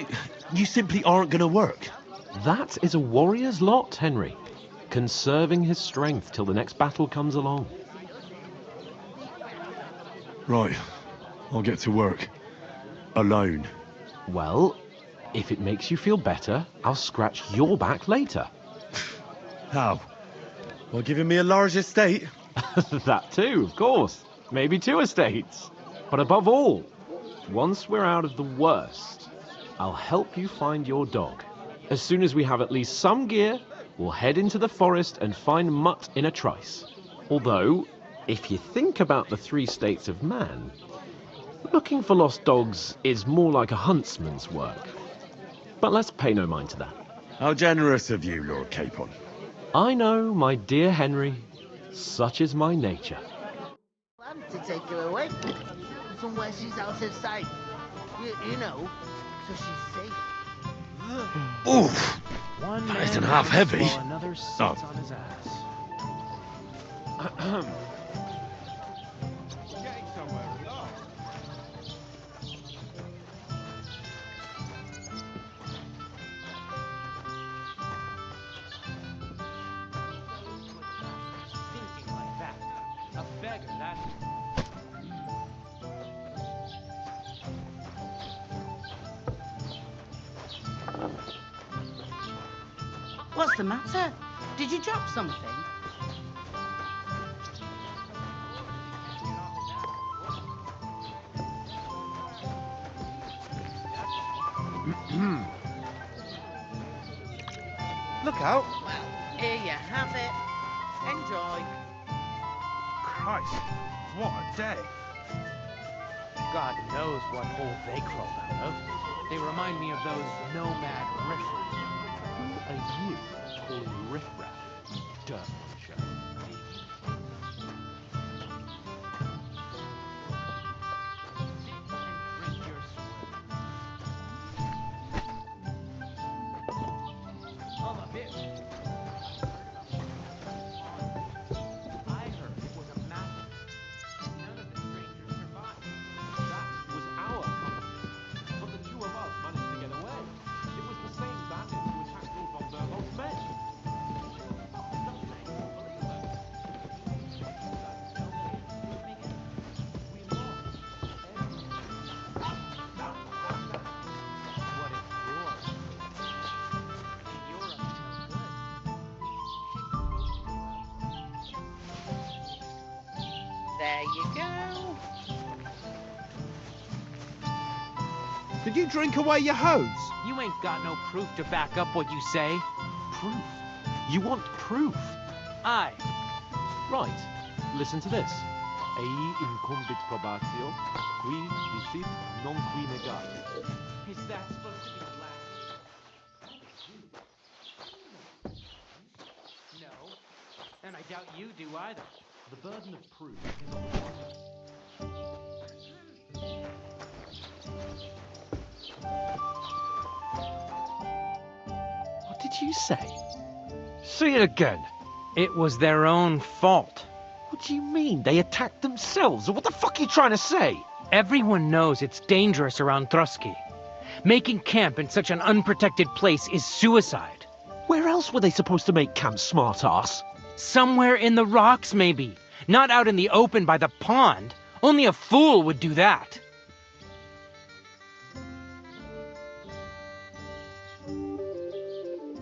you simply aren't going to work? That is a warrior's lot, Henry. Conserving his strength till the next battle comes along. Right. I'll get to work. Alone. Well, if it makes you feel better, I'll scratch your back later. How? Well, giving me a large estate? That too, of course. Maybe 2 estates. But above all, once we're out of the worst, I'll help you find your dog. As soon as we have at least some gear, we'll head into the forest and find Mutt in a trice. Although, if you think about the 3 states of man, looking for lost dogs is more like a huntsman's work. But let's pay no mind to that. How generous of you, Lord Capon. I know, my dear Henry. Such is my nature. To take her away somewhere she's out of sight. You know, so she's safe. Oof! That isn't half heavy. Another sits Oh. on his ass. Thinking like that. A beggar, that... What's the matter? Did you drop something? Look out. Well, here you have it. Enjoy. Christ, what a day. God knows what hole they crawled out of. They remind me of those nomad riffraff. Who are you calling riffraff? Dirt muncher. There you go. Did you drink away your hose? You ain't got no proof to back up what you say. Proof? You want proof? Aye. Right. Listen to this. Ei incumbit probatio, qui dicit non qui negat. Is that supposed to be Latin? No. And I doubt you do either. The burden of proof is on What did you say? Say it again. It was their own fault. What do you mean? They attacked themselves? What the fuck are you trying to say? Everyone knows it's dangerous around Trotsky. Making camp in such an unprotected place is suicide. Where else were they supposed to make camp, smart-ass? Somewhere in the rocks, maybe. Not out in the open by the pond. Only a fool would do that.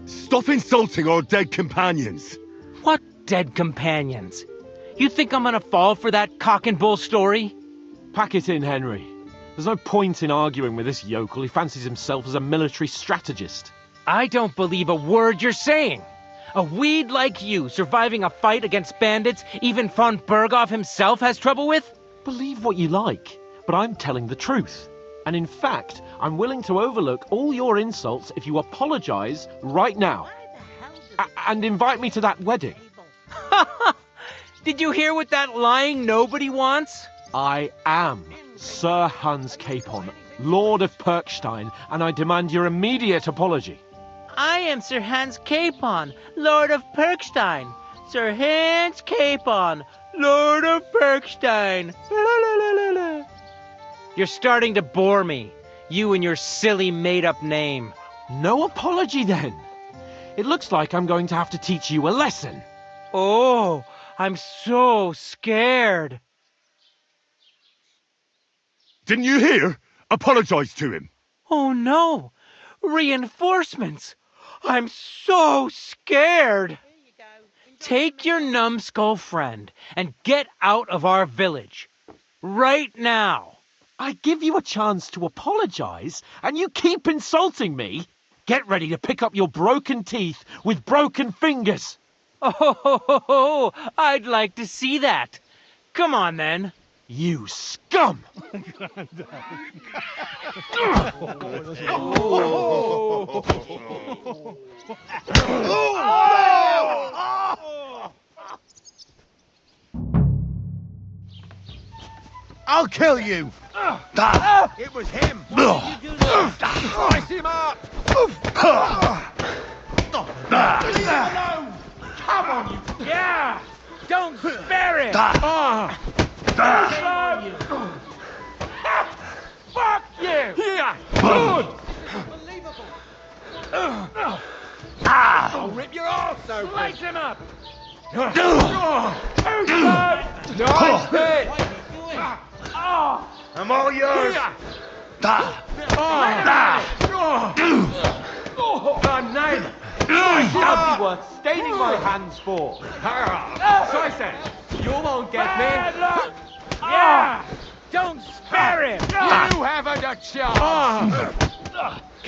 Stop insulting our dead companions. What dead companions? You think I'm gonna fall for that cock and bull story? Pack it in, Henry. There's no point in arguing with this yokel. He fancies himself as a military strategist. I don't believe a word you're saying. A weed like you surviving a fight against bandits even von Berghoff himself has trouble with? Believe what you like, but I'm telling the truth. And in fact, I'm willing to overlook all your insults if you apologize right now. And invite me to that wedding. Did you hear what that lying nobody wants? I am Sir Hans Capon, Lord of Perkstein, and I demand your immediate apology. I am Sir Hans Capon, Lord of Perkstein. Sir Hans Capon, Lord of Perkstein. You're starting to bore me. You and your silly made-up name. No apology, then. It looks like I'm going to have to teach you a lesson. Oh, I'm so scared. Didn't you hear? Apologize to him. Oh, no. Reinforcements. I'm so scared. Take your numbskull friend and get out of our village. Right now. I give you a chance to apologize, and you keep insulting me. Get ready to pick up your broken teeth with broken fingers. Oh, I'd like to see that. Come on, then. You scum! I'll kill you! It was him! Slice him up! Leave him alone! Come on, you! Yeah! Don't spare him! Fuck you! Yeah! Good! I'll rip your arse open! Slice him up! Nice bit! I'm all yours! Name! I'll be worth staining my hands for. So I said, you won't get me. Bad luck! Yeah! Don't spare him! You haven't a chance!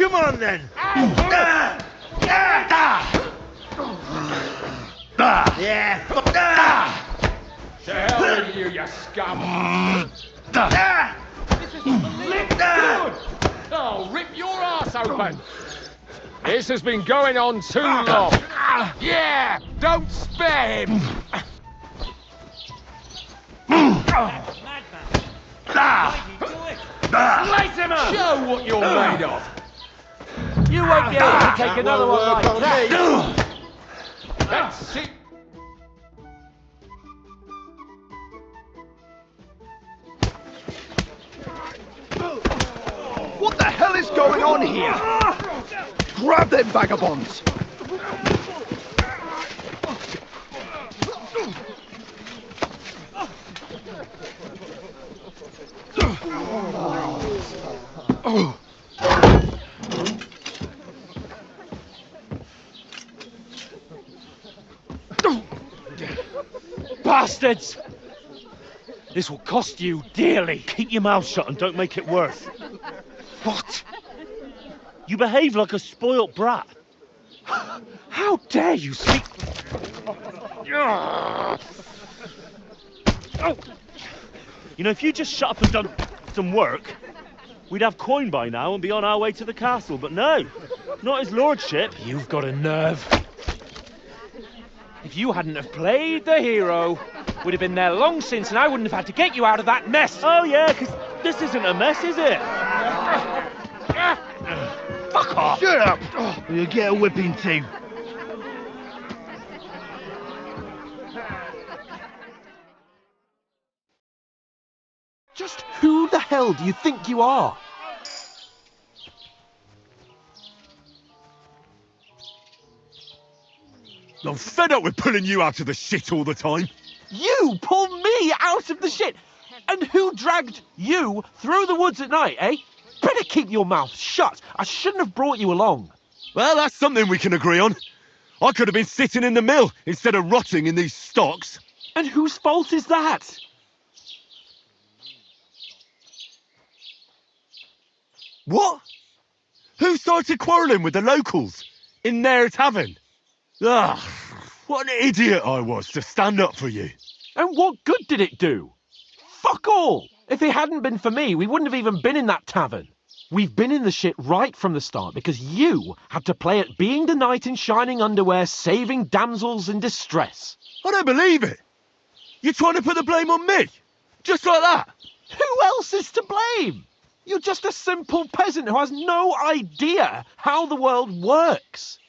Come on then! Yeah! To hell with you, you scum! This isn't good! Oh, rip your ass open! This has been going on too long! Yeah! Don't spare him! Slice him up! Show what you're made of! You won't be able to take another one like that. That's it! What the hell is going on here? Grab them vagabonds! Bastards! This will cost you dearly. Keep your mouth shut and don't make it worse. What? You behave like a spoilt brat. How dare you speak... You know, if you just shut up and done some work, we'd have coin by now and be on our way to the castle, but no, not his lordship. You've got a nerve. If you hadn't have played the hero, we'd have been there long since and I wouldn't have had to get you out of that mess. Oh yeah, because this isn't a mess, is it? Fuck off! Shut up! Or you'll get a whipping too. Just who the hell do you think you are? I'm fed up with pulling you out of the shit all the time. You pull me out of the shit! And who dragged you through the woods at night, eh? Better keep your mouth shut. I shouldn't have brought you along. Well, that's something we can agree on. I could have been sitting in the mill instead of rotting in these stocks. And whose fault is that? What? Who started quarrelling with the locals in their tavern? Ah, what an idiot I was to stand up for you. And what good did it do? Fuck all! If it hadn't been for me, we wouldn't have even been in that tavern. We've been in the shit right from the start because you had to play at being the knight in shining underwear, saving damsels in distress. I don't believe it. You're trying to put the blame on me? Just like that? Who else is to blame? You're just a simple peasant who has no idea how the world works.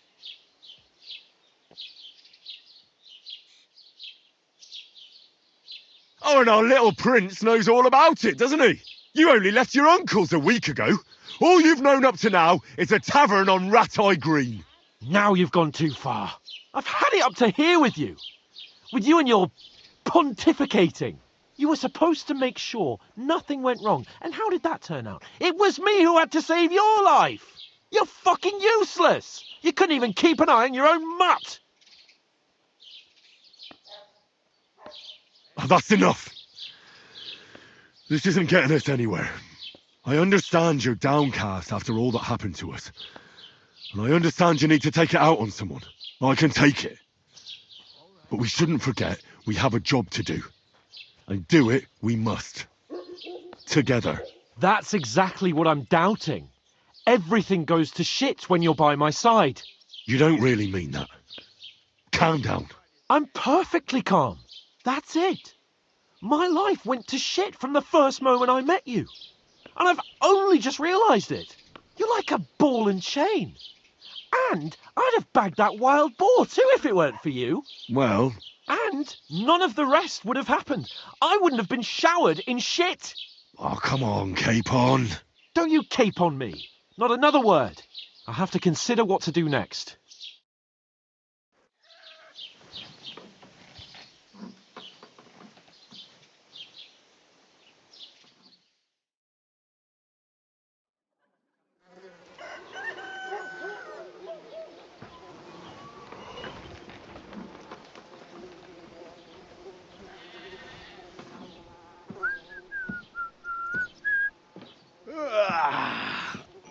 Oh, and our little prince knows all about it, doesn't he? You only left your uncle's a week ago. All you've known up to now is a tavern on Rat-Eye Green. Now you've gone too far. I've had it up to here with you. With you and your pontificating. You were supposed to make sure nothing went wrong. And how did that turn out? It was me who had to save your life. You're fucking useless. You couldn't even keep an eye on your own mutt. Oh, that's enough. This isn't getting us anywhere. I understand you're downcast after all that happened to us. And I understand you need to take it out on someone. I can take it. But we shouldn't forget we have a job to do. And do it we must. Together. That's exactly what I'm doubting. Everything goes to shit when you're by my side. You don't really mean that. Calm down. I'm perfectly calm. That's it. My life went to shit from the first moment I met you. And I've only just realised it. You're like a ball and chain. And I'd have bagged that wild boar too if it weren't for you. Well... And none of the rest would have happened. I wouldn't have been showered in shit. Oh, come on, Capon. Don't you cape on me. Not another word. I'll have to consider what to do next.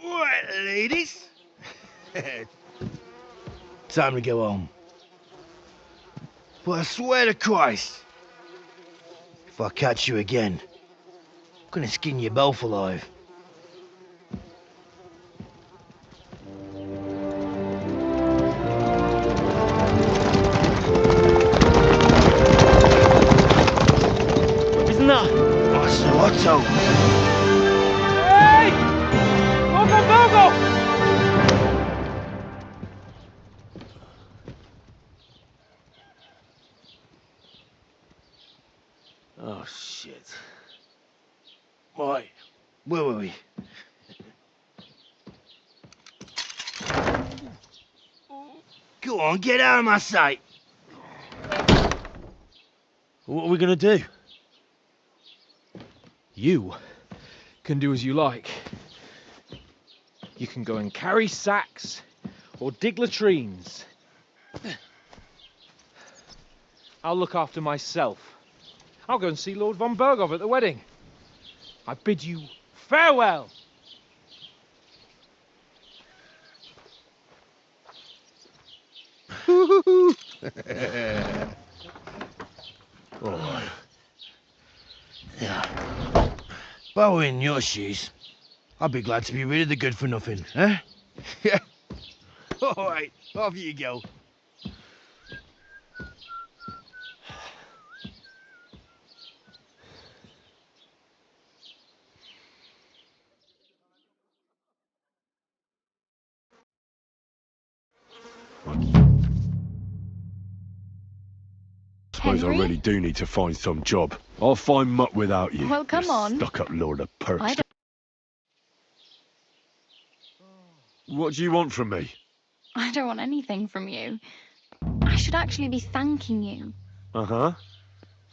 Well, ladies. Time to go home. But I swear to Christ, if I catch you again, I'm gonna skin you both alive. Isn't that? What's Otto? Hey! Bogo! Oh, shit. Right, where were we? Go on, get out of my sight. What are we gonna do? You can do as you like. You can go and carry sacks or dig latrines. I'll look after myself. I'll go and see Lord von Berghoff at the wedding. I bid you farewell. Oh. Yeah. If I were in your shoes, I'd be glad to be rid of the good for nothing, eh? Yeah. All right, off you go. Suppose I Henry? really do need to find some job. I'll find mutt without you. Well, come on. Stuck-up lord of perks. I don't... What do you want from me? I don't want anything from you. I should actually be thanking you. Uh-huh.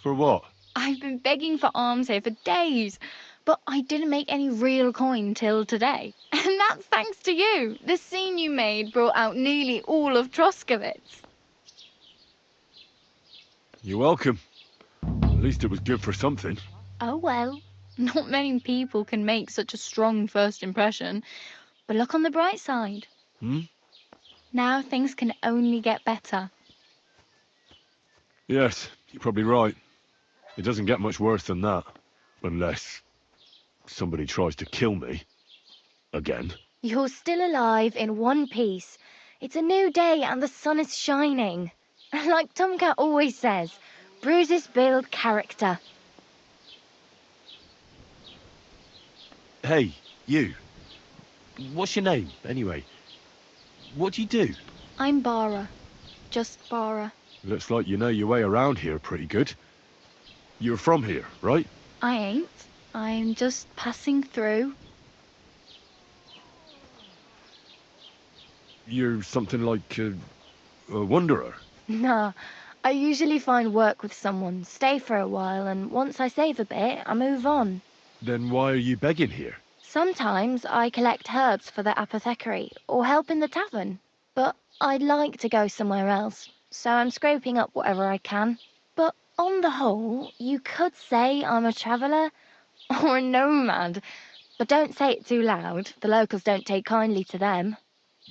For what? I've been begging for alms here for days, but I didn't make any real coin till today. And that's thanks to you. The scene you made brought out nearly all of Troskowitz. You're welcome. At least it was good for something. Oh well, not many people can make such a strong first impression. But look on the bright side. Hmm? Now things can only get better. Yes, you're probably right. It doesn't get much worse than that. Unless somebody tries to kill me. Again. You're still alive in one piece. It's a new day and the sun is shining. Like Tomcat always says, bruises build character. Hey, you. What's your name, anyway? What do you do? I'm Bara. Just Bara. Looks like you know your way around here pretty good. You're from here, right? I ain't. I'm just passing through. You're something like a wanderer. Nah, I usually find work with someone, stay for a while, and once I save a bit, I move on. Then why are you begging here? Sometimes I collect herbs for the apothecary, or help in the tavern. But I'd like to go somewhere else, so I'm scraping up whatever I can. But on the whole, you could say I'm a traveller, or a nomad. But don't say it too loud, the locals don't take kindly to them.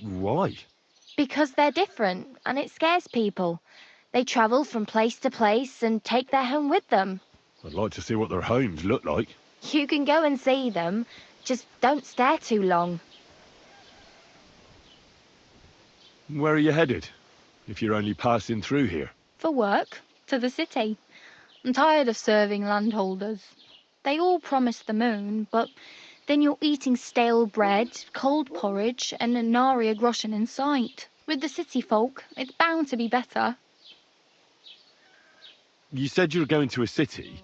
Why? Because they're different, and it scares people. They travel from place to place and take their home with them. I'd like to see what their homes look like. You can go and see them, just don't stare too long. Where are you headed, if you're only passing through here? For work, to the city. I'm tired of serving landholders. They all promise the moon, but then you're eating stale bread, cold porridge, and nary a groschen in sight. With the city folk, it's bound to be better. You said you were going to a city.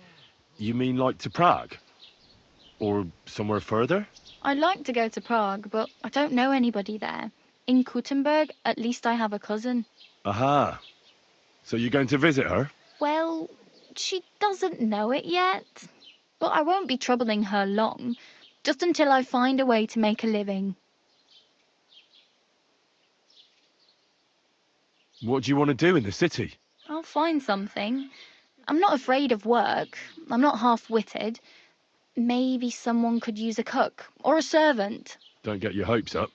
You mean like to Prague? Or somewhere further? I'd like to go to Prague, but I don't know anybody there. In Kuttenberg, at least I have a cousin. Aha. So you're going to visit her? Well, she doesn't know it yet. But I won't be troubling her long, just until I find a way to make a living. What do you want to do in the city? I'll find something. I'm not afraid of work. I'm not half-witted. Maybe someone could use a cook or a servant. Don't get your hopes up.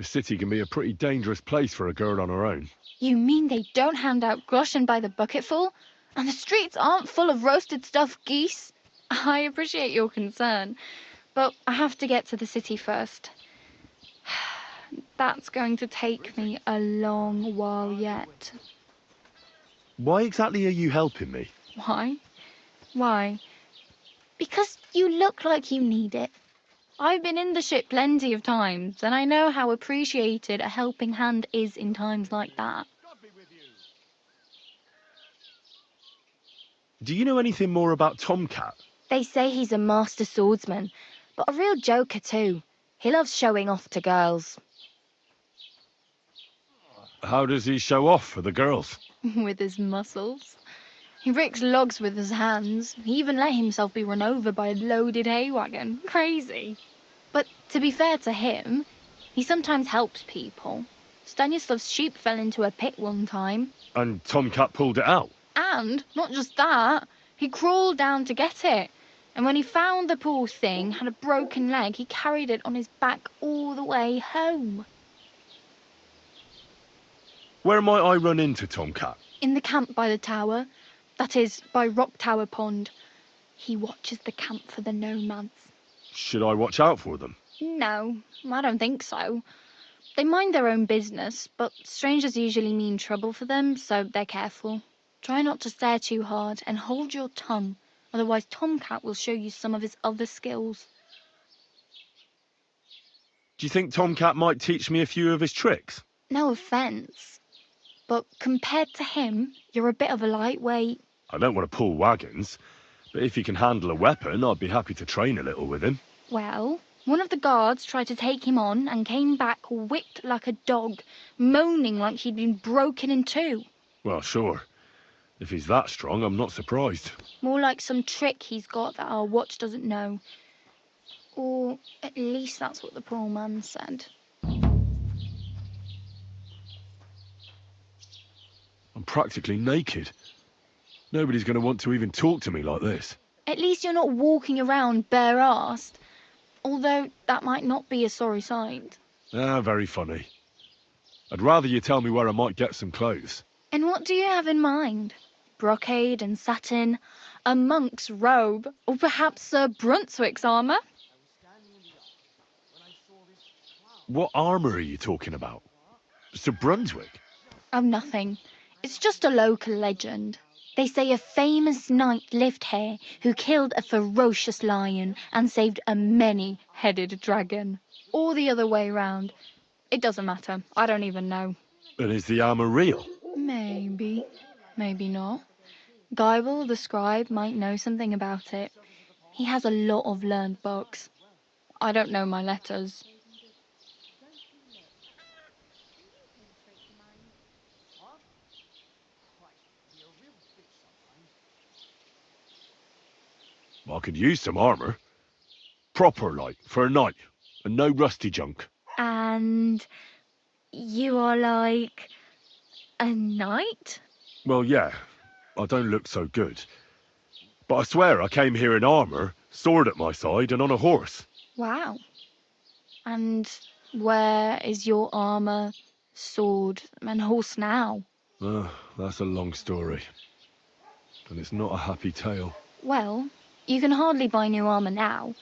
The city can be a pretty dangerous place for a girl on her own. You mean they don't hand out groschen by the bucketful? And the streets aren't full of roasted stuffed geese? I appreciate your concern, but I have to get to the city first. That's going to take me a long while yet. Why exactly are you helping me? Why? Why? Because you look like you need it. I've been in the ship plenty of times, and I know how appreciated a helping hand is in times like that. Do you know anything more about Tomcat? They say he's a master swordsman, but a real joker too. He loves showing off to girls. How does he show off for the girls? With his muscles. He ricks logs with his hands. He even let himself be run over by a loaded hay wagon. Crazy. But to be fair to him, he sometimes helps people. Stanislav's sheep fell into a pit one time. And Tomcat pulled it out? And, not just that, he crawled down to get it. And when he found the poor thing had a broken leg, he carried it on his back all the way home. Where might I run into Tomcat? In the camp by the tower. That is, by Rock Tower Pond. He watches the camp for the nomads. Should I watch out for them? No, I don't think so. They mind their own business, but strangers usually mean trouble for them, so they're careful. Try not to stare too hard and hold your tongue, otherwise Tomcat will show you some of his other skills. Do you think Tomcat might teach me a few of his tricks? No offence, but compared to him, you're a bit of a lightweight. I don't want to pull wagons, but if he can handle a weapon, I'd be happy to train a little with him. Well, one of the guards tried to take him on and came back whipped like a dog, moaning like he'd been broken in two. Well, sure. If he's that strong, I'm not surprised. More like some trick he's got that our watch doesn't know. Or at least that's what the poor man said. I'm practically naked. Nobody's going to want to even talk to me like this. At least you're not walking around bare-arsed. Although that might not be a sorry sight. Ah, very funny. I'd rather you tell me where I might get some clothes. And what do you have in mind? Brocade and satin, a monk's robe, or perhaps Sir Brunswick's armour? What armour are you talking about? Sir Brunswick? Oh, nothing. It's just a local legend. They say a famous knight lived here who killed a ferocious lion and saved a many-headed dragon. Or the other way round. It doesn't matter. I don't even know. And is the armour real? Maybe. Maybe not. Geibel, the scribe, might know something about it. He has a lot of learned books. I don't know my letters. I could use some armour. Proper, like, for a knight. And no rusty junk. And you are like a knight? Well, yeah. I don't look so good. But I swear I came here in armour, sword at my side, and on a horse. Wow. And where is your armour, sword, and horse now? That's a long story. And it's not a happy tale. Well, you can hardly buy new armour now,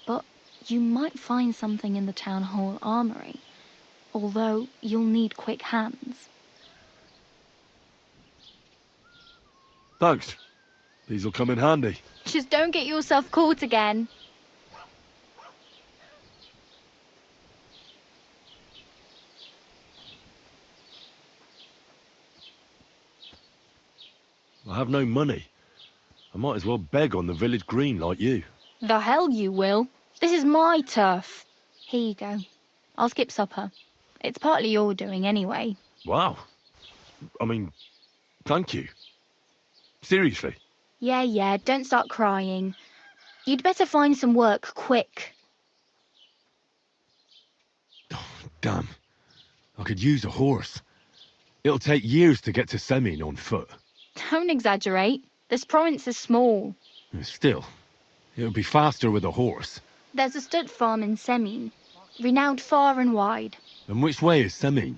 but you might find something in the town hall armoury, although you'll need quick hands. Thanks. These'll come in handy. Just don't get yourself caught again. I have no money. I might as well beg on the village green like you. The hell you will. This is my turf. Here you go. I'll skip supper. It's partly your doing anyway. Wow. I mean, thank you. Seriously. Yeah, don't start crying. You'd better find some work quick. Damn. I could use a horse. It'll take years to get to Semin on foot. Don't exaggerate. This province is small. Still, it'll be faster with a horse. There's a stud farm in Semin, renowned far and wide. And which way is Semi?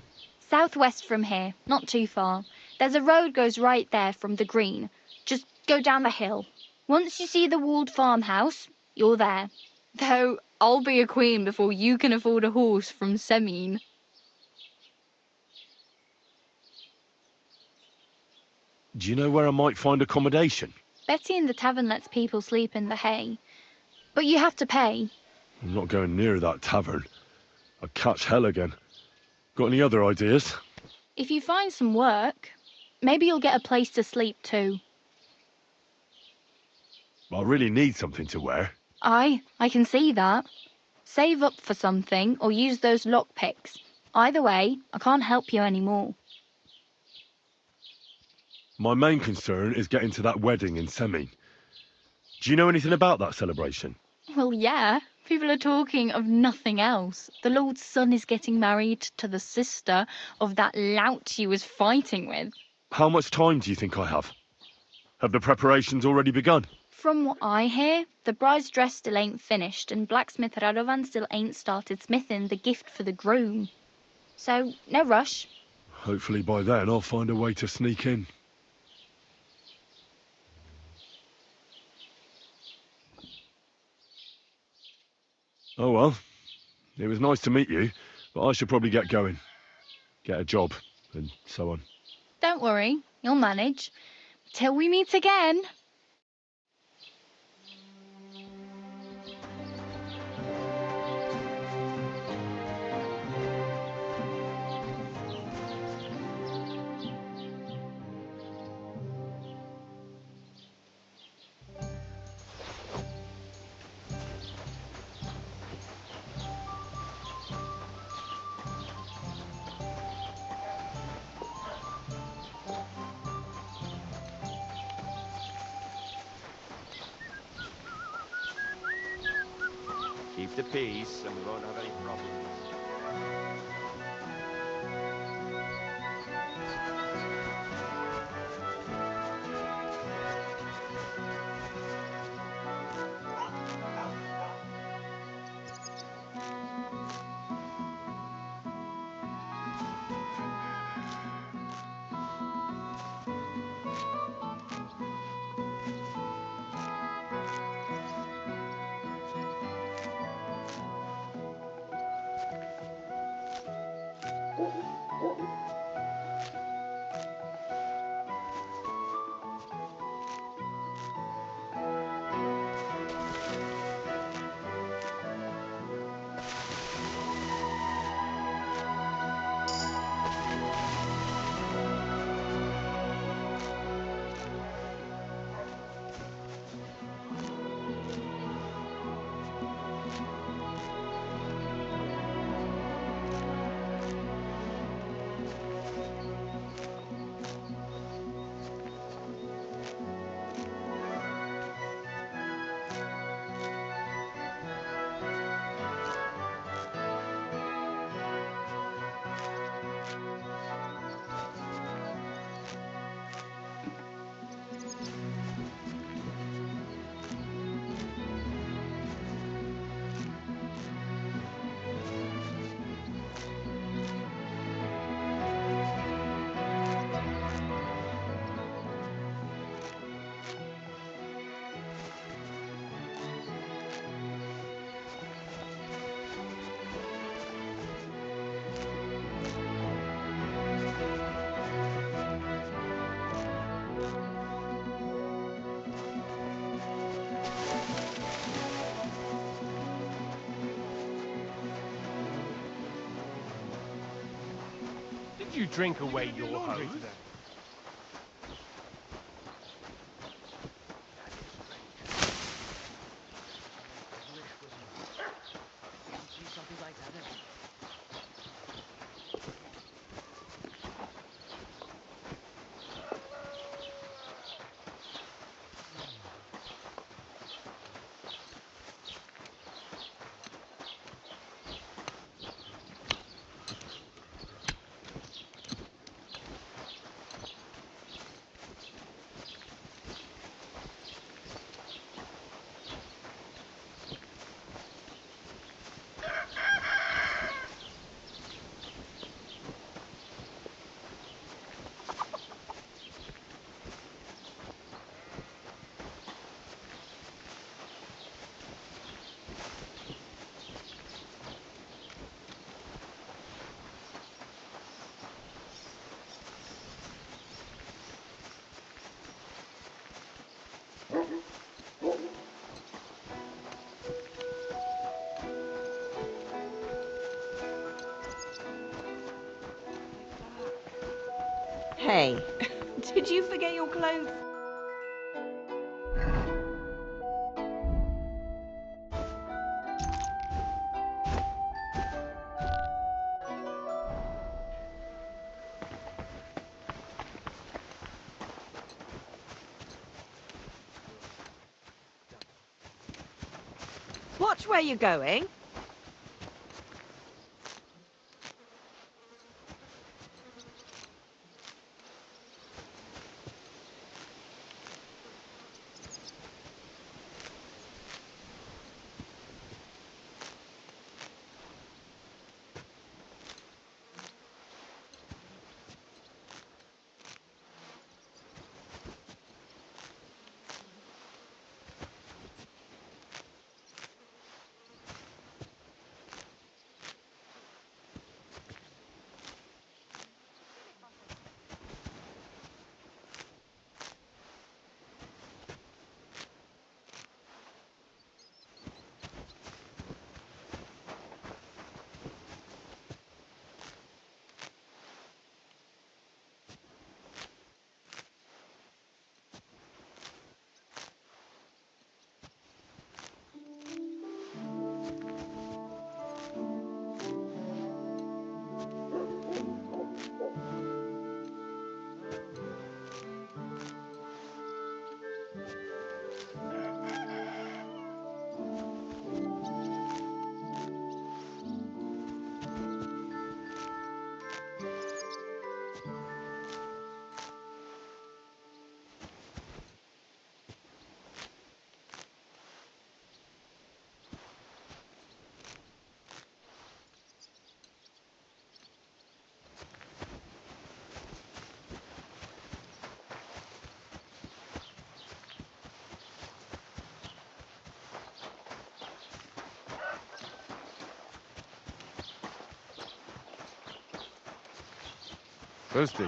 Southwest from here, not too far. There's a road goes right there from the green. Just go down the hill. Once you see the walled farmhouse, you're there. Though I'll be a queen before you can afford a horse from Semine. Do you know where I might find accommodation? Betty in the tavern lets people sleep in the hay. But you have to pay. I'm not going near that tavern. I'd catch hell again. Got any other ideas? If you find some work, maybe you'll get a place to sleep too. I really need something to wear. I can see that. Save up for something or use those lockpicks. Either way, I can't help you anymore. My main concern is getting to that wedding in Semine. Do you know anything about that celebration? Well, yeah. People are talking of nothing else. The Lord's son is getting married to the sister of that lout you was fighting with. How much time do you think I have? Have the preparations already begun? From what I hear, the bride's dress still ain't finished and blacksmith Radovan still ain't started smithing the gift for the groom. So, no rush. Hopefully by then I'll find a way to sneak in. Oh well, it was nice to meet you, but I should probably get going. Get a job, and so on. Don't worry, you'll manage. Till we meet again. Keep the peace and we won't have any problems. Did you drink away your hose? Hey, did you forget your clothes? Watch where you're going. Thirsty.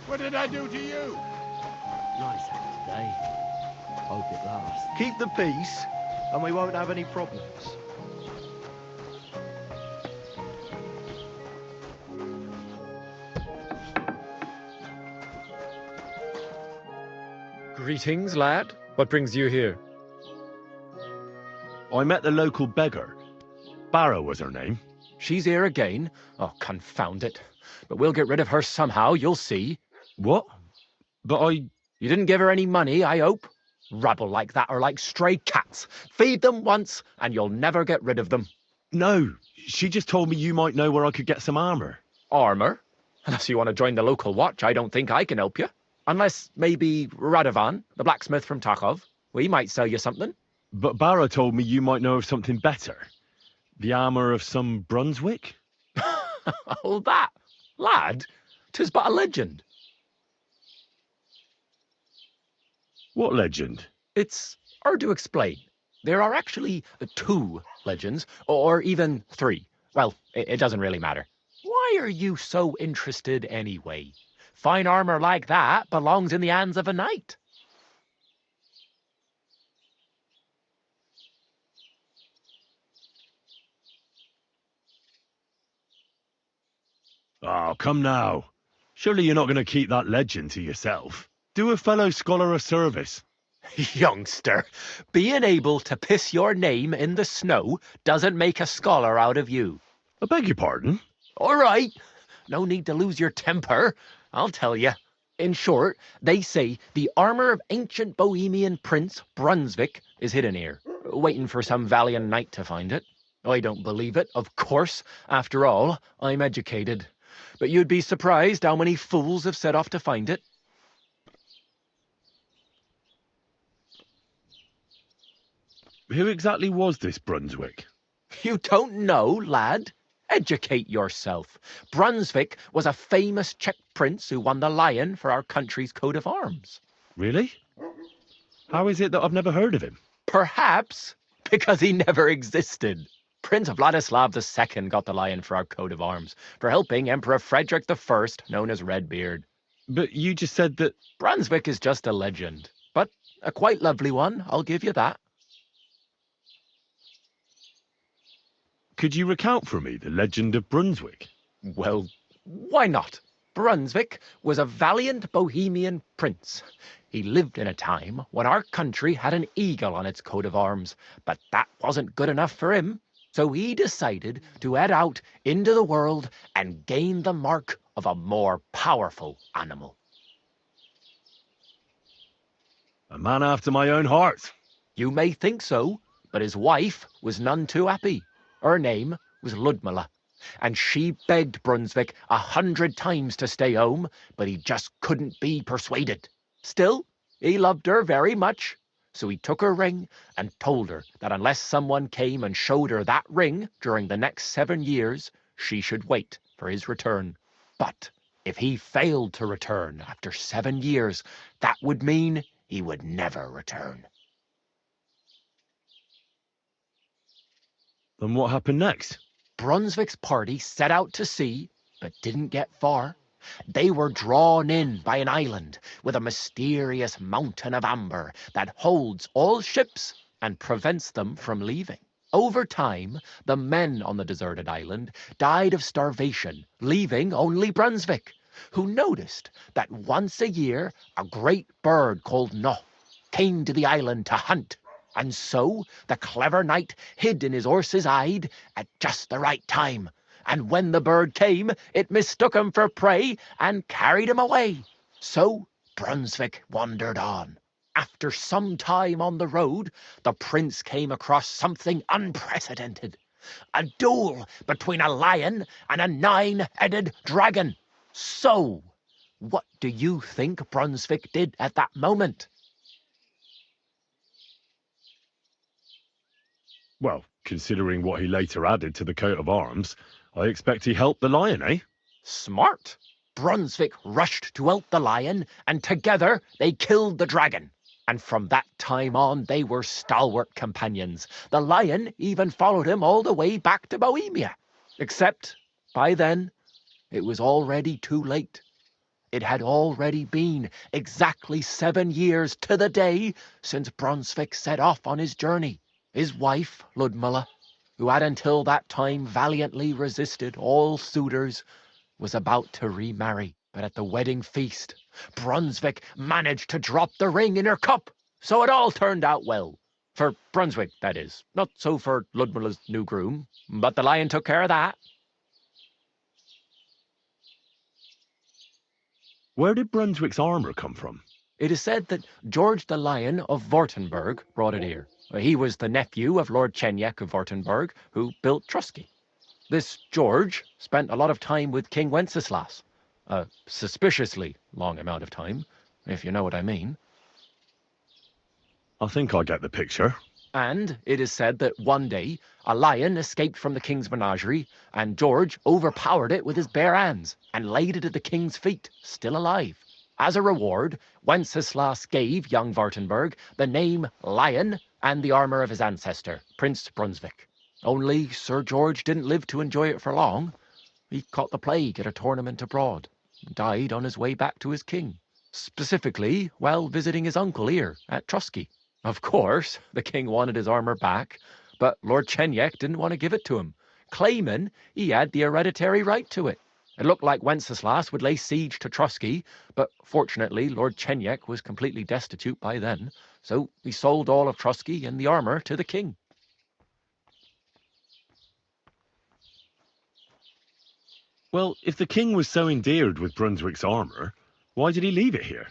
What did I do to you? Nice hat today. Hope it lasts. Keep the peace, and we won't have any problems. Greetings, lad. What brings you here? I met the local beggar. Barrow was her name. She's here again? Oh, confound it. But we'll get rid of her somehow, you'll see. What? But I... You didn't give her any money, I hope? Rabble like that are like stray cats. Feed them once, and you'll never get rid of them. No, she just told me you might know where I could get some armour. Armour? Unless you want to join the local watch, I don't think I can help you. Unless, maybe, Radovan, the blacksmith from Takov. We might sell you something. But Barrow told me you might know of something better. The armour of some Brunswick? Oh, that? Lad, 'tis but a legend. What legend? It's hard to explain. There are actually 2 legends, or even 3. Well, it doesn't really matter. Why are you so interested anyway? Fine armour like that belongs in the hands of a knight. Oh, come now. Surely you're not going to keep that legend to yourself. Do a fellow scholar a service. Youngster, being able to piss your name in the snow doesn't make a scholar out of you. I beg your pardon? All right. No need to lose your temper. I'll tell you. In short, they say the armour of ancient Bohemian Prince Brunswick is hidden here, waiting for some valiant knight to find it. I don't believe it, of course. After all, I'm educated. But you'd be surprised how many fools have set off to find it. Who exactly was this Brunswick? You don't know, lad? Educate yourself. Brunswick was a famous Czech prince who won the lion for our country's coat of arms. Really? How is it that I've never heard of him? Perhaps because he never existed. Prince Vladislav II got the lion for our coat of arms for helping Emperor Frederick I, known as Redbeard. But you just said that... Brunswick is just a legend, but a quite lovely one, I'll give you that. Could you recount for me the legend of Brunswick? Well, why not? Brunswick was a valiant Bohemian prince. He lived in a time when our country had an eagle on its coat of arms, but that wasn't good enough for him. So he decided to head out into the world and gain the mark of a more powerful animal. A man after my own heart. You may think so, but his wife was none too happy. Her name was Ludmilla, and she begged Brunswick 100 times to stay home, but he just couldn't be persuaded. Still, he loved her very much, so he took her ring and told her that unless someone came and showed her that ring during the next 7 years, she should wait for his return. But if he failed to return after 7 years, that would mean he would never return. Then what happened next? Brunswick's party set out to sea, but didn't get far. They were drawn in by an island with a mysterious mountain of amber that holds all ships and prevents them from leaving. Over time, the men on the deserted island died of starvation, leaving only Brunswick, who noticed that once a year a great bird called No came to the island to hunt. And so the clever knight hid in his horse's hide at just the right time. And when the bird came, it mistook him for prey and carried him away. So Brunswick wandered on. After some time on the road, the prince came across something unprecedented. A duel between a lion and a 9-headed dragon. So, what do you think Brunswick did at that moment? Well, considering what he later added to the coat of arms, I expect he helped the lion, eh? Smart. Brunswick rushed to help the lion, and together they killed the dragon. And from that time on, they were stalwart companions. The lion even followed him all the way back to Bohemia. Except, by then, it was already too late. It had already been exactly 7 years to the day since Brunswick set off on his journey. His wife, Ludmilla, who had until that time valiantly resisted all suitors, was about to remarry. But at the wedding feast, Brunswick managed to drop the ring in her cup, so it all turned out well. For Brunswick, that is. Not so for Ludmilla's new groom, but the lion took care of that. Where did Brunswick's armour come from? It is said that George the Lion of Württemberg brought it here. He was the nephew of Lord Czech of Württemberg, who built Trusky. This George spent a lot of time with King Wenceslas. A suspiciously long amount of time, if you know what I mean. I think I get the picture. And it is said that one day, a lion escaped from the king's menagerie, and George overpowered it with his bare hands and laid it at the king's feet, still alive. As a reward, Wenceslas gave young Württemberg the name Lion and the armour of his ancestor, Prince Brunswick. Only Sir George didn't live to enjoy it for long. He caught the plague at a tournament abroad, and died on his way back to his king, specifically while visiting his uncle here at Trusky. Of course, the king wanted his armour back, but Lord Czech didn't want to give it to him, claiming he had the hereditary right to it. It looked like Wenceslas would lay siege to Trusky, but fortunately Lord Czech was completely destitute by then, so he sold all of Trusky and the armour to the king. Well, if the king was so endeared with Brunswick's armour, why did he leave it here?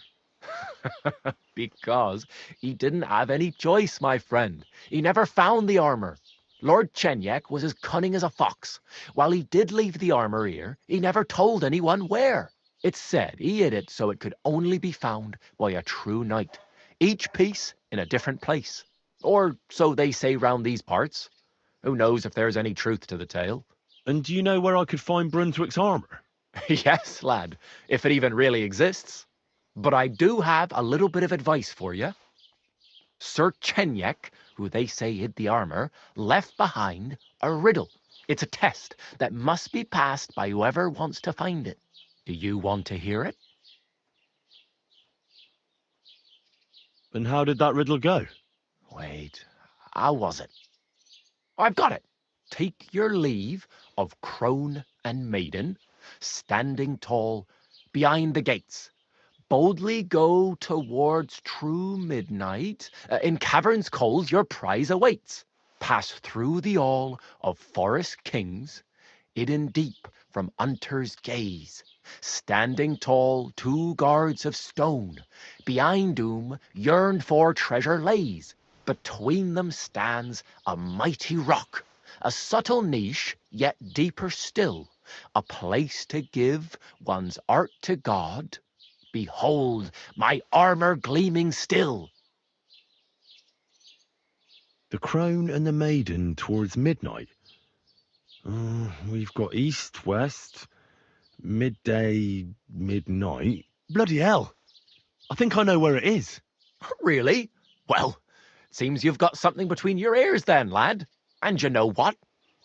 Because he didn't have any choice, my friend. He never found the armour. Lord Czech was as cunning as a fox. While he did leave the armour here, he never told anyone where. It's said he hid it so it could only be found by a true knight, each piece in a different place. Or so they say round these parts. Who knows if there's any truth to the tale? And do you know where I could find Brunswick's armour? Yes, lad, if it even really exists. But I do have a little bit of advice for you. Sir Chenyek, who they say hid the armour, left behind a riddle. It's a test that must be passed by whoever wants to find it. Do you want to hear it? And how did that riddle go? Wait, how was it? I've got it. Take your leave of crone and maiden, standing tall behind the gates. Boldly go towards true midnight. In caverns cold your prize awaits. Pass through the all of forest kings, hidden deep from hunter's gaze. Standing tall, 2 guards of stone, behind whom yearned for treasure lays. Between them stands a mighty rock, a subtle niche, yet deeper still, a place to give one's art to God. Behold, my armour gleaming still. The crone and the maiden towards midnight. We've got east, west, midday, midnight. Bloody hell! I think I know where it is. Really? Well, seems you've got something between your ears then, lad. And you know what?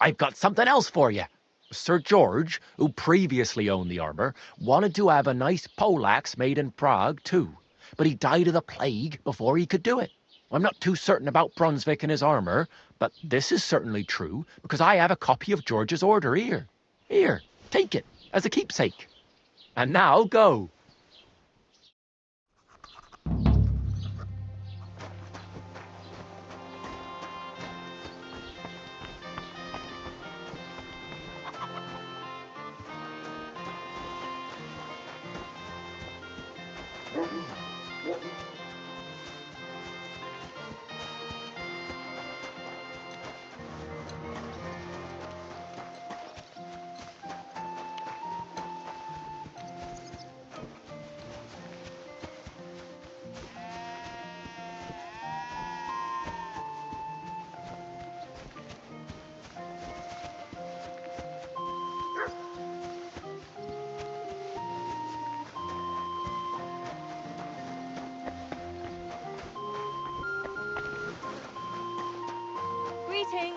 I've got something else for you. Sir George, who previously owned the armour, wanted to have a nice poleaxe made in Prague too, but he died of the plague before he could do it. I'm not too certain about Brunswick and his armour, but this is certainly true, because I have a copy of George's order here. Here, take it, as a keepsake. And now, go. Greetings.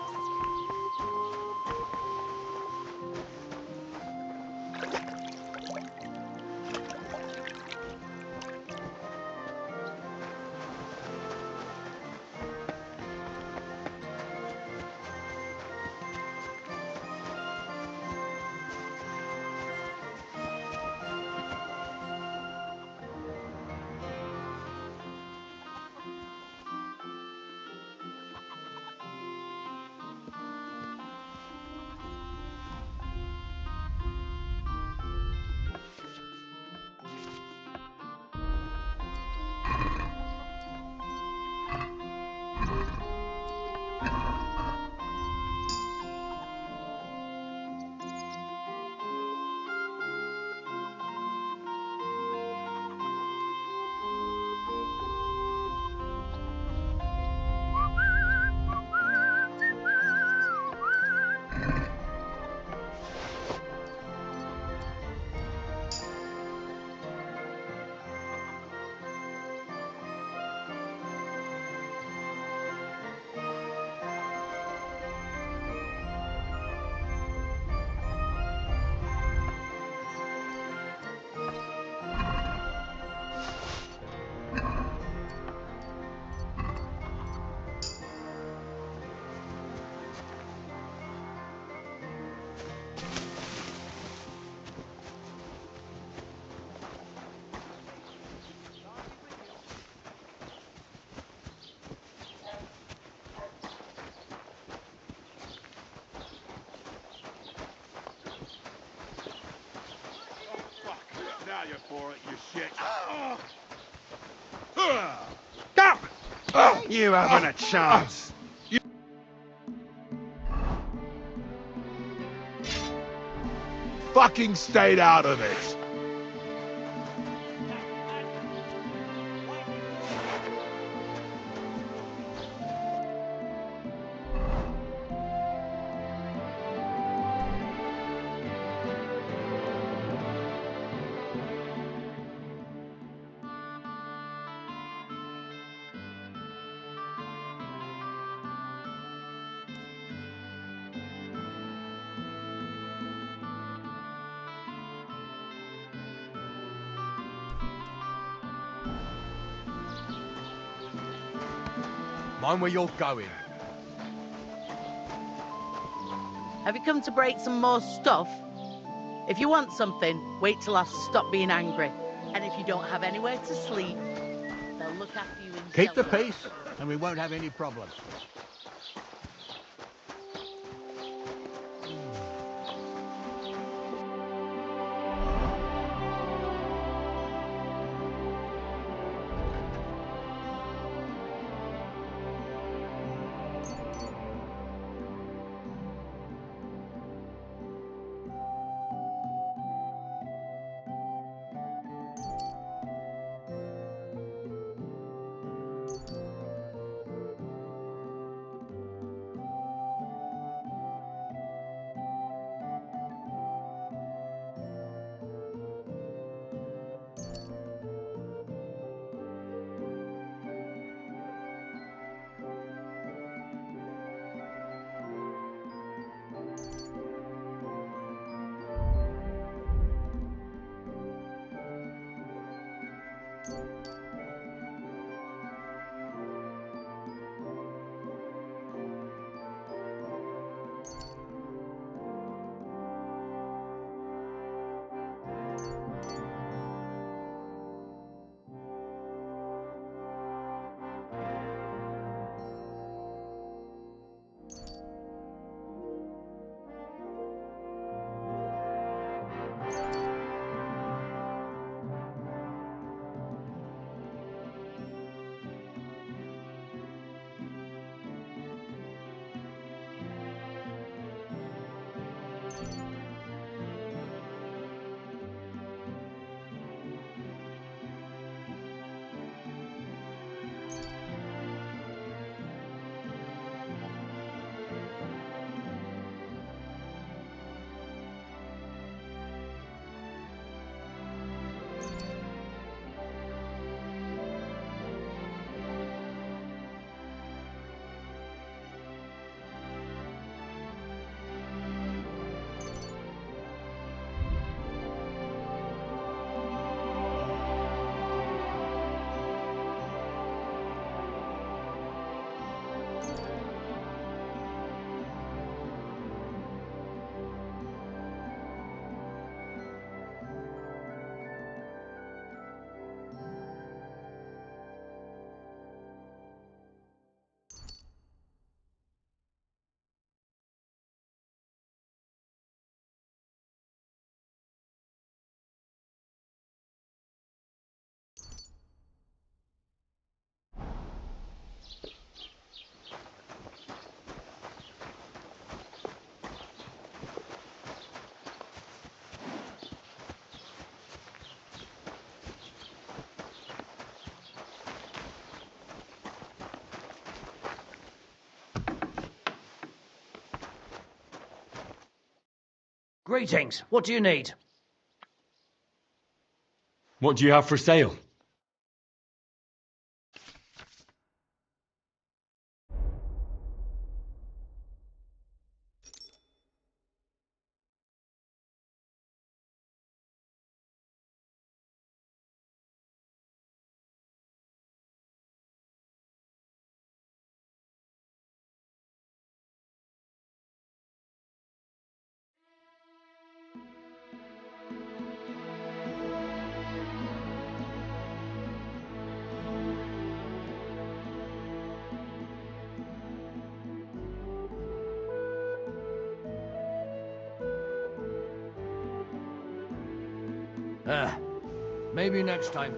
Now you're for it, you shit. You haven't a chance. Fucking stayed out of it. Mind where you're going. Have you come to break some more stuff? If you want something, wait till I stop being angry. And if you don't have anywhere to sleep, they'll look after you in Keep the shelter. peace, and we won't have any problems. Greetings. What do you need? What do you have for sale? Maybe next time.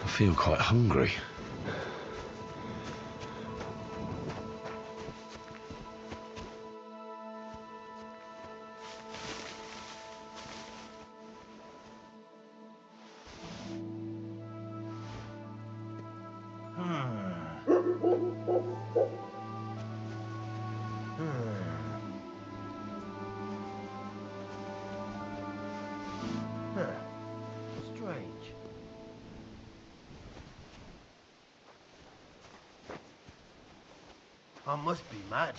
I feel quite hungry. Strange. I must be mad.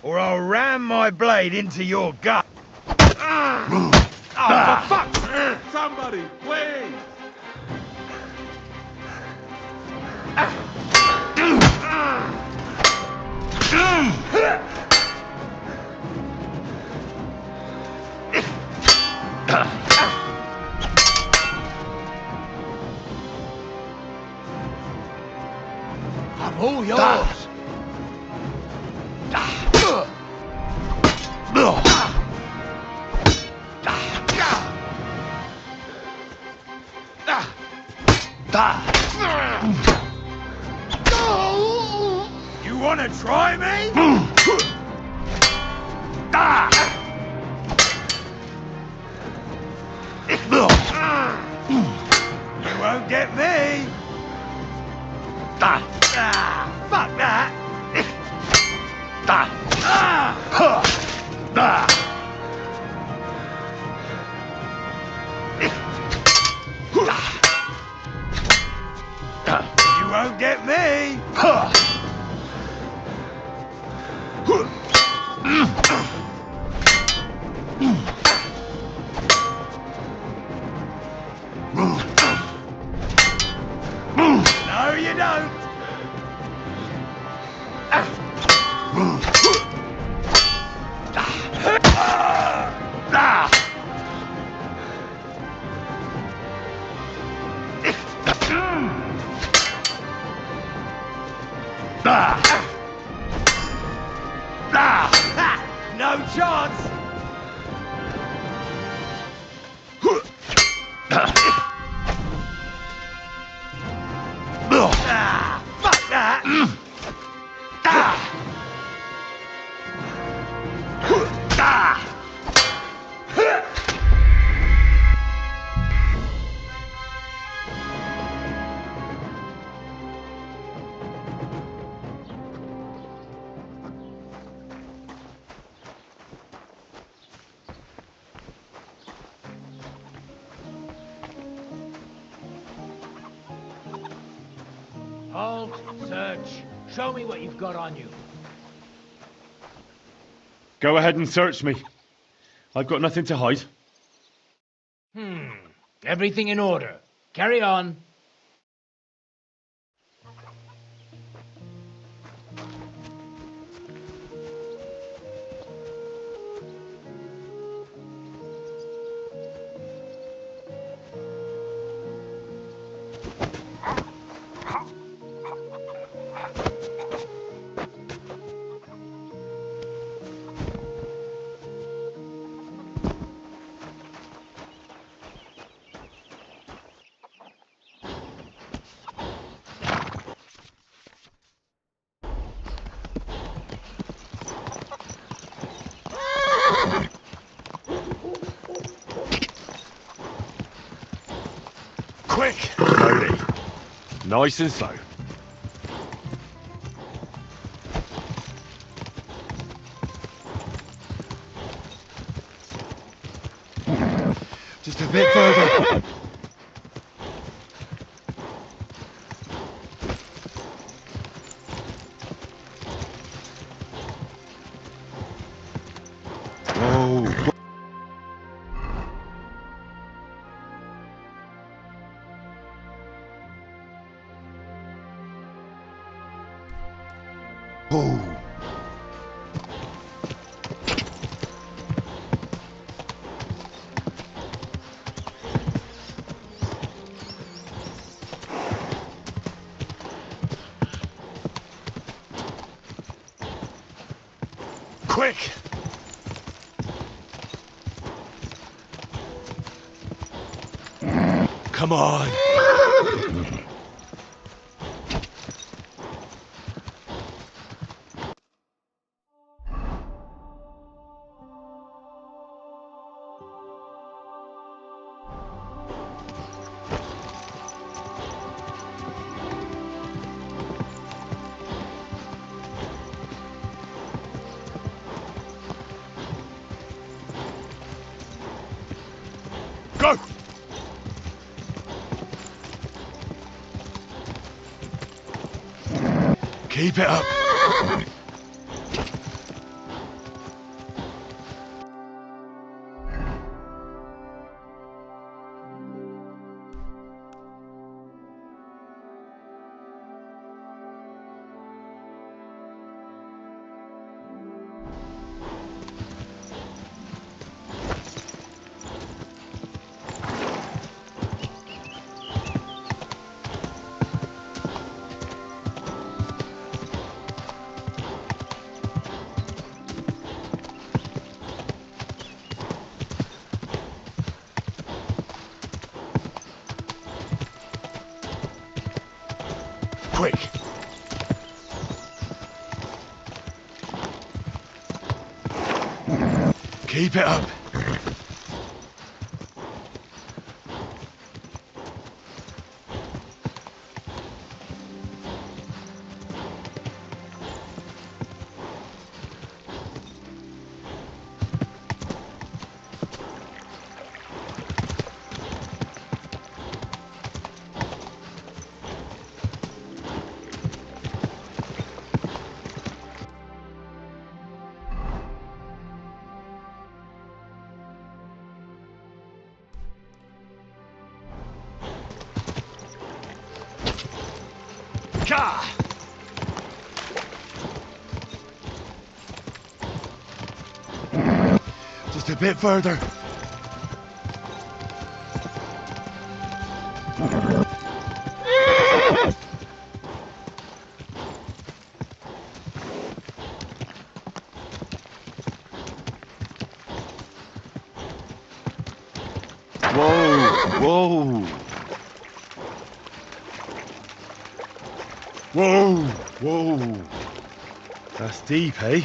or I'll ram my blade into your gut. Oh, for fuck's sake! Somebody, please! I'm all yours. You wanna try me? You won't get me. Fuck that. You won't get me. No, you don't. No chance. Fuck that. Halt, search. Show me what you've got on you. Go ahead and search me. I've got nothing to hide. Everything in order. Carry on. Quick! Slowly. Nice and slow. Just a bit further. Oh. Oh. Quick! Come on! Go! Keep it up. Quick! Keep it up! Ka! Just a bit further. Whoa! Whoa! Whoa! That's deep, eh?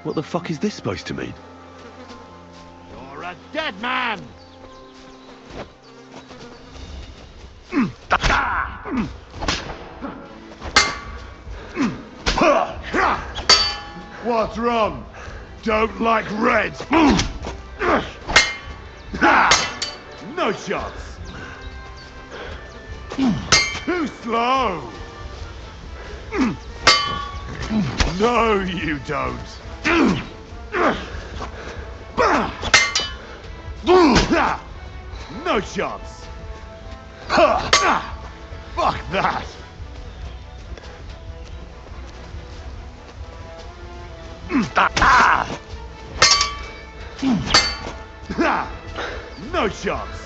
What the fuck is this supposed to mean? You're a dead man! What's wrong? Don't like red? No shots! Too slow! No, you don't! No shots! Fuck that! No shots!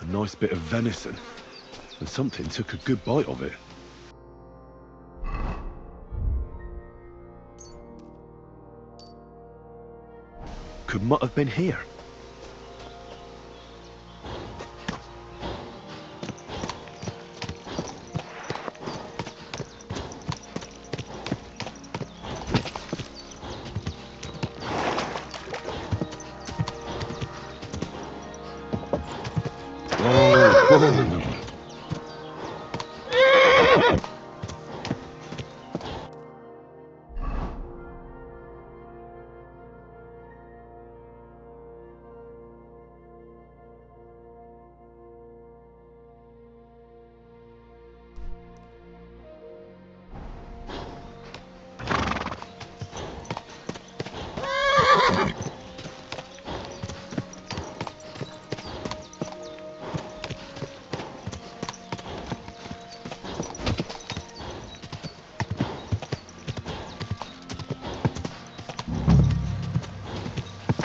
A nice bit of venison, and something took a good bite of it. Could Mutt have been here?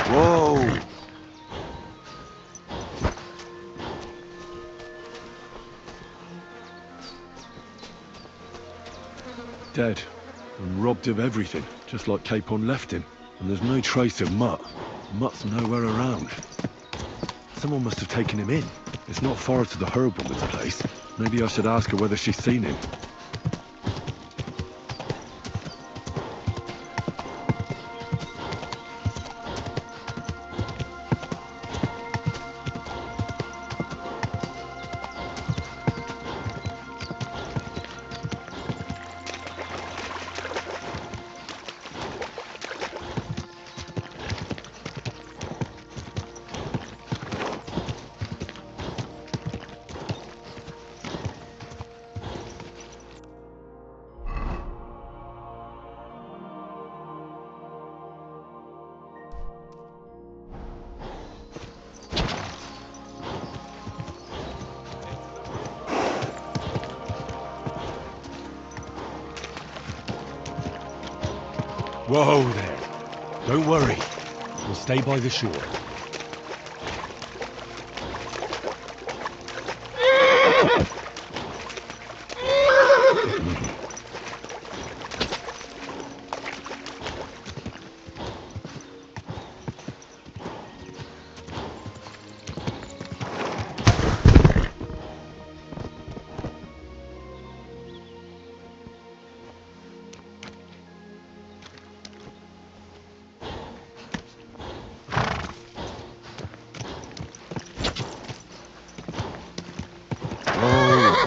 Whoa! Dead and robbed of everything, just like Capon left him. And there's no trace of Mutt. Mutt's nowhere around. Someone must have taken him in. It's not far to the herb woman's place. Maybe I should ask her whether she's seen him. Whoa there. Don't worry. We'll stay by the shore.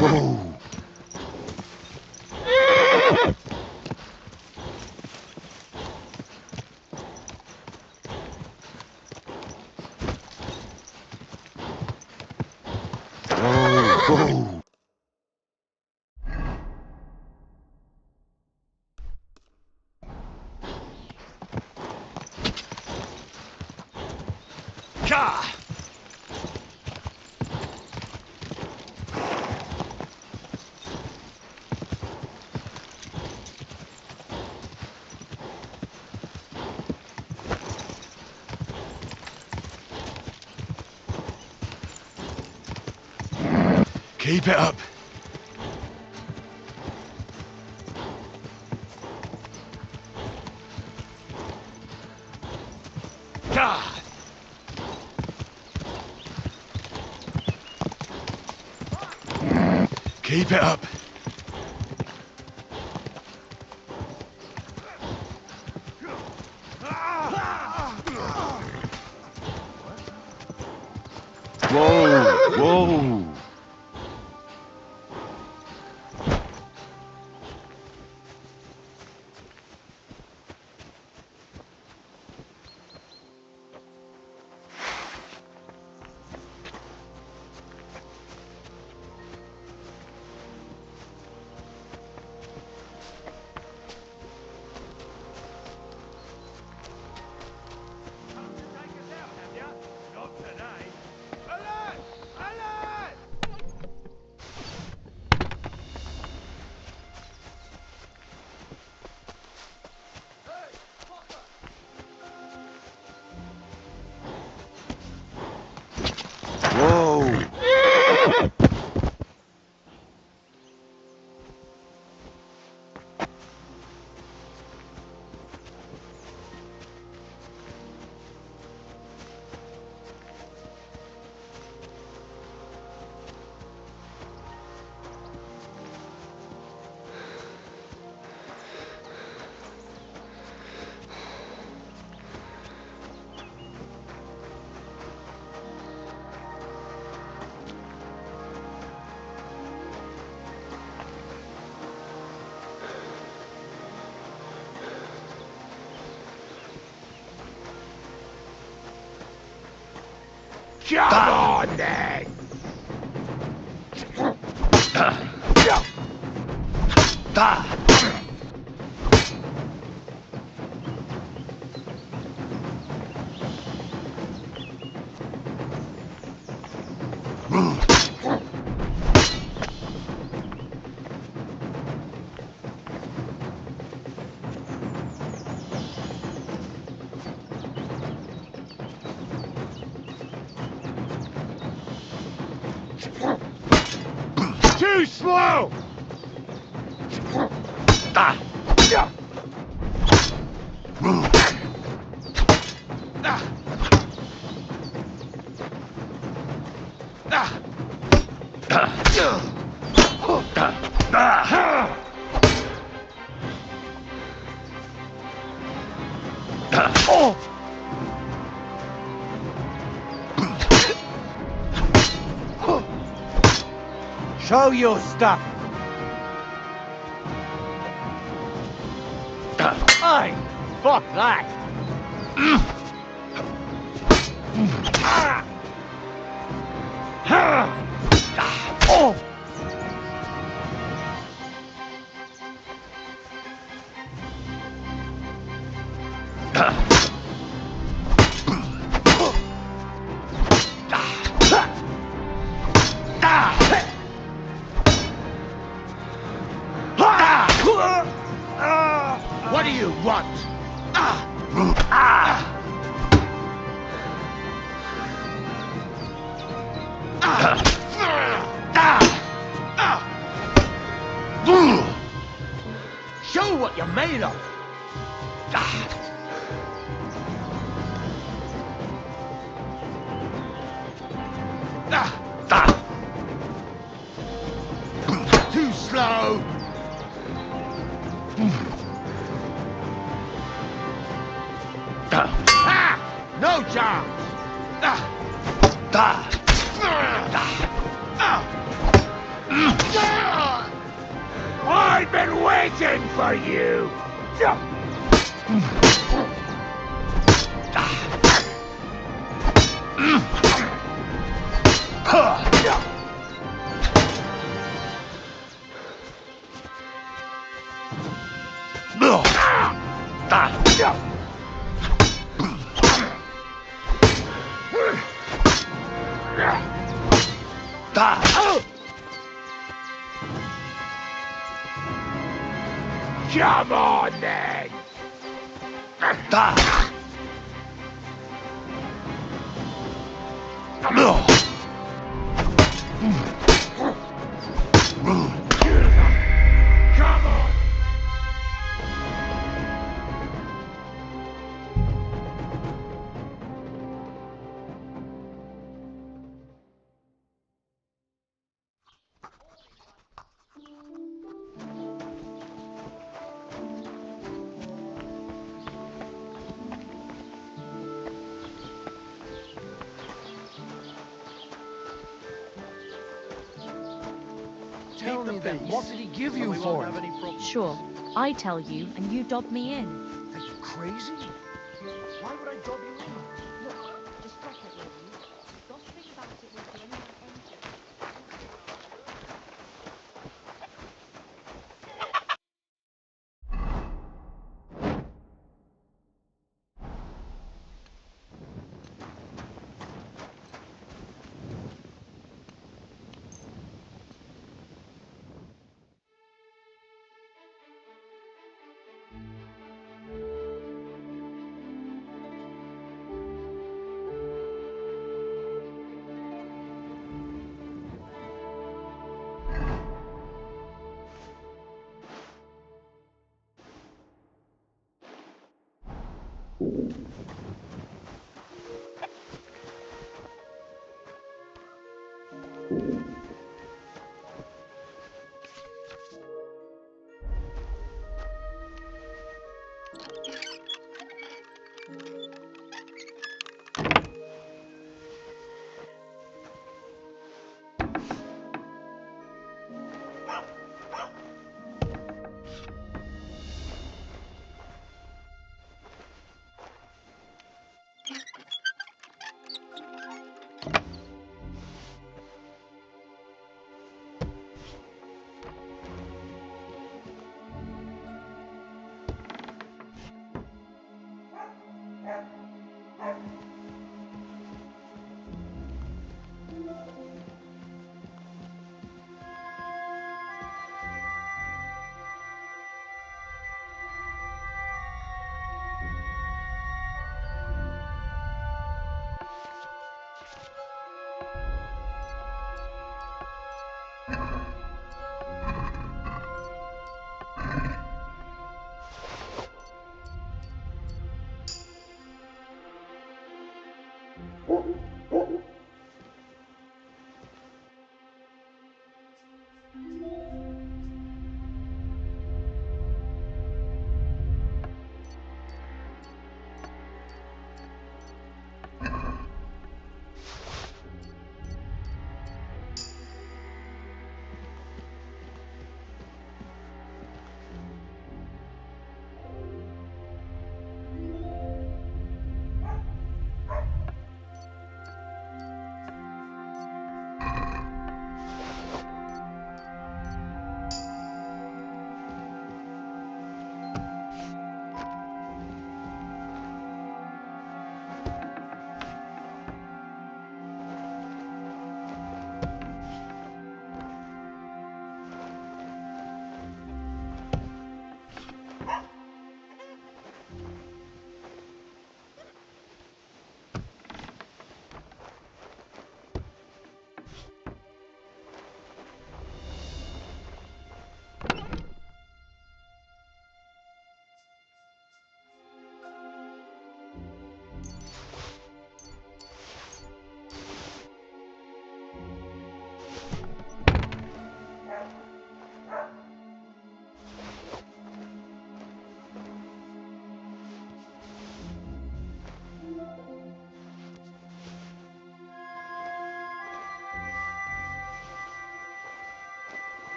Whoa. Whoa. Gah! Keep it up. Gah! Keep it up. Whoa, whoa. Not today. Alert! Alert! Whoa. Come on then! Too slow! Show your stuff. Hey, fuck that. Oh. What do you want? Show what you're made of. Too slow. No chance. I've been waiting for you! Come on, then! Come on! Tell me then, what did he give you for it? Sure, I tell you, and you dob me in. Are you crazy? Why would I dob you in? Look, just stop it, will you? Gossiping about it will do anyone any good.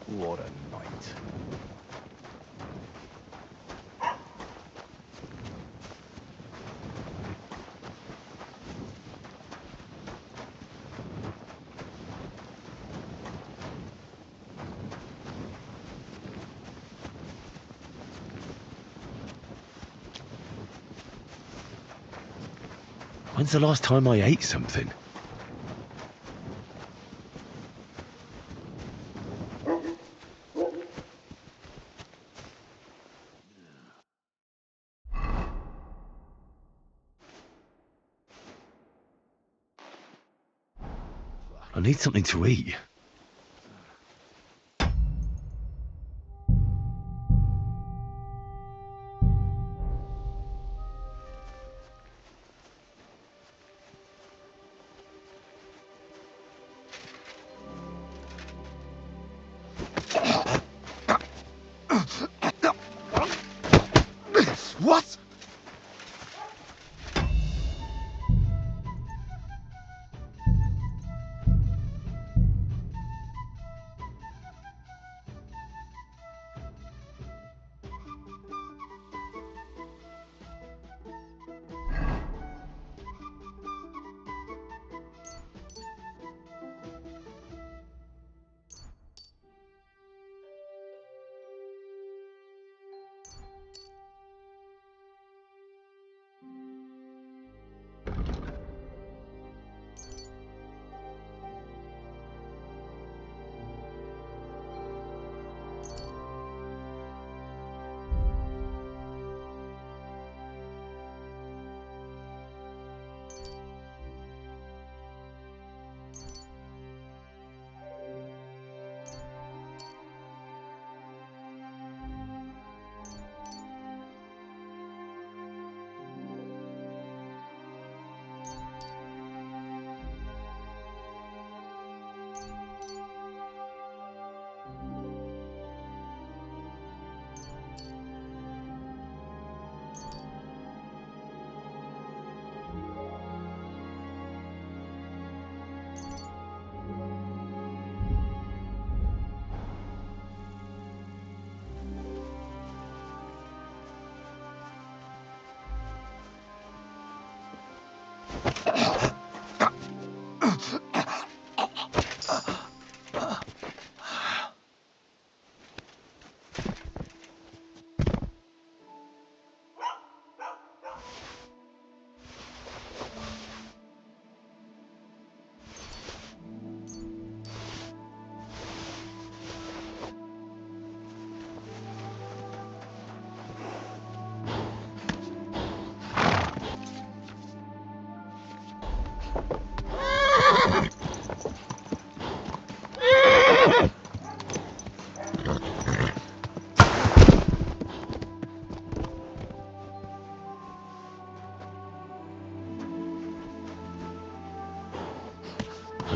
What a night. When's the last time I ate something? I need something to eat. What?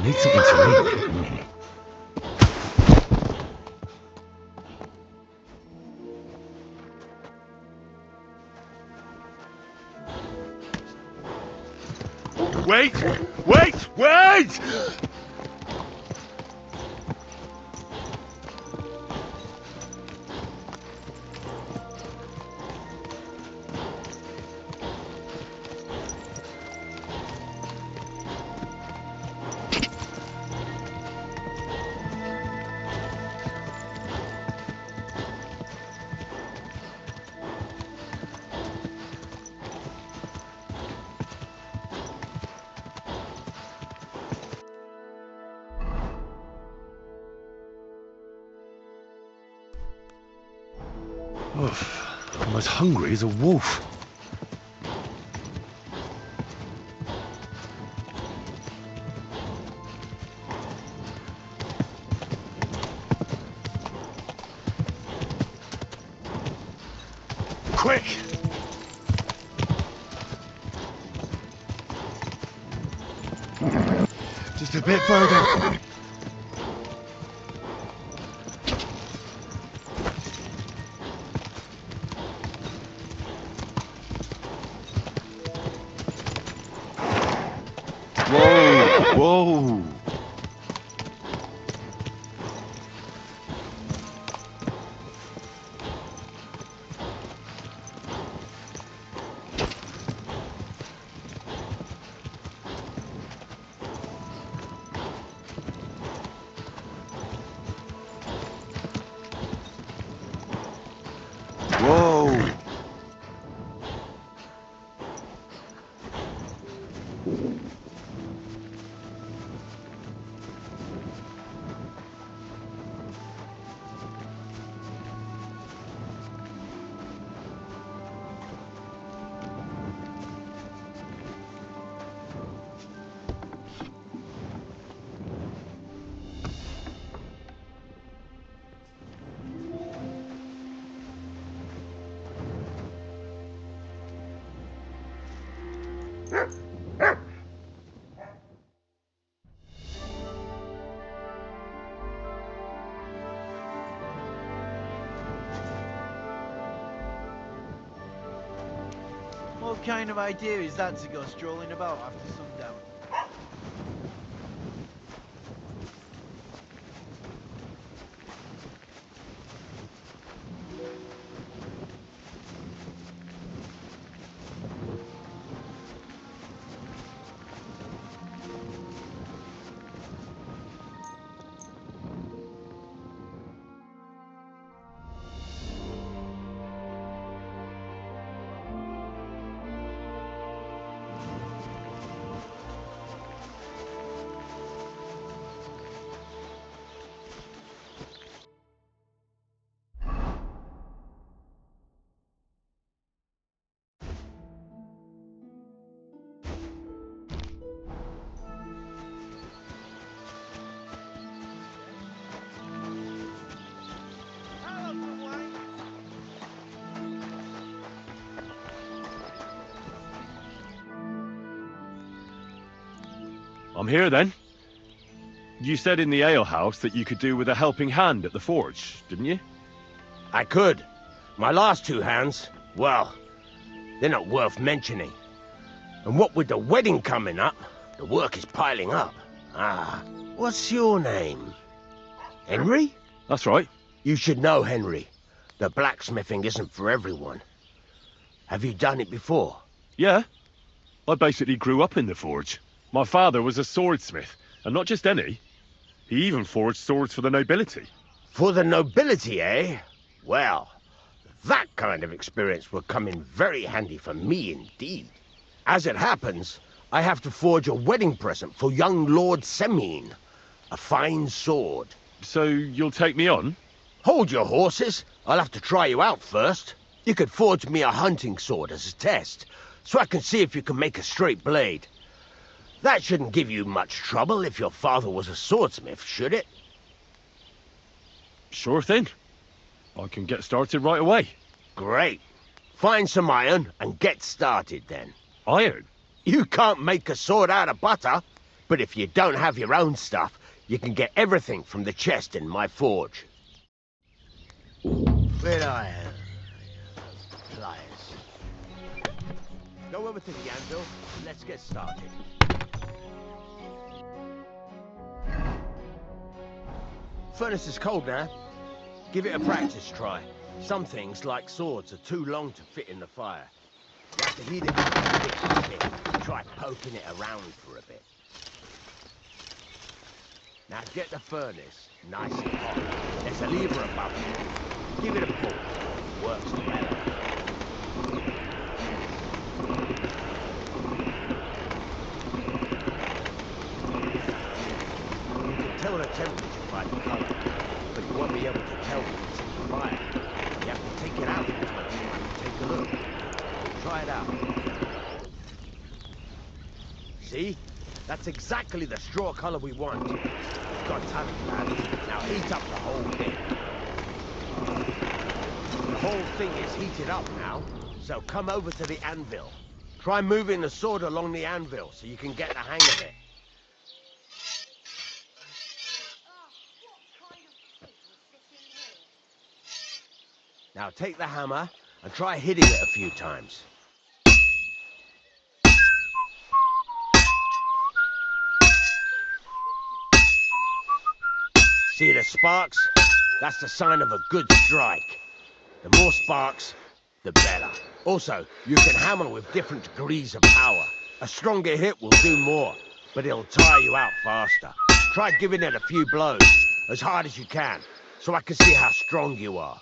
I need something to read. Wait! Wait! Wait! I'm as hungry as a wolf. Quick! Just a bit further. Whoa! Whoa! Whoa! What kind of idea is that to go strolling about after sundown? I'm here then. You said in the alehouse that you could do with a helping hand at the forge, didn't you? I could. My last two hands, well, they're not worth mentioning. And what with the wedding coming up, the work is piling up. Ah, what's your name? Henry? That's right. You should know, Henry. The blacksmithing isn't for everyone. Have you done it before? Yeah. I basically grew up in the forge. My father was a swordsmith, and not just any. He even forged swords for the nobility. For the nobility, eh? Well, that kind of experience will come in very handy for me indeed. As it happens, I have to forge a wedding present for young Lord Semine. A fine sword. So you'll take me on? Hold your horses. I'll have to try you out first. You could forge me a hunting sword as a test, so I can see if you can make a straight blade. That shouldn't give you much trouble if your father was a swordsmith, should it? Sure thing. I can get started right away. Great. Find some iron and get started then. Iron? You can't make a sword out of butter. But if you don't have your own stuff, you can get everything from the chest in my forge. Where I am. Pliers. Go over to the anvil, and let's get started. Furnace is cold now. Give it a practice try. Some things, like swords, are too long to fit in the fire. You have to heat it up a bit. Try poking it around for a bit. Now get the furnace nice and hot. There's a lever above it. Give it a pull. It works better. You can tell the temperature by the colour, but you won't be able to tell when it's in the fire. You have to take it out from time to time and take a look. Try it out. See? That's exactly the straw colour we want. You've got talent, lad. Now heat up the whole thing. The whole thing is heated up now, so come over to the anvil. Try moving the sword along the anvil so you can get the hang of it. Now take the hammer and try hitting it a few times. See the sparks? That's the sign of a good strike. The more sparks, the better. Also, you can hammer with different degrees of power. A stronger hit will do more, but it'll tire you out faster. Try giving it a few blows, as hard as you can, so I can see how strong you are.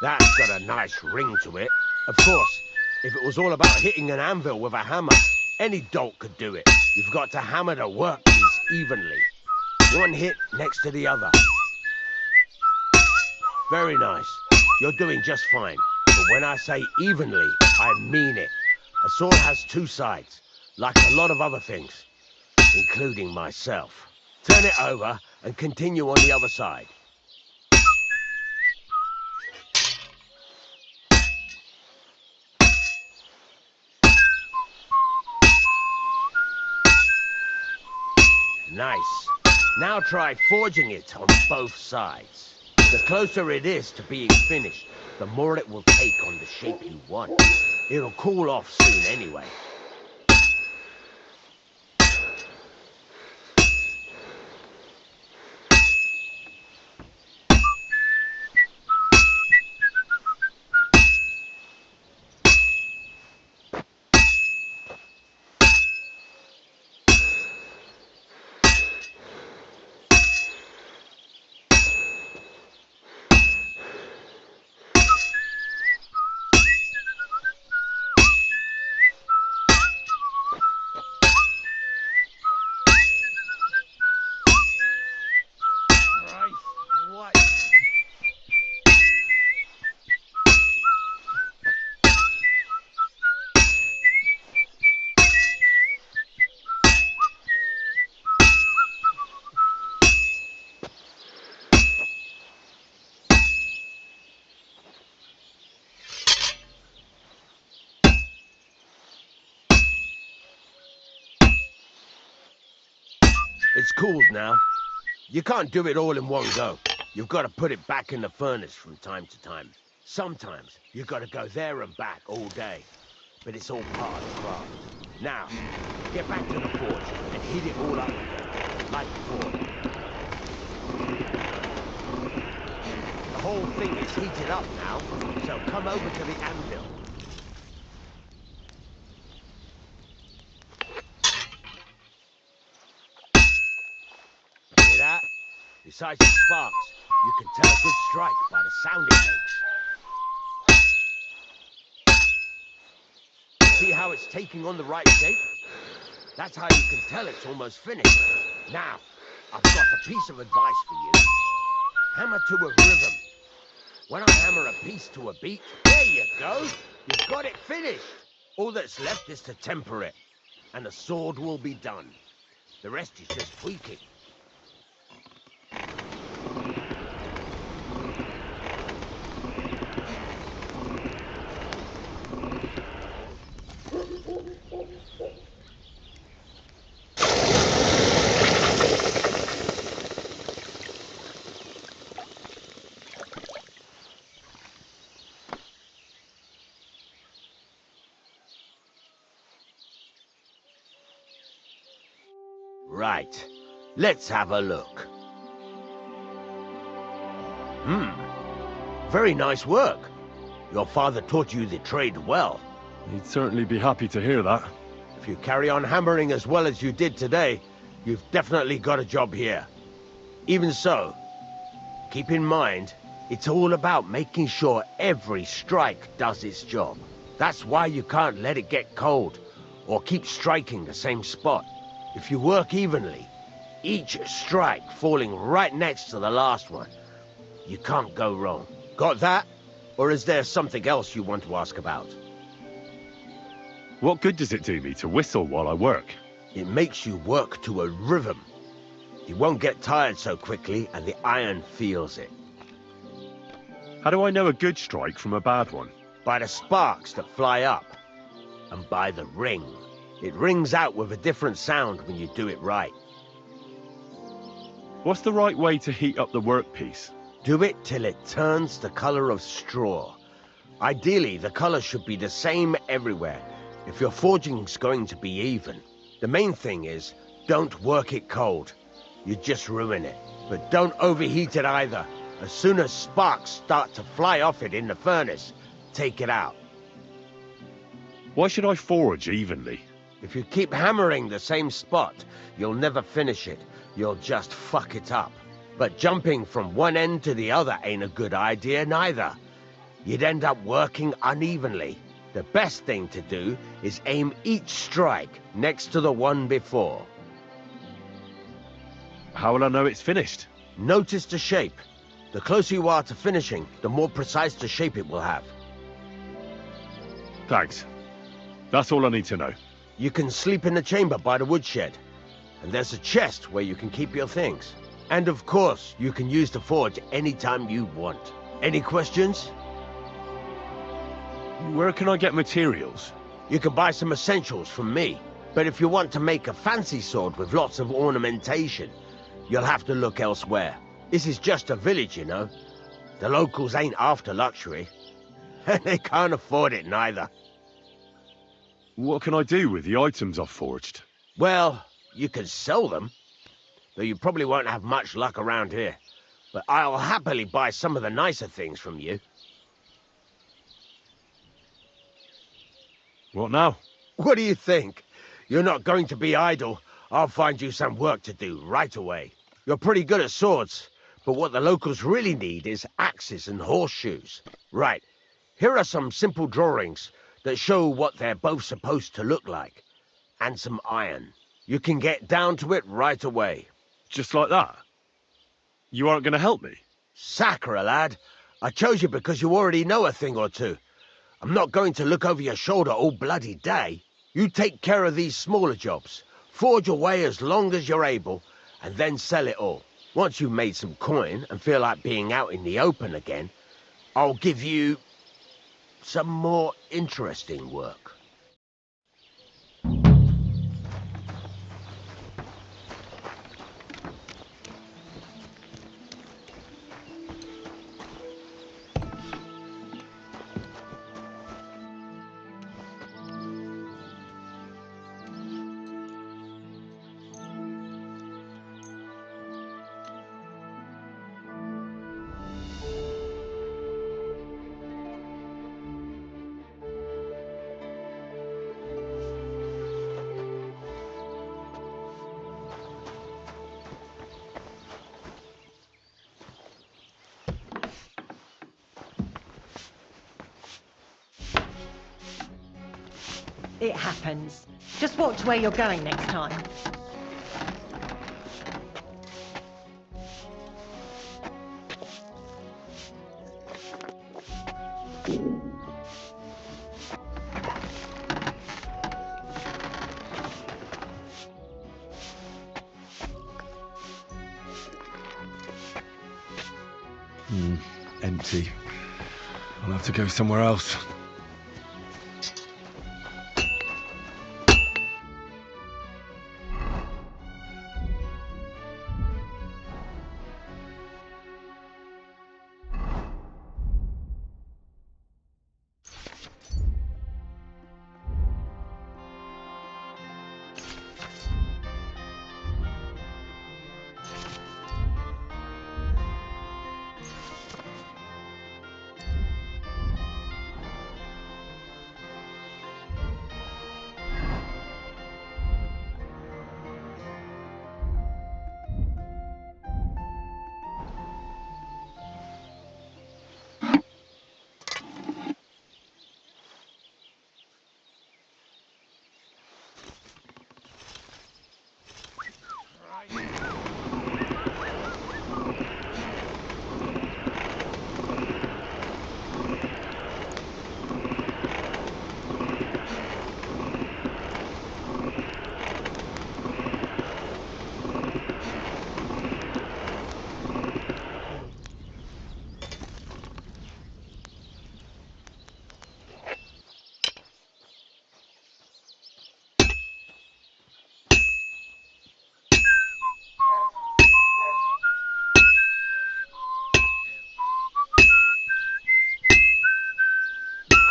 That's got a nice ring to it. Of course, if it was all about hitting an anvil with a hammer, any dolt could do it. You've got to hammer the workpiece evenly. One hit next to the other. Very nice. You're doing just fine. But when I say evenly, I mean it. A sword has two sides, like a lot of other things, including myself. Turn it over and continue on the other side. Nice. Now try forging it on both sides. The closer it is to being finished, the more it will take on the shape you want. It'll cool off soon anyway. It's cooled now. You can't do it all in one go. You've got to put it back in the furnace from time to time. Sometimes you've got to go there and back all day. But it's all part of the craft. Now, get back to the forge and heat it all up again, like before. The whole thing is heated up now, so come over to the anvil. Hear that? Besides the sparks, you can tell a good strike by the sound it makes. See how it's taking on the right shape? That's how you can tell it's almost finished. Now, I've got a piece of advice for you. Hammer to a rhythm. When I hammer a piece to a beat, there you go. You've got it finished. All that's left is to temper it, and the sword will be done. The rest is just tweaking. Right. Let's have a look. Very nice work. Your father taught you the trade well. He'd certainly be happy to hear that. If you carry on hammering as well as you did today, you've definitely got a job here. Even so, keep in mind, it's all about making sure every strike does its job. That's why you can't let it get cold, or keep striking the same spot. If you work evenly, each strike falling right next to the last one, you can't go wrong. Got that? Or is there something else you want to ask about? What good does it do me to whistle while I work? It makes you work to a rhythm. You won't get tired so quickly, and the iron feels it. How do I know a good strike from a bad one? By the sparks that fly up, and by the ring. It rings out with a different sound when you do it right. What's the right way to heat up the workpiece? Do it till it turns the color of straw. Ideally, the color should be the same everywhere, if your forging's going to be even. The main thing is, don't work it cold. You just ruin it. But don't overheat it either. As soon as sparks start to fly off it in the furnace, take it out. Why should I forge evenly? If you keep hammering the same spot, you'll never finish it. You'll just fuck it up. But jumping from one end to the other ain't a good idea neither. You'd end up working unevenly. The best thing to do is aim each strike next to the one before. How will I know it's finished? Notice the shape. The closer you are to finishing, the more precise the shape it will have. Thanks. That's all I need to know. You can sleep in the chamber by the woodshed. And there's a chest where you can keep your things. And of course, you can use the forge anytime you want. Any questions? Where can I get materials? You can buy some essentials from me. But if you want to make a fancy sword with lots of ornamentation, you'll have to look elsewhere. This is just a village, you know. The locals ain't after luxury. They can't afford it neither. What can I do with the items I've forged? Well, you can sell them. Though you probably won't have much luck around here. But I'll happily buy some of the nicer things from you. What now? What do you think? You're not going to be idle. I'll find you some work to do right away. You're pretty good at swords, but what the locals really need is axes and horseshoes. Right, here are some simple drawings that show what they're both supposed to look like. And some iron. You can get down to it right away. Just like that? You aren't going to help me? Sacre, lad. I chose you because you already know a thing or two. I'm not going to look over your shoulder all bloody day. You take care of these smaller jobs. Forge away as long as you're able, and then sell it all. Once you've made some coin and feel like being out in the open again, I'll give you some more interesting work. It happens. Just watch where you're going next time. Empty. I'll have to go somewhere else.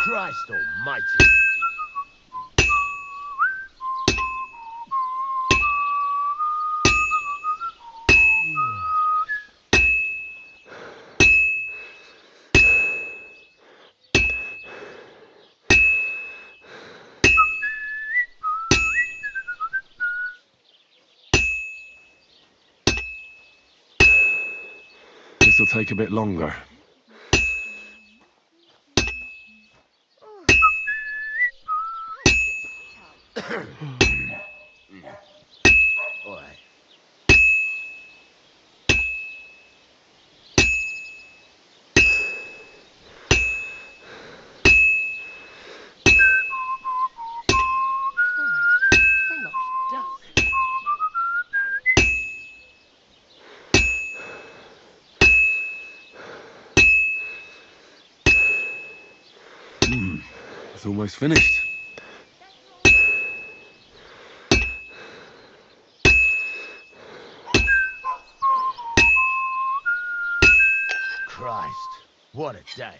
Christ almighty. This'll take a bit longer. Oi. So much dust. It's almost finished. Christ, what a day.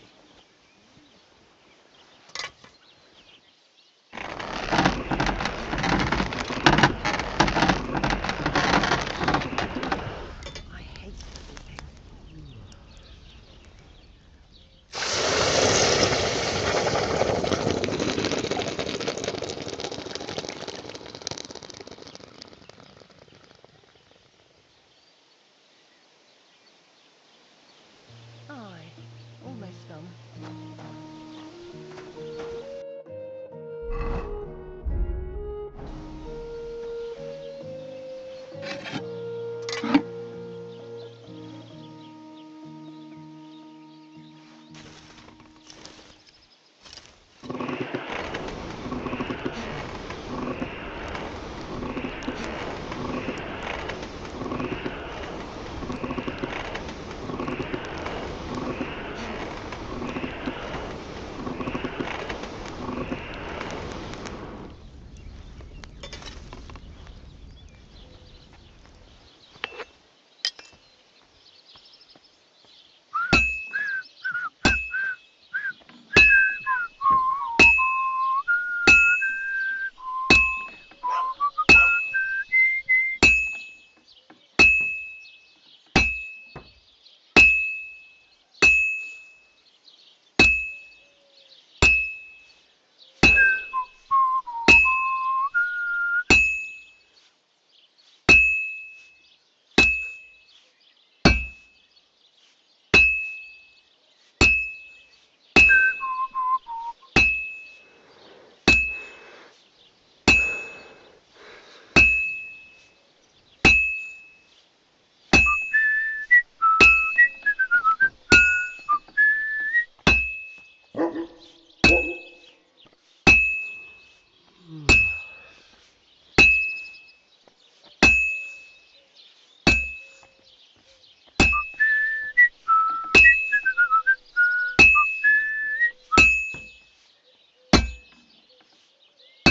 I hate everything. Aye, almost done.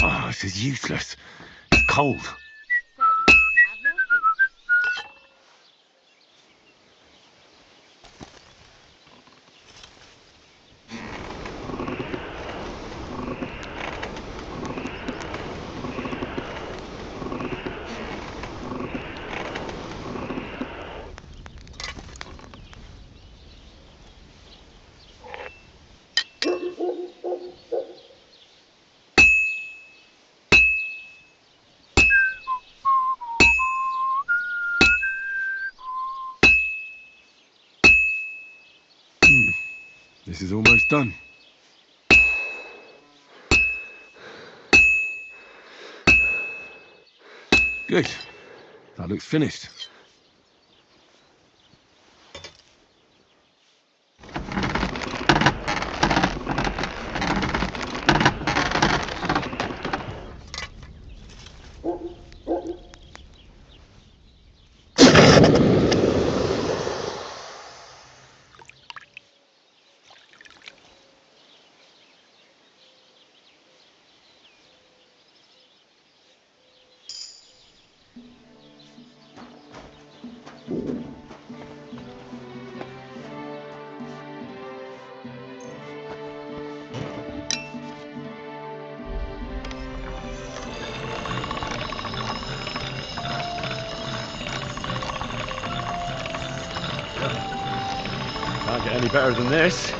Oh, this is useless. It's cold. This is almost done. Good. That looks finished. get any better than this.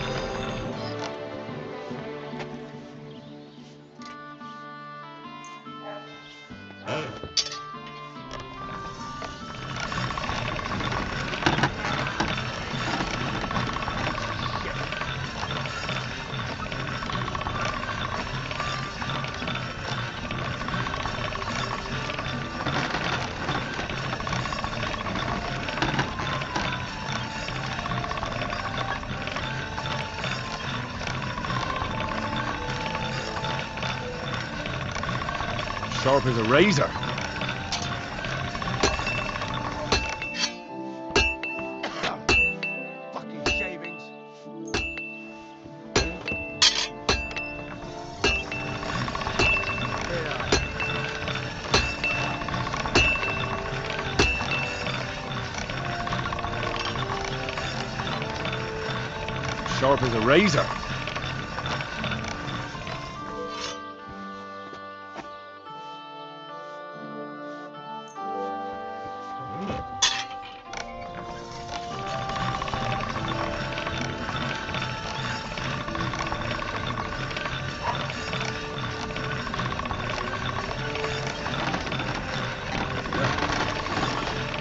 Sharp as a razor. Fucking shavings. Sharp as a razor.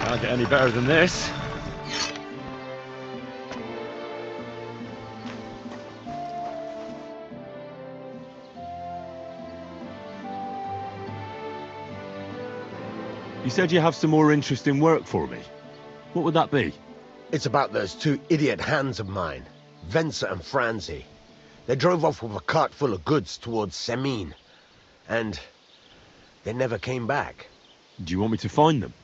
Can't get any better than this. You said you have some more interesting work for me. What would that be? It's about those two idiot hands of mine, Venser and Franzi. They drove off with a cart full of goods towards Semine, and they never came back. Do you want me to find them?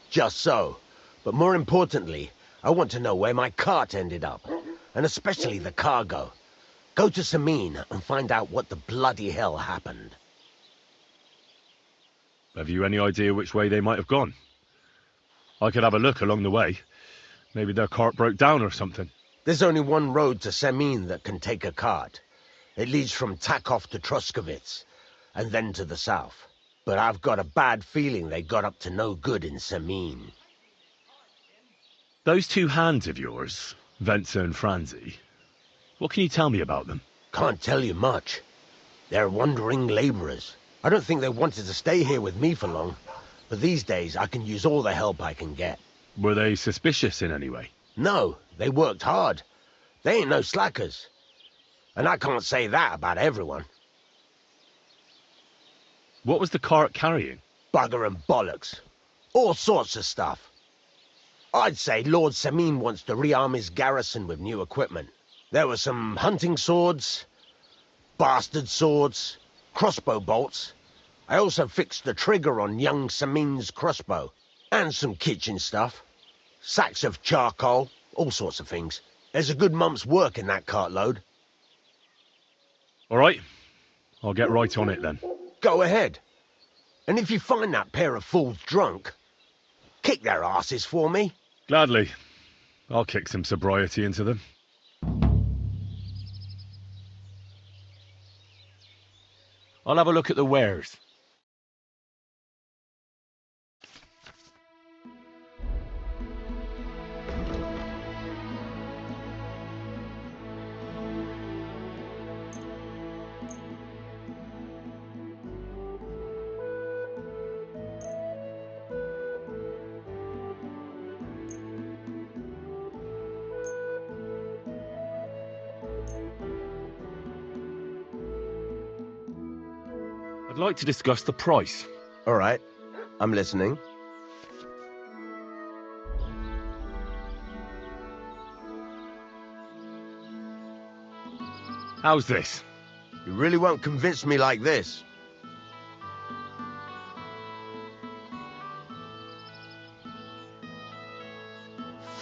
Just so. But more importantly, I want to know where my cart ended up, and especially the cargo. Go to Semine and find out what the bloody hell happened. Have you any idea which way they might have gone? I could have a look along the way. Maybe their cart broke down or something. There's only one road to Semine that can take a cart. It leads from Takov to Troskovitz, and then to the south. But I've got a bad feeling they got up to no good in Semine. Those two hands of yours, Venser and Franzi, what can you tell me about them? Can't tell you much. They're wandering laborers. I don't think they wanted to stay here with me for long, but these days I can use all the help I can get. Were they suspicious in any way? No, they worked hard. They ain't no slackers. And I can't say that about everyone. What was the cart carrying? Bugger and bollocks. All sorts of stuff. I'd say Lord Semine wants to rearm his garrison with new equipment. There were some hunting swords, bastard swords, crossbow bolts. I also fixed the trigger on young Semine's crossbow. And some kitchen stuff. Sacks of charcoal, all sorts of things. There's a good month's work in that cartload. All right. I'll get right on it then. Go ahead. And if you find that pair of fools drunk, kick their asses for me. Gladly. I'll kick some sobriety into them. I'll have a look at the wares. I'd like to discuss the price. All right. I'm listening. How's this? You really won't convince me like this.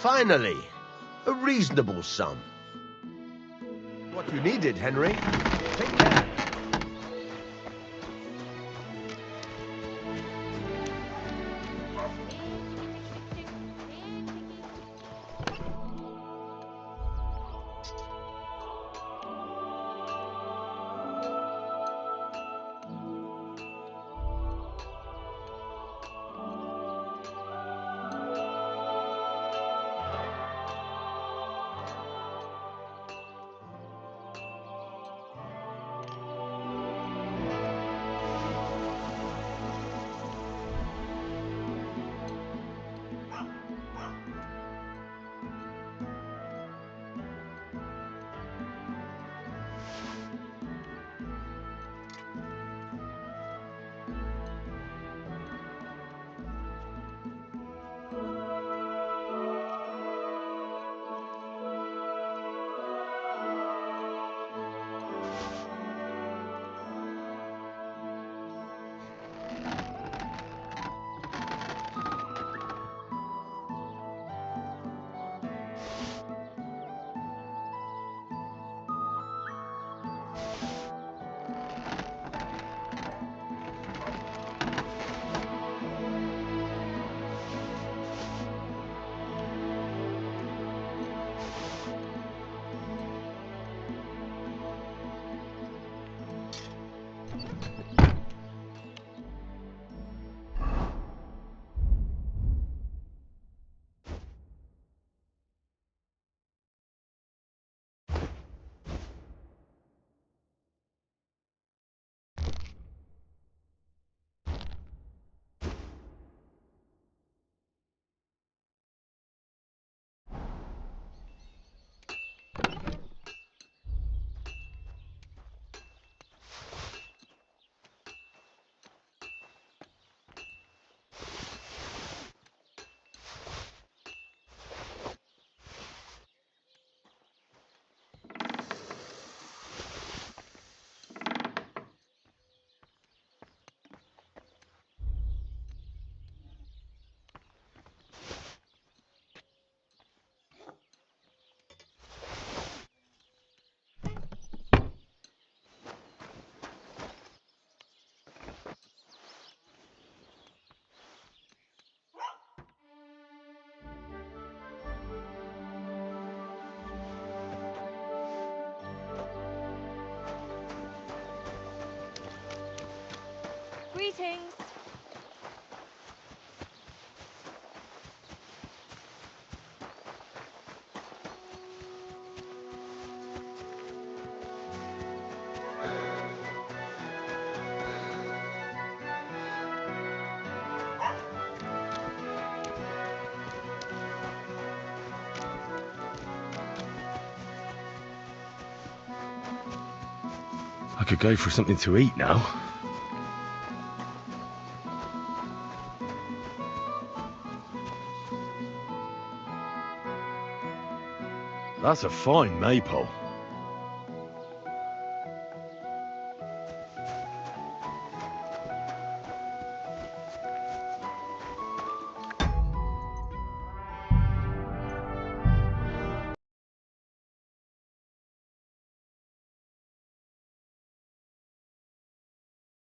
Finally, a reasonable sum. What you needed, Henry. Take care. Greetings. I could go for something to eat now. That's a fine maypole.